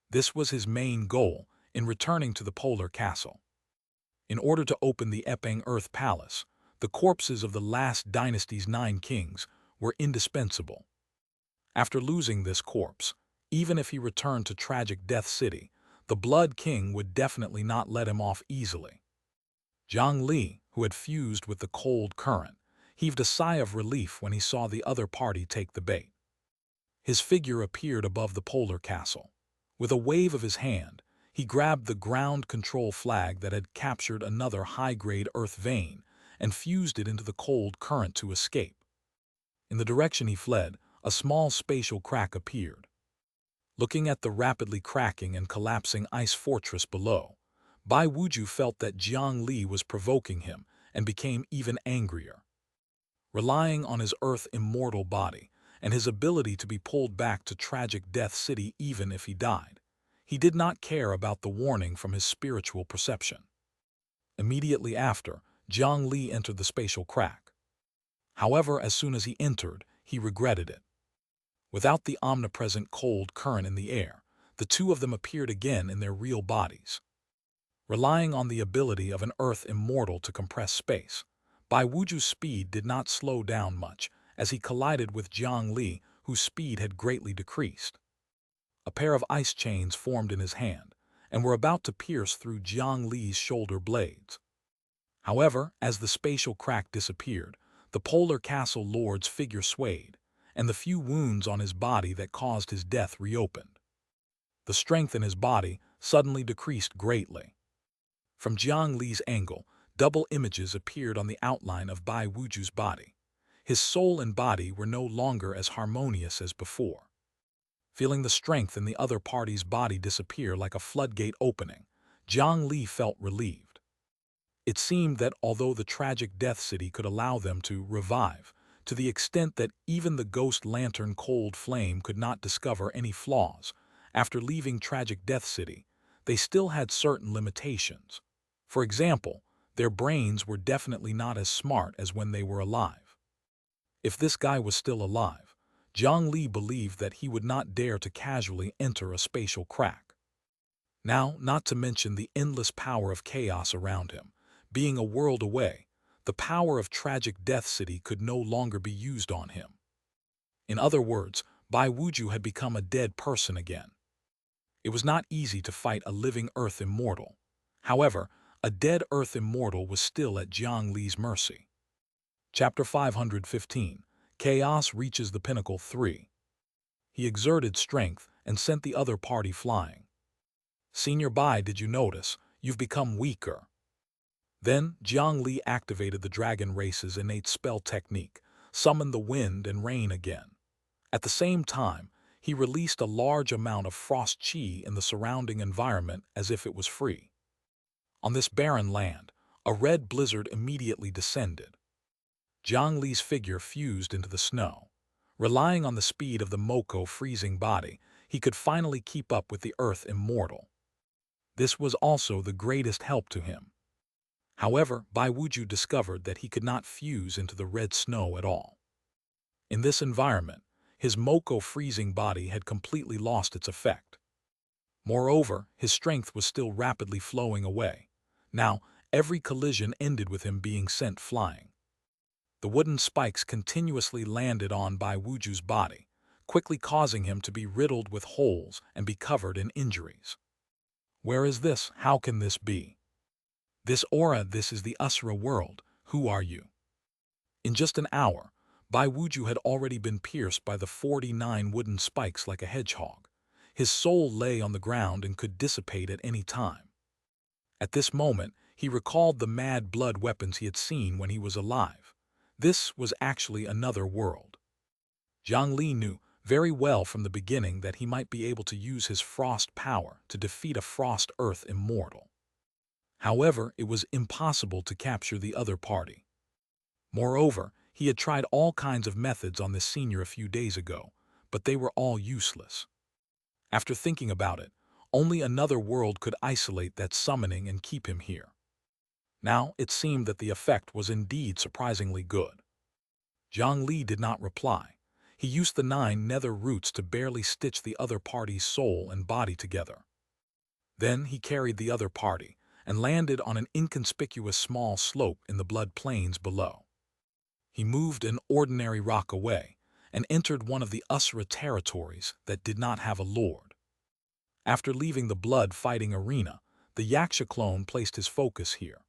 This was his main goal in returning to the Polar Castle. In order to open the Epeng Earth Palace, the corpses of the last dynasty's 9 kings were indispensable. After losing this corpse, even if he returned to Tragic Death City, the Blood King would definitely not let him off easily. Jiang Li, who had fused with the cold current, heaved a sigh of relief when he saw the other party take the bait. His figure appeared above the Polar Castle. With a wave of his hand, he grabbed the ground control flag that had captured another high-grade earth vein and fused it into the cold current to escape. In the direction he fled, a small spatial crack appeared. Looking at the rapidly cracking and collapsing ice fortress below, Bai Wuju felt that Jiang Li was provoking him and became even angrier. Relying on his Earth immortal body and his ability to be pulled back to Tragic Death City even if he died, he did not care about the warning from his spiritual perception. Immediately after, Jiang Li entered the spatial crack. However, as soon as he entered, he regretted it. Without the omnipresent cold current in the air, the two of them appeared again in their real bodies. Relying on the ability of an Earth immortal to compress space, Bai Wuju's speed did not slow down much as he collided with Jiang Li, whose speed had greatly decreased. A pair of ice chains formed in his hand and were about to pierce through Jiang Li's shoulder blades. However, as the spatial crack disappeared, the Polar Castle Lord's figure swayed, and the few wounds on his body that caused his death reopened. The strength in his body suddenly decreased greatly. From Jiang Li's angle, double images appeared on the outline of Bai Wuju's body. His soul and body were no longer as harmonious as before. Feeling the strength in the other party's body disappear like a floodgate opening, Jiang Li felt relieved. It seemed that although the Tragic Death City could allow them to revive, to the extent that even the Ghost Lantern Cold Flame could not discover any flaws, after leaving Tragic Death City, they still had certain limitations. For example, their brains were definitely not as smart as when they were alive. If this guy was still alive, Jiang Li believed that he would not dare to casually enter a spatial crack. Now, not to mention the endless power of chaos around him, being a world away, the power of Tragic Death City could no longer be used on him. In other words, Bai Wuju had become a dead person again. It was not easy to fight a living Earth immortal. However, a dead Earth immortal was still at Jiang Li's mercy. Chapter 515. Chaos reaches the pinnacle 3. He exerted strength and sent the other party flying. Senior Bai, did you notice? You've become weaker. Then, Jiang Li activated the dragon race's innate spell technique, summoned the wind and rain again. At the same time, he released a large amount of frost chi in the surrounding environment as if it was free. On this barren land, a red blizzard immediately descended. Jiang Li's figure fused into the snow. Relying on the speed of the Moko freezing body, he could finally keep up with the Earth Immortal. This was also the greatest help to him. However, Bai Wuju discovered that he could not fuse into the red snow at all. In this environment, his Moko freezing body had completely lost its effect. Moreover, his strength was still rapidly flowing away. Now, every collision ended with him being sent flying. The wooden spikes continuously landed on Bai Wuju's body, quickly causing him to be riddled with holes and be covered in injuries. Where is this? How can this be? This aura, this is the Asura world. Who are you? In just an hour, Bai Wuju had already been pierced by the 49 wooden spikes like a hedgehog. His soul lay on the ground and could dissipate at any time. At this moment, he recalled the mad blood weapons he had seen when he was alive. This was actually another world. Jiang Li knew very well from the beginning that he might be able to use his frost power to defeat a frost earth immortal. However, it was impossible to capture the other party. Moreover, he had tried all kinds of methods on this senior a few days ago, but they were all useless. After thinking about it, only another world could isolate that summoning and keep him here. Now, it seemed that the effect was indeed surprisingly good. Jiang Li did not reply. He used the 9 nether roots to barely stitch the other party's soul and body together. Then he carried the other party and landed on an inconspicuous small slope in the blood plains below. He moved an ordinary rock away and entered one of the Asura territories that did not have a lord. After leaving the blood-fighting arena, the Xianxia clone placed his focus here.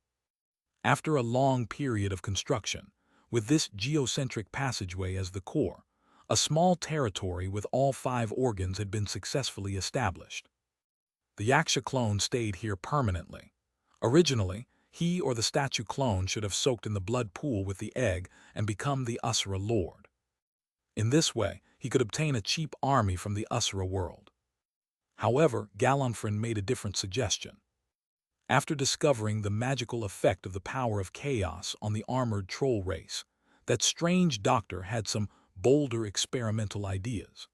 After a long period of construction, with this geocentric passageway as the core, a small territory with all 5 organs had been successfully established. The Xianxia clone stayed here permanently. Originally, he or the statue clone should have soaked in the blood pool with the egg and become the Asura Lord. In this way, he could obtain a cheap army from the Asura world. However, Galanfrin made a different suggestion. After discovering the magical effect of the power of chaos on the armored troll race, that strange doctor had some bolder experimental ideas.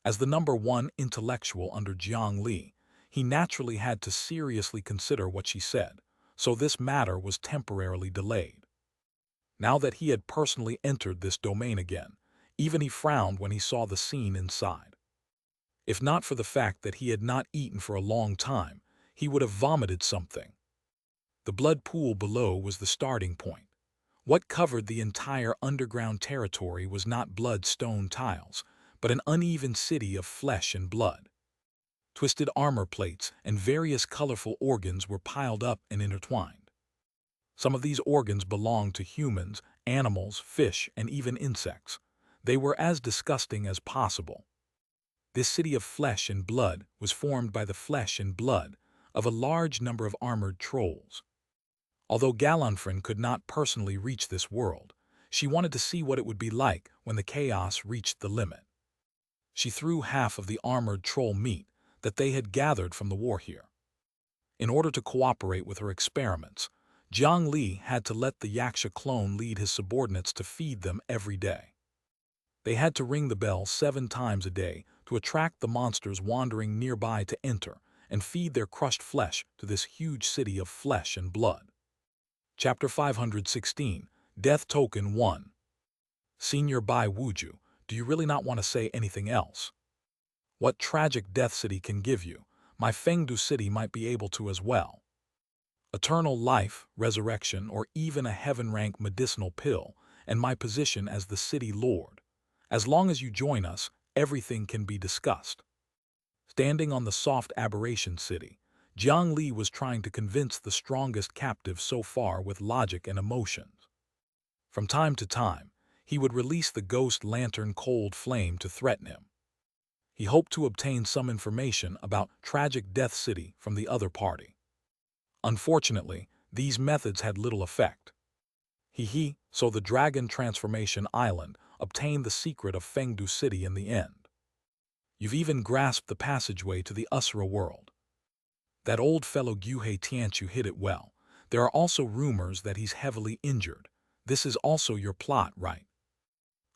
As the #1 intellectual under Jiang Li, he naturally had to seriously consider what she said, so this matter was temporarily delayed. Now that he had personally entered this domain again, even he frowned when he saw the scene inside. If not for the fact that he had not eaten for a long time, he would have vomited something. The blood pool below was the starting point. What covered the entire underground territory was not blood stone tiles, but an uneven city of flesh and blood. Twisted armor plates and various colorful organs were piled up and intertwined. Some of these organs belonged to humans, animals, fish, and even insects. They were as disgusting as possible. This city of flesh and blood was formed by the flesh and blood of a large number of armored trolls. Although Galanfrin could not personally reach this world, she wanted to see what it would be like when the chaos reached the limit. She threw half of the armored troll meat that they had gathered from the war here. In order to cooperate with her experiments, Jiang Li had to let the Xianxia clone lead his subordinates to feed them every day. They had to ring the bell 7 times a day to attract the monsters wandering nearby to enter and feed their crushed flesh to this huge city of flesh and blood. Chapter 516, Death Token 1. Senior Bai Wuju, do you really not want to say anything else? What tragic death city can give you, my Fengdu city might be able to as well. Eternal life, resurrection, or even a heaven-rank medicinal pill, and my position as the city lord. As long as you join us, everything can be discussed. Standing on the soft aberration city, Jiang Li was trying to convince the strongest captive so far with logic and emotions. From time to time, he would release the ghost lantern cold flame to threaten him. He hoped to obtain some information about tragic death city from the other party. Unfortunately, these methods had little effect. So the Dragon Transformation Island, obtained the secret of Fengdu City in the end. You've even grasped the passageway to the Usura world. That old fellow Guhe Tianchu hit it well. There are also rumors that he's heavily injured. This is also your plot, right?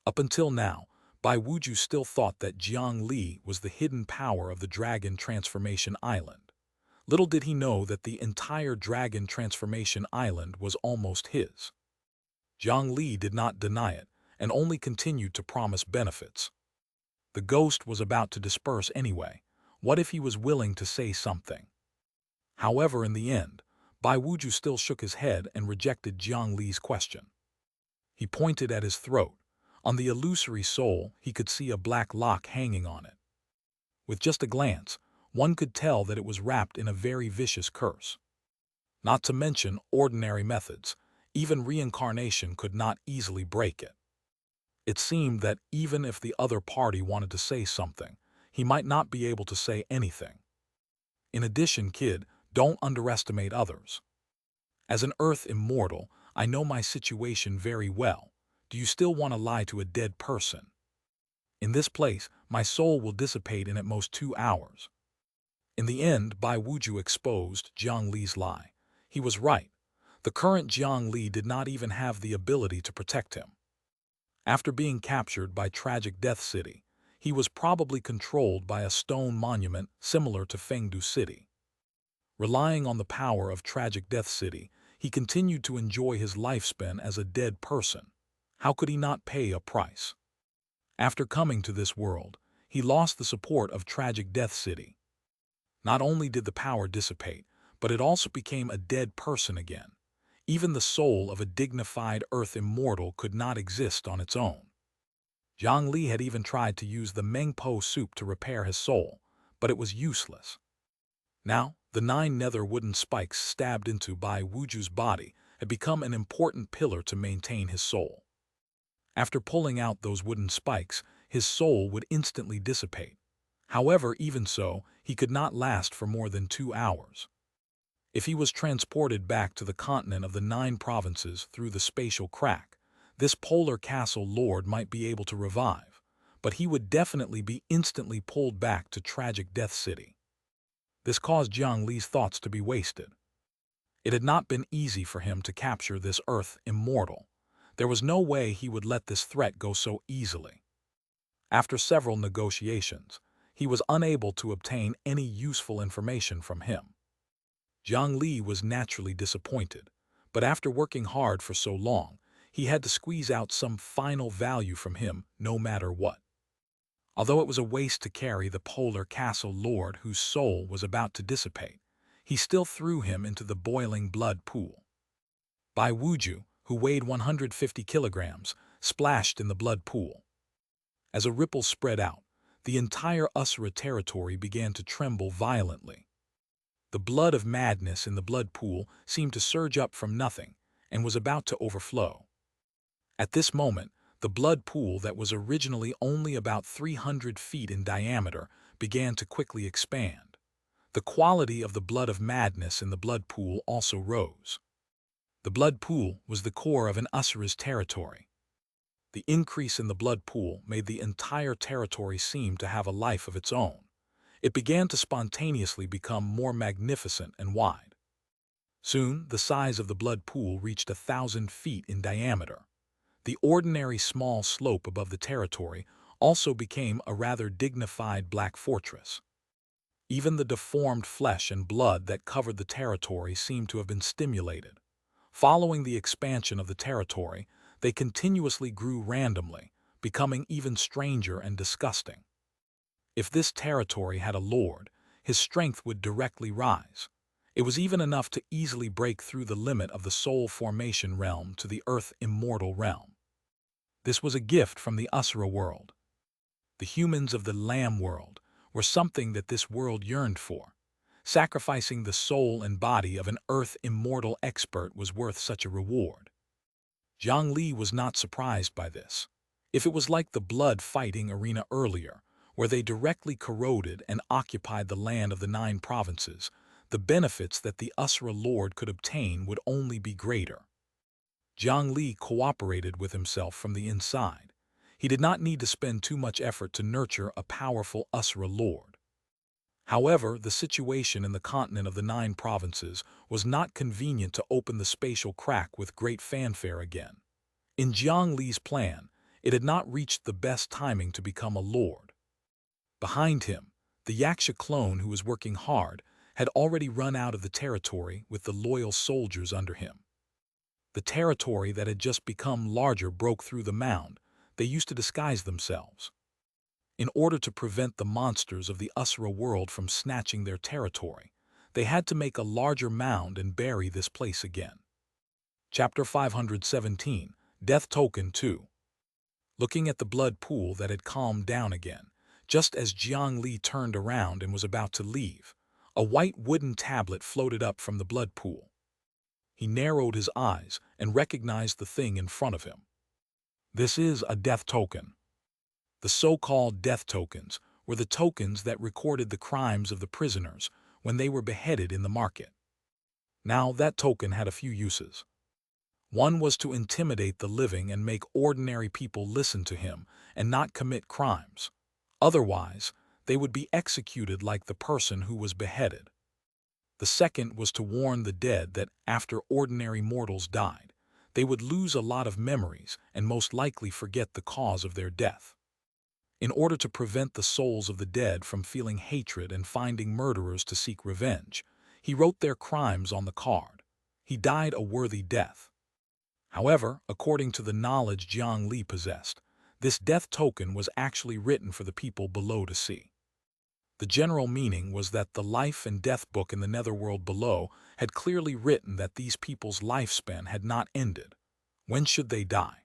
Up until now, Bai Wuju still thought that Jiang Li was the hidden power of the Dragon Transformation Island. Little did he know that the entire Dragon Transformation Island was almost his. Jiang Li did not deny it, and only continued to promise benefits. The ghost was about to disperse anyway. What if he was willing to say something? However, in the end, Bai Wuju still shook his head and rejected Jiang Li's question. He pointed at his throat. On the illusory soul, he could see a black lock hanging on it. With just a glance, one could tell that it was wrapped in a very vicious curse. Not to mention ordinary methods, even reincarnation could not easily break it. It seemed that even if the other party wanted to say something, he might not be able to say anything. In addition, kid, don't underestimate others. As an Earth immortal, I know my situation very well. Do you still want to lie to a dead person? In this place, my soul will dissipate in at most 2 hours. In the end, Bai Wuju exposed Jiang Li's lie. He was right. The current Jiang Li did not even have the ability to protect him. After being captured by Tragic Death City, he was probably controlled by a stone monument similar to Fengdu City. Relying on the power of Tragic Death City, he continued to enjoy his lifespan as a dead person. How could he not pay a price? After coming to this world, he lost the support of Tragic Death City. Not only did the power dissipate, but it also became a dead person again. Even the soul of a dignified Earth immortal could not exist on its own. Jiang Li had even tried to use the Mengpo soup to repair his soul, but it was useless. Now, the 9 nether wooden spikes stabbed into Bai Wuju's body had become an important pillar to maintain his soul. After pulling out those wooden spikes, his soul would instantly dissipate. However, even so, he could not last for more than 2 hours. If he was transported back to the continent of the 9 provinces through the spatial crack, this polar castle lord might be able to revive, but he would definitely be instantly pulled back to Tragic Death City. This caused Jiang Li's thoughts to be wasted. It had not been easy for him to capture this Earth immortal. There was no way he would let this threat go so easily. After several negotiations, he was unable to obtain any useful information from him. Jiang Li was naturally disappointed, but after working hard for so long, he had to squeeze out some final value from him no matter what. Although it was a waste to carry the polar castle lord whose soul was about to dissipate, he still threw him into the boiling blood pool. Bai Wuju, who weighed 150 kilograms, splashed in the blood pool. As a ripple spread out, the entire Usura territory began to tremble violently. The blood of madness in the blood pool seemed to surge up from nothing and was about to overflow. At this moment, the blood pool that was originally only about 300 feet in diameter began to quickly expand. The quality of the blood of madness in the blood pool also rose. The blood pool was the core of an Usura's territory. The increase in the blood pool made the entire territory seem to have a life of its own. It began to spontaneously become more magnificent and wide. Soon, the size of the blood pool reached 1,000 feet in diameter. The ordinary small slope above the territory also became a rather dignified black fortress. Even the deformed flesh and blood that covered the territory seemed to have been stimulated. Following the expansion of the territory, they continuously grew randomly, becoming even stranger and disgusting. If this territory had a lord, his strength would directly rise. It was even enough to easily break through the limit of the soul formation realm to the Earth immortal realm. This was a gift from the Usura world. The humans of the Lamb world were something that this world yearned for. Sacrificing the soul and body of an Earth immortal expert was worth such a reward. Jiang Li was not surprised by this. If it was like the blood fighting arena earlier, where they directly corroded and occupied the land of the 9 provinces, the benefits that the Usura Lord could obtain would only be greater. Jiang Li cooperated with himself from the inside. He did not need to spend too much effort to nurture a powerful Asura lord. However, the situation in the continent of the 9 provinces was not convenient to open the spatial crack with great fanfare again. In Jiang Li's plan, it had not reached the best timing to become a lord. Behind him, the Xianxia clone who was working hard had already run out of the territory with the loyal soldiers under him. The territory that had just become larger broke through the mound they used to disguise themselves. In order to prevent the monsters of the Asura world from snatching their territory, they had to make a larger mound and bury this place again. Chapter 517, Death Token 2. Looking at the blood pool that had calmed down again, just as Jiang Li turned around and was about to leave, a white wooden tablet floated up from the blood pool. He narrowed his eyes and recognized the thing in front of him. This is a death token. The so-called death tokens were the tokens that recorded the crimes of the prisoners when they were beheaded in the market. Now, that token had a few uses. One was to intimidate the living and make ordinary people listen to him and not commit crimes. Otherwise, they would be executed like the person who was beheaded. The second was to warn the dead that after ordinary mortals died, they would lose a lot of memories and most likely forget the cause of their death. In order to prevent the souls of the dead from feeling hatred and finding murderers to seek revenge, he wrote their crimes on the card. He died a worthy death. However, according to the knowledge Jiang Li possessed, this death token was actually written for the people below to see. The general meaning was that the life and death book in the netherworld below had clearly written that these people's lifespan had not ended. When should they die?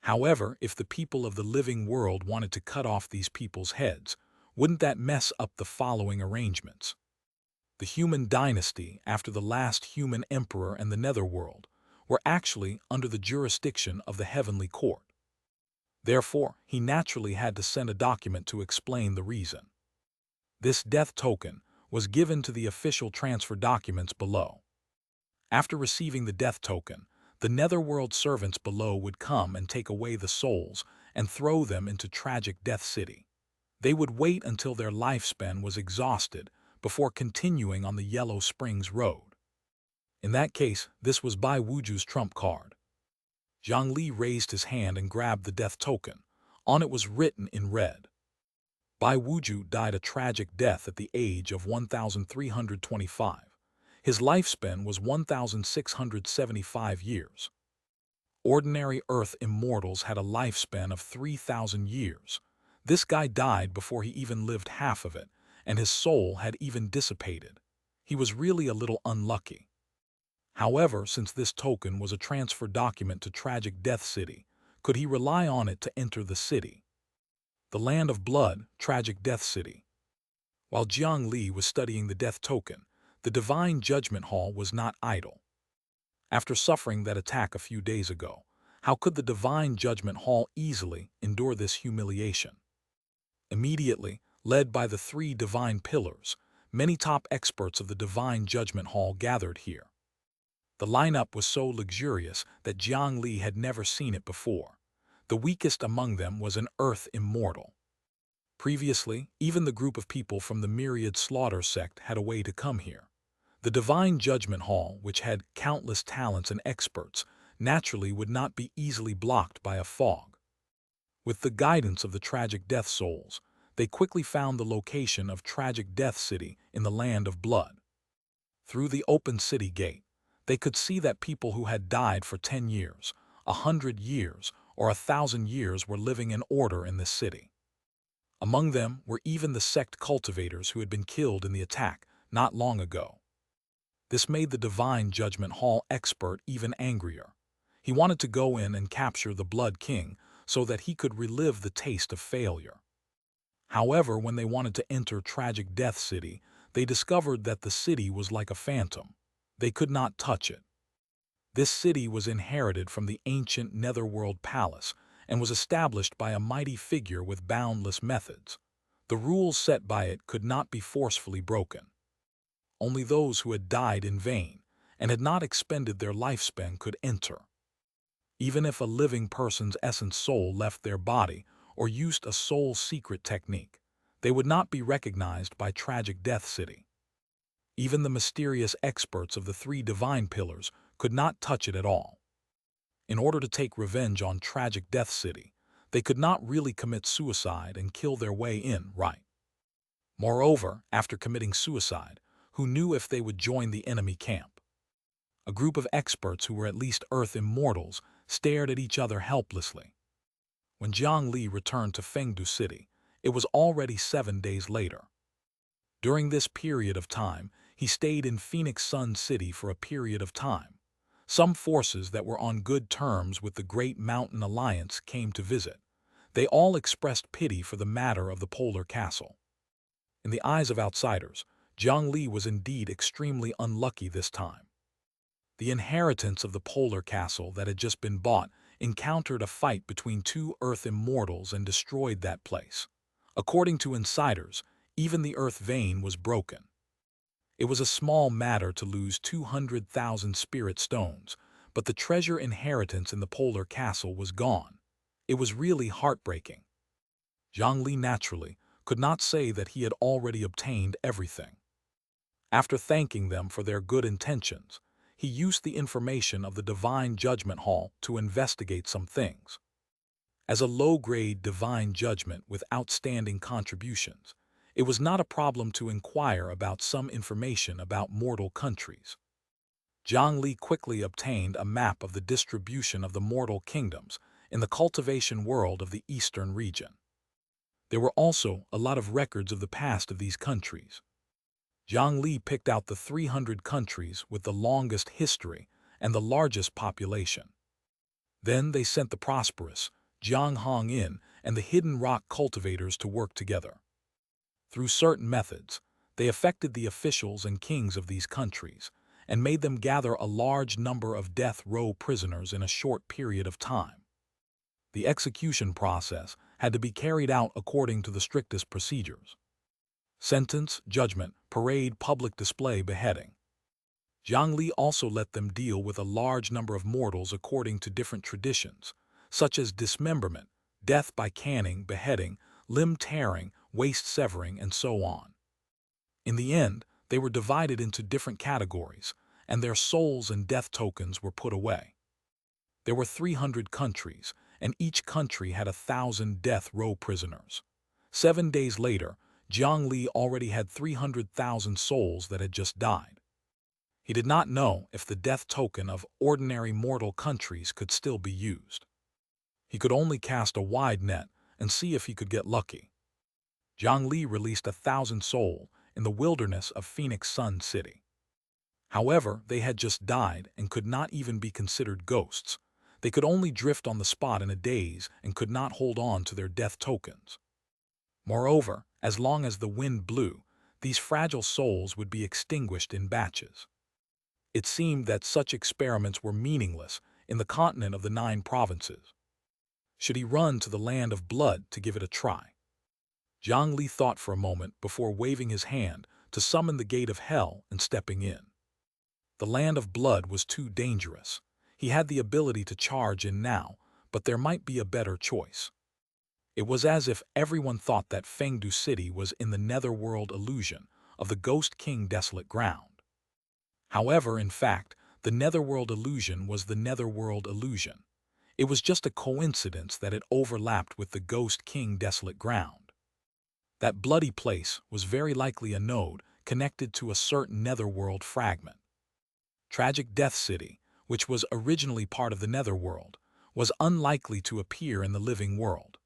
However, if the people of the living world wanted to cut off these people's heads, wouldn't that mess up the following arrangements? The human dynasty, after the last human emperor and the netherworld, were actually under the jurisdiction of the heavenly court. Therefore, he naturally had to send a document to explain the reason. This death token was given to the official transfer documents below. After receiving the death token, the netherworld servants below would come and take away the souls and throw them into tragic Death City. They would wait until their lifespan was exhausted before continuing on the Yellow Springs Road. In that case, this was Bai Wuju's trump card. Jiang Li raised his hand and grabbed the death token. On it was written in red. Bai Wuju died a tragic death at the age of 1,325. His lifespan was 1,675 years. Ordinary Earth immortals had a lifespan of 3,000 years. This guy died before he even lived half of it, and his soul had even dissipated. He was really a little unlucky. However, since this token was a transfer document to Tragic Death City, could he rely on it to enter the city? The land of blood, Tragic Death City. While Jiang Li was studying the death token, the Divine Judgment Hall was not idle. After suffering that attack a few days ago, how could the Divine Judgment Hall easily endure this humiliation? Immediately, led by the 3 divine pillars, many top experts of the Divine Judgment Hall gathered here. The lineup was so luxurious that Jiang Li had never seen it before. The weakest among them was an Earth immortal. Previously, even the group of people from the Myriad Slaughter sect had a way to come here. The Divine Judgment Hall, which had countless talents and experts, naturally would not be easily blocked by a fog. With the guidance of the tragic death souls, they quickly found the location of Tragic Death City in the land of blood. Through the open city gate, they could see that people who had died for 10 years, 100 years, or 1,000 years were living in order in this city. Among them were even the sect cultivators who had been killed in the attack not long ago. This made the Divine Judgment Hall expert even angrier. He wanted to go in and capture the Blood King so that he could relive the taste of failure. However, when they wanted to enter Tragic Death City, they discovered that the city was like a phantom. They could not touch it. This city was inherited from the ancient Netherworld Palace and was established by a mighty figure with boundless methods. The rules set by it could not be forcefully broken. Only those who had died in vain and had not expended their lifespan could enter. Even if a living person's essence soul left their body or used a soul secret technique, they would not be recognized by Tragic Death City. Even the mysterious experts of the three divine pillars could not touch it at all. In order to take revenge on Tragic Death City, they could not really commit suicide and kill their way in, right? Moreover, after committing suicide, who knew if they would join the enemy camp? A group of experts who were at least Earth immortals stared at each other helplessly. When Jiang Li returned to Fengdu City, it was already 7 days later. During this period of time, he stayed in Phoenix Sun City for a period of time. Some forces that were on good terms with the Great Mountain Alliance came to visit. They all expressed pity for the matter of the Polar Castle. In the eyes of outsiders, Jiang Li was indeed extremely unlucky this time. The inheritance of the Polar Castle that had just been bought encountered a fight between two Earth immortals and destroyed that place. According to insiders, even the Earth vein was broken. It was a small matter to lose 200,000 spirit stones, but the treasure inheritance in the Polar Castle was gone. It was really heartbreaking. Jiang Li naturally could not say that he had already obtained everything. After thanking them for their good intentions, he used the information of the Divine Judgment Hall to investigate some things. As a low-grade divine judgment with outstanding contributions, it was not a problem to inquire about some information about mortal countries. Jiang Li quickly obtained a map of the distribution of the mortal kingdoms in the cultivation world of the eastern region. There were also a lot of records of the past of these countries. Jiang Li picked out the 300 countries with the longest history and the largest population. Then they sent the prosperous Jiang Hong in and the hidden rock cultivators to work together. Through certain methods, they affected the officials and kings of these countries and made them gather a large number of death row prisoners in a short period of time. The execution process had to be carried out according to the strictest procedures. Sentence, judgment, parade, public display, beheading. Jiang Li also let them deal with a large number of mortals according to different traditions, such as dismemberment, death by canning, beheading, limb tearing, waist severing, and so on. In the end, they were divided into different categories, and their souls and death tokens were put away. There were 300 countries, and each country had 1,000 death row prisoners. 7 days later, Jiang Li already had 300,000 souls that had just died. He did not know if the death token of ordinary mortal countries could still be used. He could only cast a wide net and see if he could get lucky. Jiang Li released 1,000 souls in the wilderness of Phoenix Sun City. However, they had just died and could not even be considered ghosts. They could only drift on the spot in a daze and could not hold on to their death tokens. Moreover, as long as the wind blew, these fragile souls would be extinguished in batches. It seemed that such experiments were meaningless in the continent of the 9 provinces. Should he run to the land of blood to give it a try? Jiang Li thought for a moment before waving his hand to summon the gate of hell and stepping in. The land of blood was too dangerous. He had the ability to charge in now, but there might be a better choice. It was as if everyone thought that Fengdu City was in the netherworld illusion of the Ghost King Desolate Ground. However, in fact, the netherworld illusion was the netherworld illusion. It was just a coincidence that it overlapped with the Ghost King Desolate Ground. That bloody place was very likely a node connected to a certain netherworld fragment. Tragic Death City, which was originally part of the netherworld, was unlikely to appear in the living world.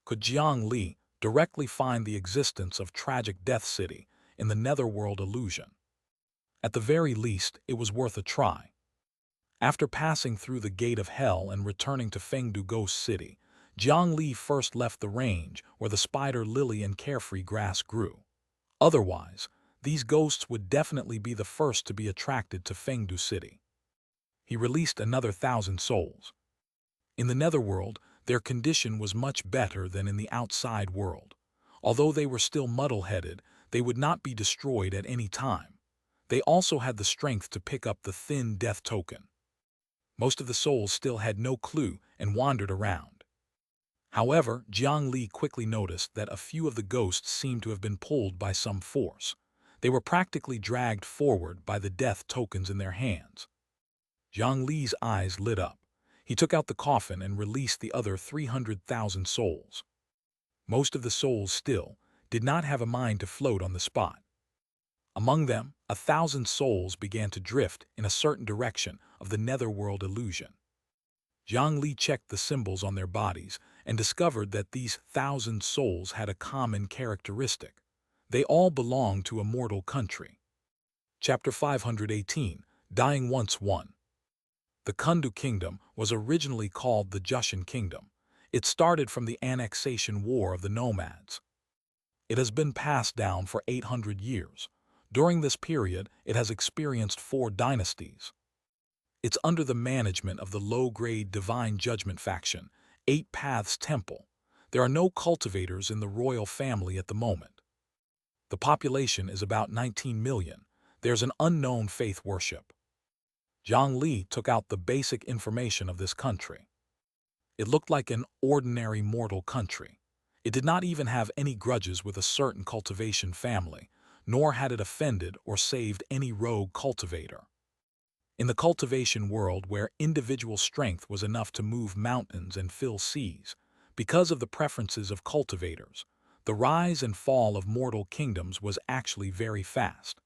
Could Jiang Li directly find the existence of Tragic Death City in the netherworld illusion? At the very least, it was worth a try. After passing through the gate of hell and returning to Fengdu Ghost City, Jiang Li first left the range where the spider lily and carefree grass grew. Otherwise, these ghosts would definitely be the first to be attracted to Fengdu City. He released another 1,000 souls. In the netherworld, their condition was much better than in the outside world. Although they were still muddle-headed, they would not be destroyed at any time. They also had the strength to pick up the thin death token. Most of the souls still had no clue and wandered around. However, Jiang Li quickly noticed that a few of the ghosts seemed to have been pulled by some force. They were practically dragged forward by the death tokens in their hands. Jiang Li's eyes lit up. He took out the coffin and released the other 300,000 souls. Most of the souls still did not have a mind to float on the spot. Among them, 1,000 souls began to drift in a certain direction of the netherworld illusion. Jiang Li checked the symbols on their bodies and discovered that these 1,000 souls had a common characteristic. They all belonged to a mortal country. Chapter 518, Dying Once Won. The Kundu Kingdom was originally called the Jushan Kingdom. It started from the annexation war of the nomads. It has been passed down for 800 years. During this period, it has experienced 4 dynasties. It's under the management of the low-grade Divine Judgment faction, 8 Paths Temple. There are no cultivators in the royal family at the moment. The population is about 19 million. There's an unknown faith worship. Jiang Li took out the basic information of this country. It looked like an ordinary mortal country. It did not even have any grudges with a certain cultivation family, nor had it offended or saved any rogue cultivator. In the cultivation world where individual strength was enough to move mountains and fill seas, because of the preferences of cultivators, the rise and fall of mortal kingdoms was actually very fast.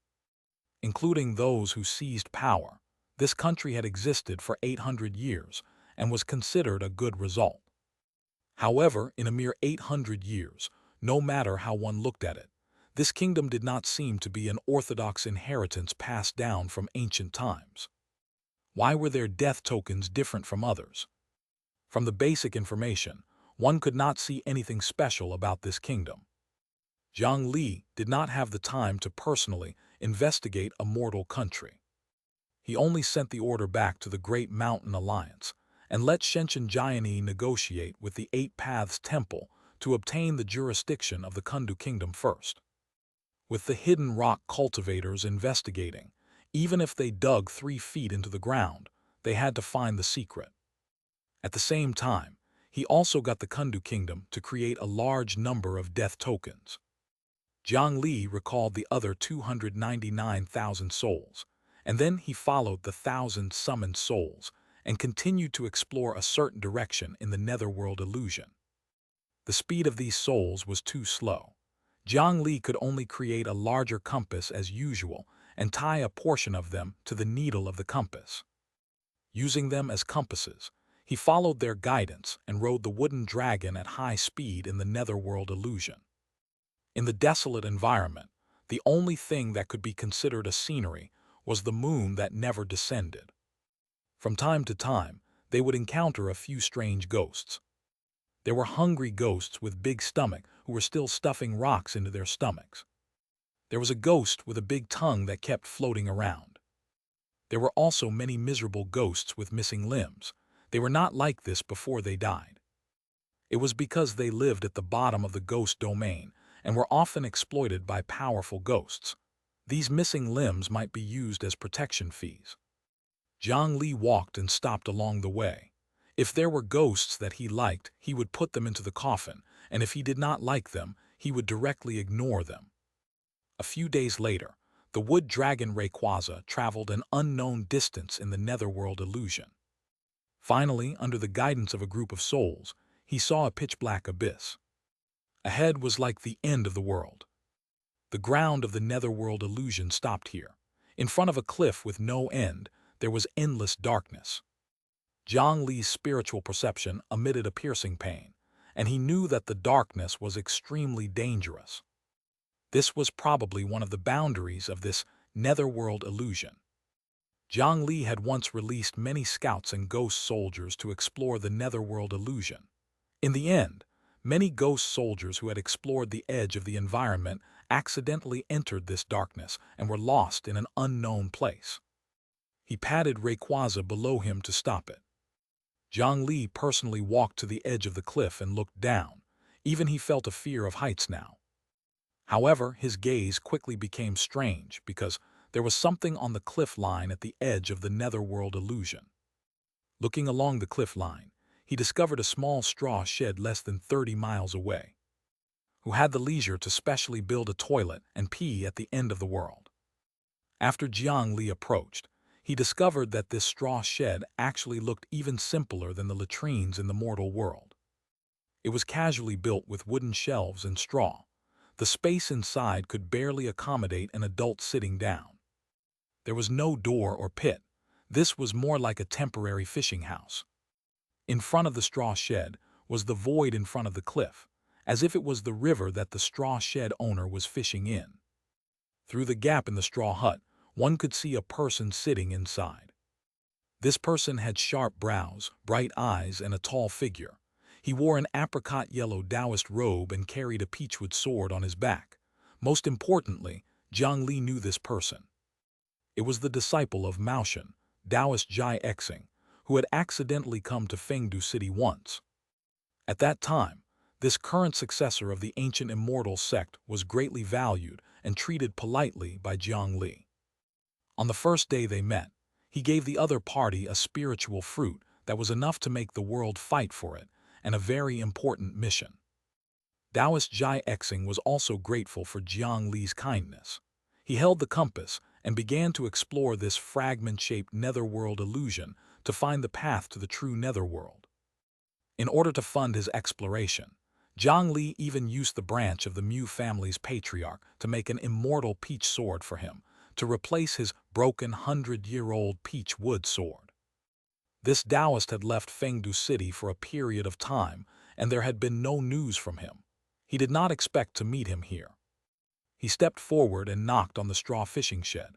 Including those who seized power, this country had existed for 800 years and was considered a good result. However, in a mere 800 years, no matter how one looked at it, this kingdom did not seem to be an orthodox inheritance passed down from ancient times. Why were their death tokens different from others? From the basic information, one could not see anything special about this kingdom. Jiang Li did not have the time to personally investigate a mortal country. He only sent the order back to the Great Mountain Alliance and let Xianxia negotiate with the 8 Paths Temple to obtain the jurisdiction of the Kundu Kingdom first. With the hidden rock cultivators investigating, even if they dug 3 feet into the ground, they had to find the secret. At the same time, he also got the Kundu Kingdom to create a large number of death tokens. Jiang Li recalled the other 299,000 souls, and then he followed the 1,000 summoned souls and continued to explore a certain direction in the netherworld illusion. The speed of these souls was too slow. Jiang Li could only create a larger compass as usual and tie a portion of them to the needle of the compass. Using them as compasses, he followed their guidance and rode the wooden dragon at high speed in the netherworld illusion. In the desolate environment, the only thing that could be considered a scenery was the moon that never descended. From time to time, they would encounter a few strange ghosts. There were hungry ghosts with big stomach who were still stuffing rocks into their stomachs. There was a ghost with a big tongue that kept floating around. There were also many miserable ghosts with missing limbs. They were not like this before they died. It was because they lived at the bottom of the ghost domain and were often exploited by powerful ghosts. These missing limbs might be used as protection fees. Jiang Li walked and stopped along the way. If there were ghosts that he liked, he would put them into the coffin, and if he did not like them, he would directly ignore them. A few days later, the wood dragon Rayquaza traveled an unknown distance in the netherworld illusion. Finally, under the guidance of a group of souls, he saw a pitch-black abyss. Ahead was like the end of the world. The ground of the netherworld illusion stopped here. In front of a cliff with no end, there was endless darkness. Jiang Li's spiritual perception emitted a piercing pain, and he knew that the darkness was extremely dangerous. This was probably one of the boundaries of this netherworld illusion. Jiang Li had once released many scouts and ghost soldiers to explore the netherworld illusion. In the end, many ghost soldiers who had explored the edge of the environment accidentally entered this darkness and were lost in an unknown place. He patted Rayquaza below him to stop it. Jiang Li personally walked to the edge of the cliff and looked down. Even he felt a fear of heights now. However, his gaze quickly became strange because there was something on the cliff line at the edge of the netherworld illusion. Looking along the cliff line, he discovered a small straw shed less than 30 miles away, who had the leisure to specially build a toilet and pee at the end of the world. After Jiang Li approached, he discovered that this straw shed actually looked even simpler than the latrines in the mortal world. It was casually built with wooden shelves and straw. The space inside could barely accommodate an adult sitting down. There was no door or pit. This was more like a temporary fishing house. In front of the straw shed was the void in front of the cliff, as if it was the river that the straw shed owner was fishing in. Through the gap in the straw hut, one could see a person sitting inside. This person had sharp brows, bright eyes, and a tall figure. He wore an apricot-yellow Taoist robe and carried a peachwood sword on his back. Most importantly, Jiang Li knew this person. It was the disciple of Maoshan, Taoist Xianxia, who had accidentally come to Fengdu City once. At that time, this current successor of the ancient immortal sect was greatly valued and treated politely by Jiang Li. On the first day they met, he gave the other party a spiritual fruit that was enough to make the world fight for it, and a very important mission. Taoist Xianxia was also grateful for Jiang Li's kindness. He held the compass and began to explore this fragment-shaped netherworld illusion to find the path to the true netherworld. In order to fund his exploration, Jiang Li even used the branch of the Mu family's patriarch to make an immortal peach sword for him, to replace his broken 100-year-old peach wood sword. This Taoist had left Fengdu City for a period of time, and there had been no news from him. He did not expect to meet him here. He stepped forward and knocked on the straw fishing shed.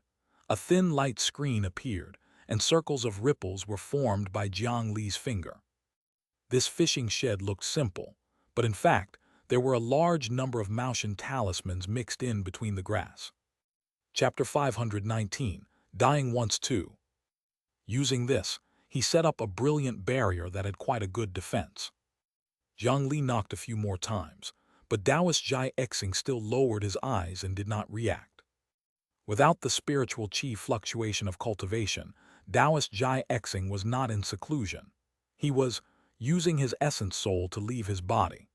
A thin light screen appeared, and circles of ripples were formed by Jiang Li's finger. This fishing shed looked simple, but in fact, there were a large number of Maoshan talismans mixed in between the grass. Chapter 519, Dying Once Too. Using this, he set up a brilliant barrier that had quite a good defense. Jiang Li knocked a few more times, but Taoist Xianxia still lowered his eyes and did not react. Without the spiritual qi fluctuation of cultivation, Taoist Xianxia was not in seclusion. He was using his essence soul to leave his body.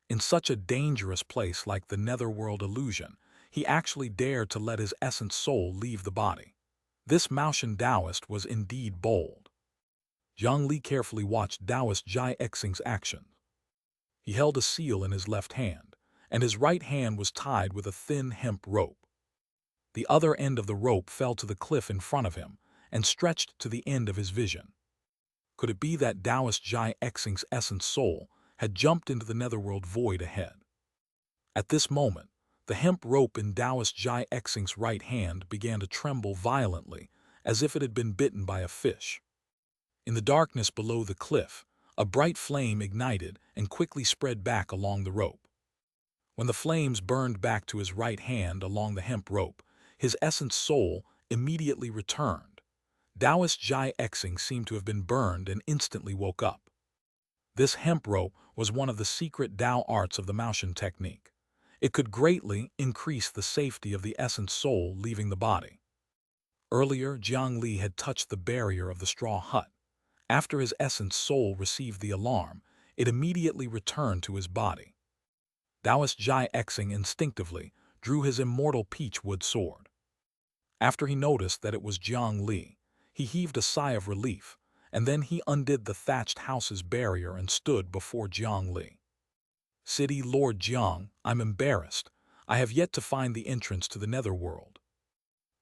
In such a dangerous place like the netherworld illusion, he actually dared to let his essence soul leave the body. This Maoshan Taoist was indeed bold. Jiang Li carefully watched Taoist Xianxia's actions. He held a seal in his left hand, and his right hand was tied with a thin hemp rope. The other end of the rope fell to the cliff in front of him and stretched to the end of his vision. Could it be that Taoist Xianxia's essence soul had jumped into the netherworld void ahead? At this moment, the hemp rope in Taoist Xianxia's right hand began to tremble violently, as if it had been bitten by a fish. In the darkness below the cliff, a bright flame ignited and quickly spread back along the rope. When the flames burned back to his right hand along the hemp rope, his essence soul immediately returned. Taoist Xianxia seemed to have been burned and instantly woke up. This hemp rope was one of the secret Tao arts of the Maoshan technique. It could greatly increase the safety of the essence soul leaving the body. Earlier, Jiang Li had touched the barrier of the straw hut. After his essence soul received the alarm, it immediately returned to his body. Taoist Xianxia instinctively drew his immortal peach wood sword. After he noticed that it was Jiang Li, he heaved a sigh of relief, and then he undid the thatched house's barrier and stood before Jiang Li. City Lord Jiang, I'm embarrassed. I have yet to find the entrance to the netherworld.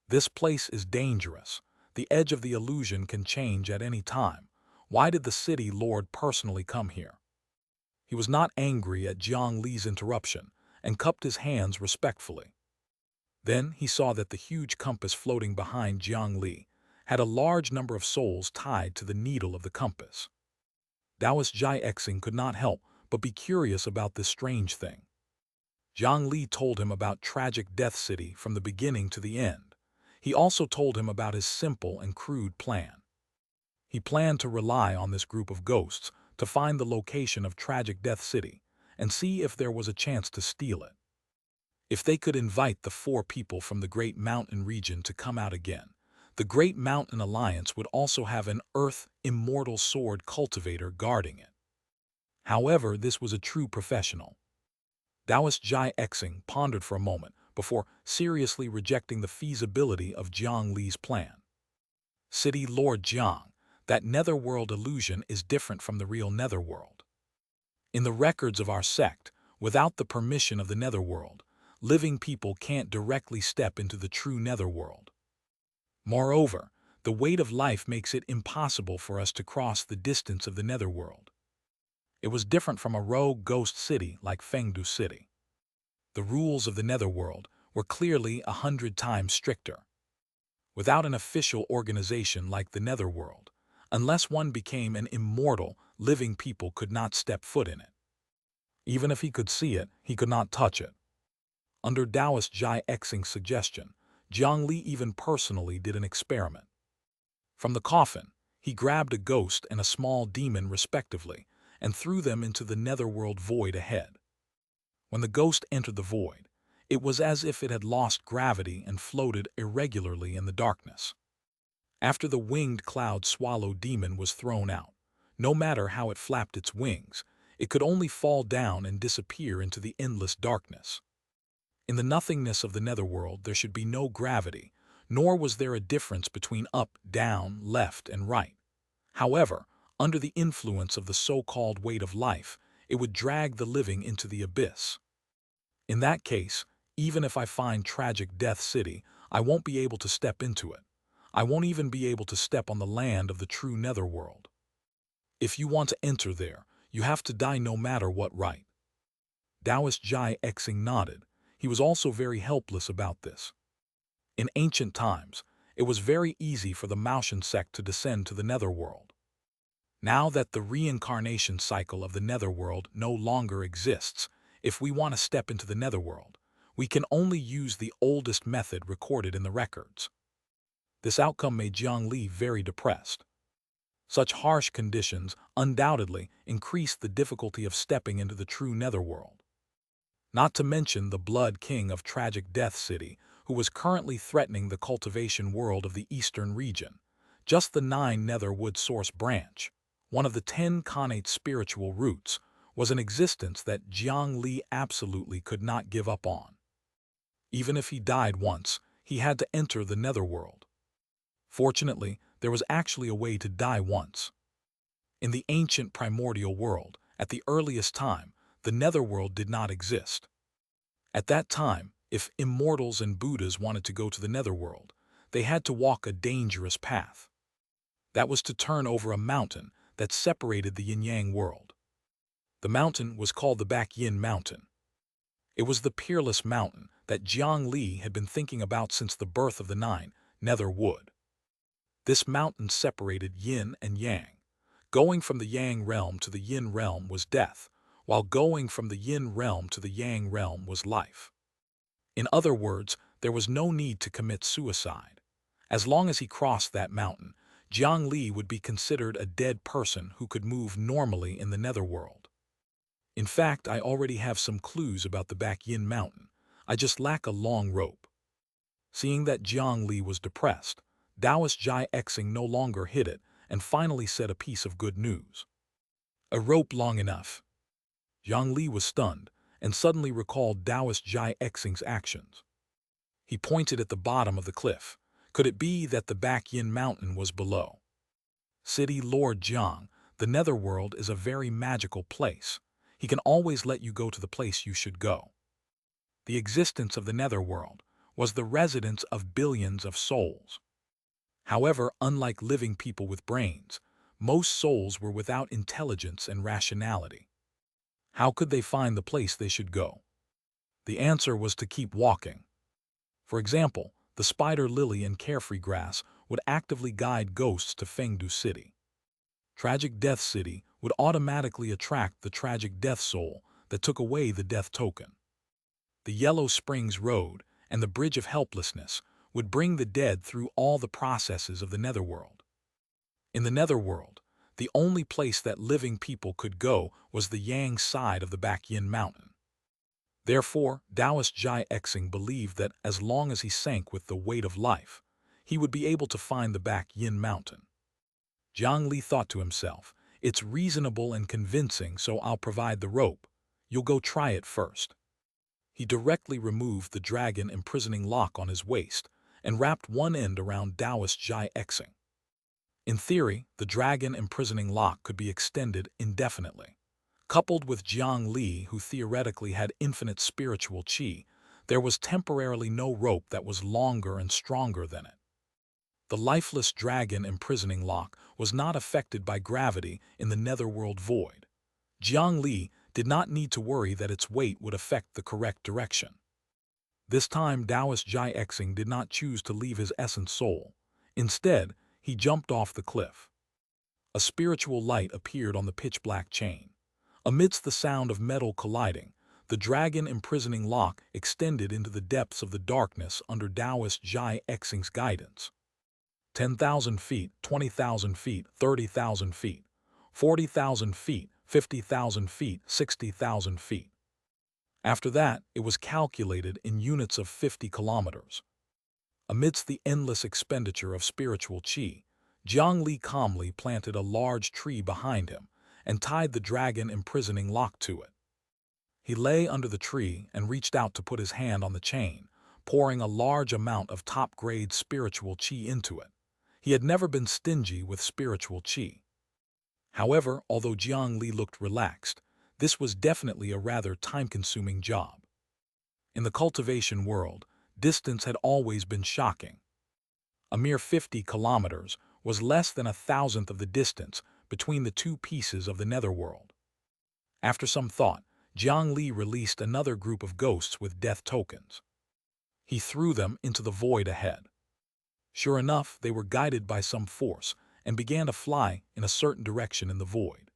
This place is dangerous. The edge of the illusion can change at any time. Why did the city lord personally come here? He was not angry at Jiang Li's interruption and cupped his hands respectfully. Then he saw that the huge compass floating behind Jiang Li had a large number of souls tied to the needle of the compass. Taoist Xianxia could not help but be curious about this strange thing. Jiang Li told him about Tragic Death City from the beginning to the end. He also told him about his simple and crude plan. He planned to rely on this group of ghosts to find the location of Tragic Death City and see if there was a chance to steal it. If they could invite the 4 people from the Great Mountain region to come out again, The Great Mountain Alliance would also have an Earth Immortal Sword cultivator guarding it. However, this was a true professional. Taoist Xianxia pondered for a moment before seriously rejecting the feasibility of Jiang Li's plan. City Lord Jiang, that netherworld illusion is different from the real netherworld. In the records of our sect, without the permission of the netherworld, living people can't directly step into the true netherworld. Moreover, the weight of life makes it impossible for us to cross the distance of the netherworld. It was different from a rogue ghost city like Fengdu City. The rules of the netherworld were clearly 100 times stricter. Without an official organization like the netherworld, unless one became an immortal, living people could not step foot in it. Even if he could see it, he could not touch it. Under Taoist Xianxia's suggestion, Jiang Li even personally did an experiment. From the coffin, he grabbed a ghost and a small demon respectively and threw them into the netherworld void ahead. When the ghost entered the void, it was as if it had lost gravity and floated irregularly in the darkness. After the winged cloud swallow demon was thrown out, no matter how it flapped its wings, it could only fall down and disappear into the endless darkness. In the nothingness of the netherworld there should be no gravity, nor was there a difference between up, down, left, and right. However, under the influence of the so-called weight of life, it would drag the living into the abyss. In that case, even if I find Tragic Death City, I won't be able to step into it. I won't even be able to step on the land of the true netherworld. If you want to enter there, you have to die no matter what, right? Taoist Xianxia nodded. He was also very helpless about this. In ancient times, it was very easy for the Maotian sect to descend to the netherworld. Now that the reincarnation cycle of the netherworld no longer exists, if we want to step into the netherworld, we can only use the oldest method recorded in the records. This outcome made Jiang Li very depressed. Such harsh conditions undoubtedly increased the difficulty of stepping into the true netherworld. Not to mention the Blood King of Tragic Death City, who was currently threatening the cultivation world of the eastern region. Just the 9 Netherwood Source branch, one of the 10 connate spiritual roots, was an existence that Jiang Li absolutely could not give up on. Even if he died once, he had to enter the netherworld. Fortunately, there was actually a way to die once. In the ancient primordial world, at the earliest time, the netherworld did not exist. At that time, if immortals and Buddhas wanted to go to the netherworld, they had to walk a dangerous path. That was to turn over a mountain that separated the yin-yang world. The mountain was called the Back Yin Mountain. It was the peerless mountain that Jiang Li had been thinking about since the birth of the 9 Netherwood. This mountain separated yin and yang. Going from the yang realm to the yin realm was death, while going from the yin realm to the yang realm was life. In other words, there was no need to commit suicide. As long as he crossed that mountain, Jiang Li would be considered a dead person who could move normally in the netherworld. In fact, I already have some clues about the Back Yin Mountain. I just lack a long rope. Seeing that Jiang Li was depressed, Taoist Xianxia no longer hid it and finally said a piece of good news. A rope long enough. Jiang Li was stunned and suddenly recalled Taoist Xianxia's actions. He pointed at the bottom of the cliff. Could it be that the Back Yin Mountain was below? City Lord Jiang, the netherworld is a very magical place. He can always let you go to the place you should go. The existence of the netherworld was the residence of billions of souls. However, unlike living people with brains, most souls were without intelligence and rationality. How could they find the place they should go? The answer was to keep walking. For example, the spider lily and carefree grass would actively guide ghosts to Fengdu City. Tragic Death City would automatically attract the tragic death soul that took away the death token. The Yellow Springs Road and the Bridge of Helplessness would bring the dead through all the processes of the netherworld. In the netherworld, the only place that living people could go was the yang side of the Back Yin Mountain. Therefore, Taoist Xianxia believed that as long as he sank with the weight of life, he would be able to find the back Yin mountain. Jiang Li thought to himself, "It's reasonable and convincing, so I'll provide the rope. You'll go try it first." He directly removed the dragon imprisoning lock on his waist and wrapped one end around Taoist Xianxia. In theory, the dragon imprisoning lock could be extended indefinitely. Coupled with Jiang Li, who theoretically had infinite spiritual qi, there was temporarily no rope that was longer and stronger than it. The lifeless dragon imprisoning lock was not affected by gravity in the netherworld void. Jiang Li did not need to worry that its weight would affect the correct direction. This time, Taoist Xianxia did not choose to leave his essence soul. Instead, he jumped off the cliff. A spiritual light appeared on the pitch-black chain. Amidst the sound of metal colliding, the dragon imprisoning lock extended into the depths of the darkness under Taoist Xianxia's guidance. 10,000 feet, 20,000 feet, 30,000 feet, 40,000 feet, 50,000 feet, 60,000 feet. After that, it was calculated in units of 50 kilometers. Amidst the endless expenditure of spiritual qi, Jiang Li calmly planted a large tree behind him and tied the dragon imprisoning lock to it. He lay under the tree and reached out to put his hand on the chain, pouring a large amount of top-grade spiritual qi into it. He had never been stingy with spiritual qi. However, although Jiang Li looked relaxed, this was definitely a rather time-consuming job. In the cultivation world, distance had always been shocking. A mere 50 kilometers was less than 1,000th of the distance between the two pieces of the netherworld. After some thought, Jiang Li released another group of ghosts with death tokens. He threw them into the void ahead. Sure enough, they were guided by some force and began to fly in a certain direction in the void.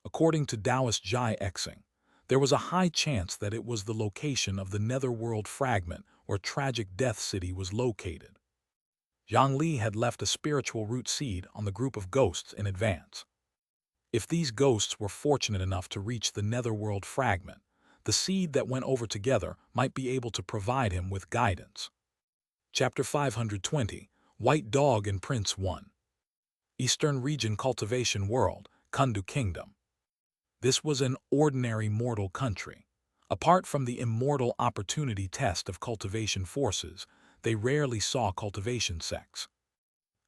According to Taoist Xianxia, there was a high chance that it was the location of the netherworld fragment where Tragic Death City was located. Jiang Li had left a spiritual root seed on the group of ghosts in advance. If these ghosts were fortunate enough to reach the netherworld fragment, the seed that went over together might be able to provide him with guidance. Chapter 520, White Dog and Prince 1. Eastern Region Cultivation World, Kundu Kingdom. This was an ordinary mortal country. Apart from the immortal opportunity test of cultivation forces, they rarely saw cultivation sects.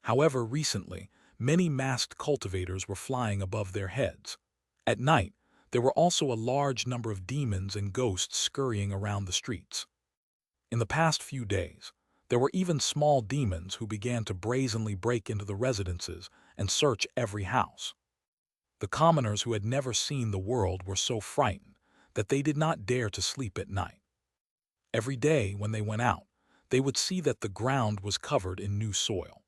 However, recently, many masked cultivators were flying above their heads. At night, there were also a large number of demons and ghosts scurrying around the streets. In the past few days, there were even small demons who began to brazenly break into the residences and search every house. The commoners who had never seen the world were so frightened that they did not dare to sleep at night. Every day when they went out, they would see that the ground was covered in new soil.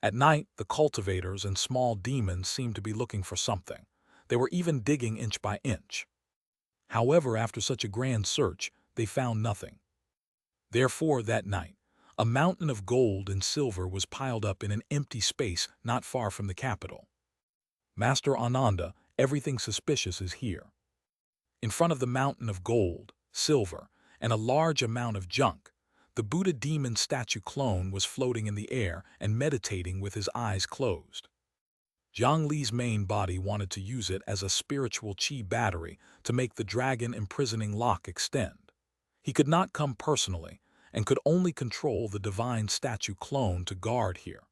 At night, the cultivators and small demons seemed to be looking for something. They were even digging inch by inch. However, after such a grand search, they found nothing. Therefore, that night, a mountain of gold and silver was piled up in an empty space not far from the capital. Master Ananda, everything suspicious is here. In front of the mountain of gold, silver, and a large amount of junk, the Buddha demon statue clone was floating in the air and meditating with his eyes closed. Jiang Li's main body wanted to use it as a spiritual qi battery to make the dragon imprisoning lock extend. He could not come personally and could only control the divine statue clone to guard here.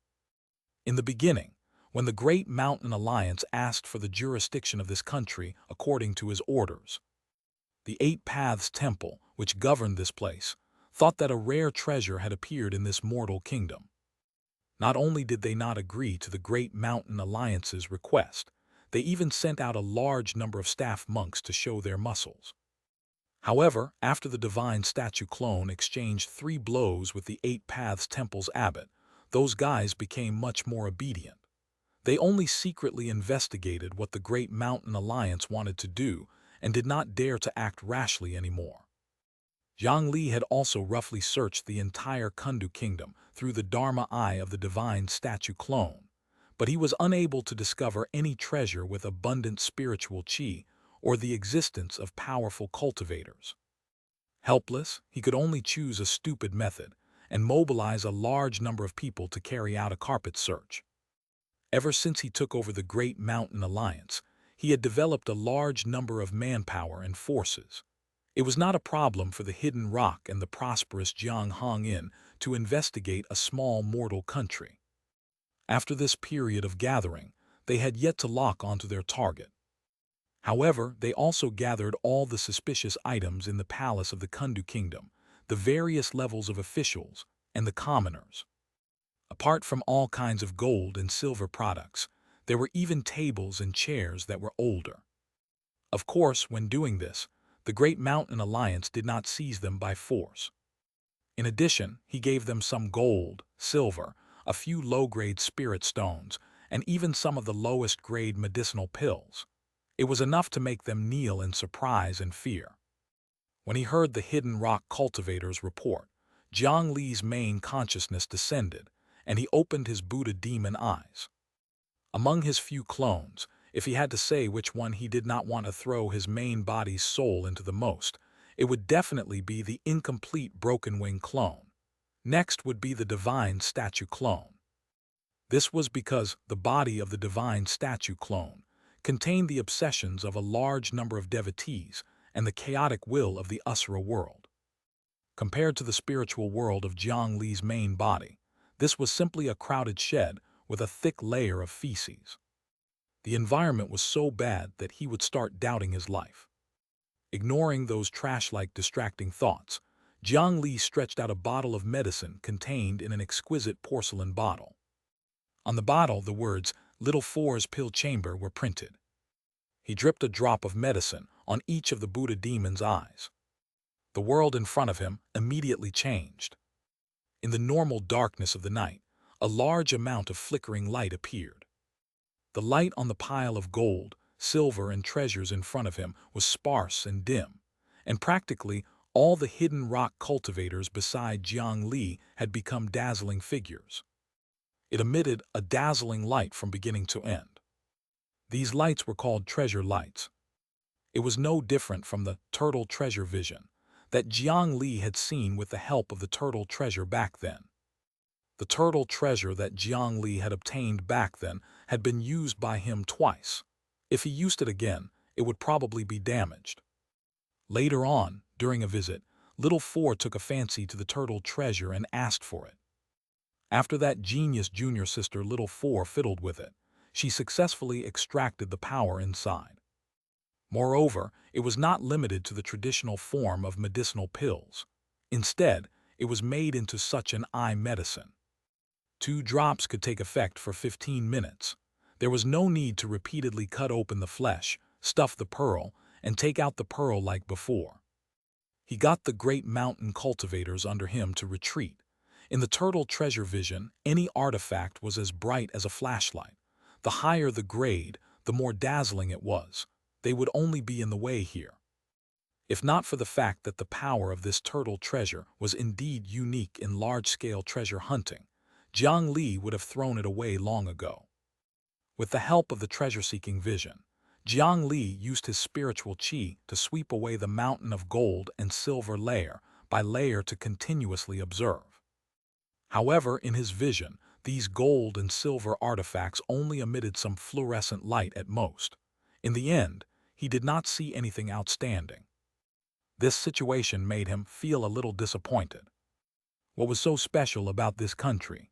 In the beginning, when the Great Mountain Alliance asked for the jurisdiction of this country according to his orders, the Eight Paths Temple, which governed this place, thought that a rare treasure had appeared in this mortal kingdom. Not only did they not agree to the Great Mountain Alliance's request, they even sent out a large number of staff monks to show their muscles. However, after the divine statue clone exchanged 3 blows with the Eight Paths Temple's abbot, those guys became much more obedient. They only secretly investigated what the Great Mountain Alliance wanted to do and did not dare to act rashly anymore. Jiang Li had also roughly searched the entire Kundu kingdom through the Dharma eye of the divine statue clone, but he was unable to discover any treasure with abundant spiritual qi or the existence of powerful cultivators. Helpless, he could only choose a stupid method and mobilize a large number of people to carry out a carpet search. Ever since he took over the Great Mountain Alliance, he had developed a large number of manpower and forces. It was not a problem for the Hidden Rock and the prosperous Jiang Hongin to investigate a small mortal country. After this period of gathering, they had yet to lock onto their target. However, they also gathered all the suspicious items in the palace of the Kundu Kingdom, the various levels of officials, and the commoners. Apart from all kinds of gold and silver products, there were even tables and chairs that were older. Of course, when doing this, the Great Mountain Alliance did not seize them by force. In addition, he gave them some gold, silver, a few low-grade spirit stones, and even some of the lowest-grade medicinal pills. It was enough to make them kneel in surprise and fear. When he heard the Hidden Rock cultivators report, Jiang Li's main consciousness descended, and he opened his Buddha demon eyes. Among his few clones, if he had to say which one he did not want to throw his main body's soul into the most, it would definitely be the incomplete Broken Wing clone. Next would be the Divine Statue clone. This was because the body of the Divine Statue clone contained the obsessions of a large number of devotees and the chaotic will of the Asura world. Compared to the spiritual world of Jiang Li's main body, this was simply a crowded shed with a thick layer of feces. The environment was so bad that he would start doubting his life. Ignoring those trash-like distracting thoughts, Jiang Li stretched out a bottle of medicine contained in an exquisite porcelain bottle. On the bottle, the words, "Little Four's Pill Chamber," were printed. He dripped a drop of medicine on each of the Buddha demon's eyes. The world in front of him immediately changed. In the normal darkness of the night, a large amount of flickering light appeared. The light on the pile of gold, silver, and treasures in front of him was sparse and dim, and practically all the Hidden Rock cultivators beside Jiang Li had become dazzling figures. It emitted a dazzling light from beginning to end. These lights were called treasure lights. It was no different from the turtle treasure vision that Jiang Li had seen with the help of the turtle treasure back then. The turtle treasure that Jiang Li had obtained back then had been used by him twice. If he used it again, it would probably be damaged. Later on, during a visit, Little Four took a fancy to the turtle treasure and asked for it. After that genius junior sister Little Four fiddled with it, she successfully extracted the power inside. Moreover, it was not limited to the traditional form of medicinal pills. Instead, it was made into such an eye medicine. 2 drops could take effect for 15 minutes. There was no need to repeatedly cut open the flesh, stuff the pearl, and take out the pearl like before. He got the Great Mountain cultivators under him to retreat. In the turtle treasure vision, any artifact was as bright as a flashlight. The higher the grade, the more dazzling it was. They would only be in the way here. If not for the fact that the power of this turtle treasure was indeed unique in large-scale treasure hunting, Jiang Li would have thrown it away long ago. With the help of the treasure-seeking vision, Jiang Li used his spiritual qi to sweep away the mountain of gold and silver layer by layer to continuously observe. However, in his vision, these gold and silver artifacts only emitted some fluorescent light at most. In the end, he did not see anything outstanding. This situation made him feel a little disappointed. What was so special about this country?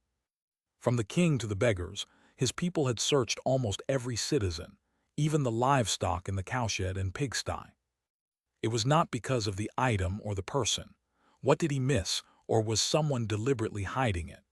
From the king to the beggars, his people had searched almost every citizen, even the livestock in the cowshed and pigsty. It was not because of the item or the person. What did he miss, or was someone deliberately hiding it?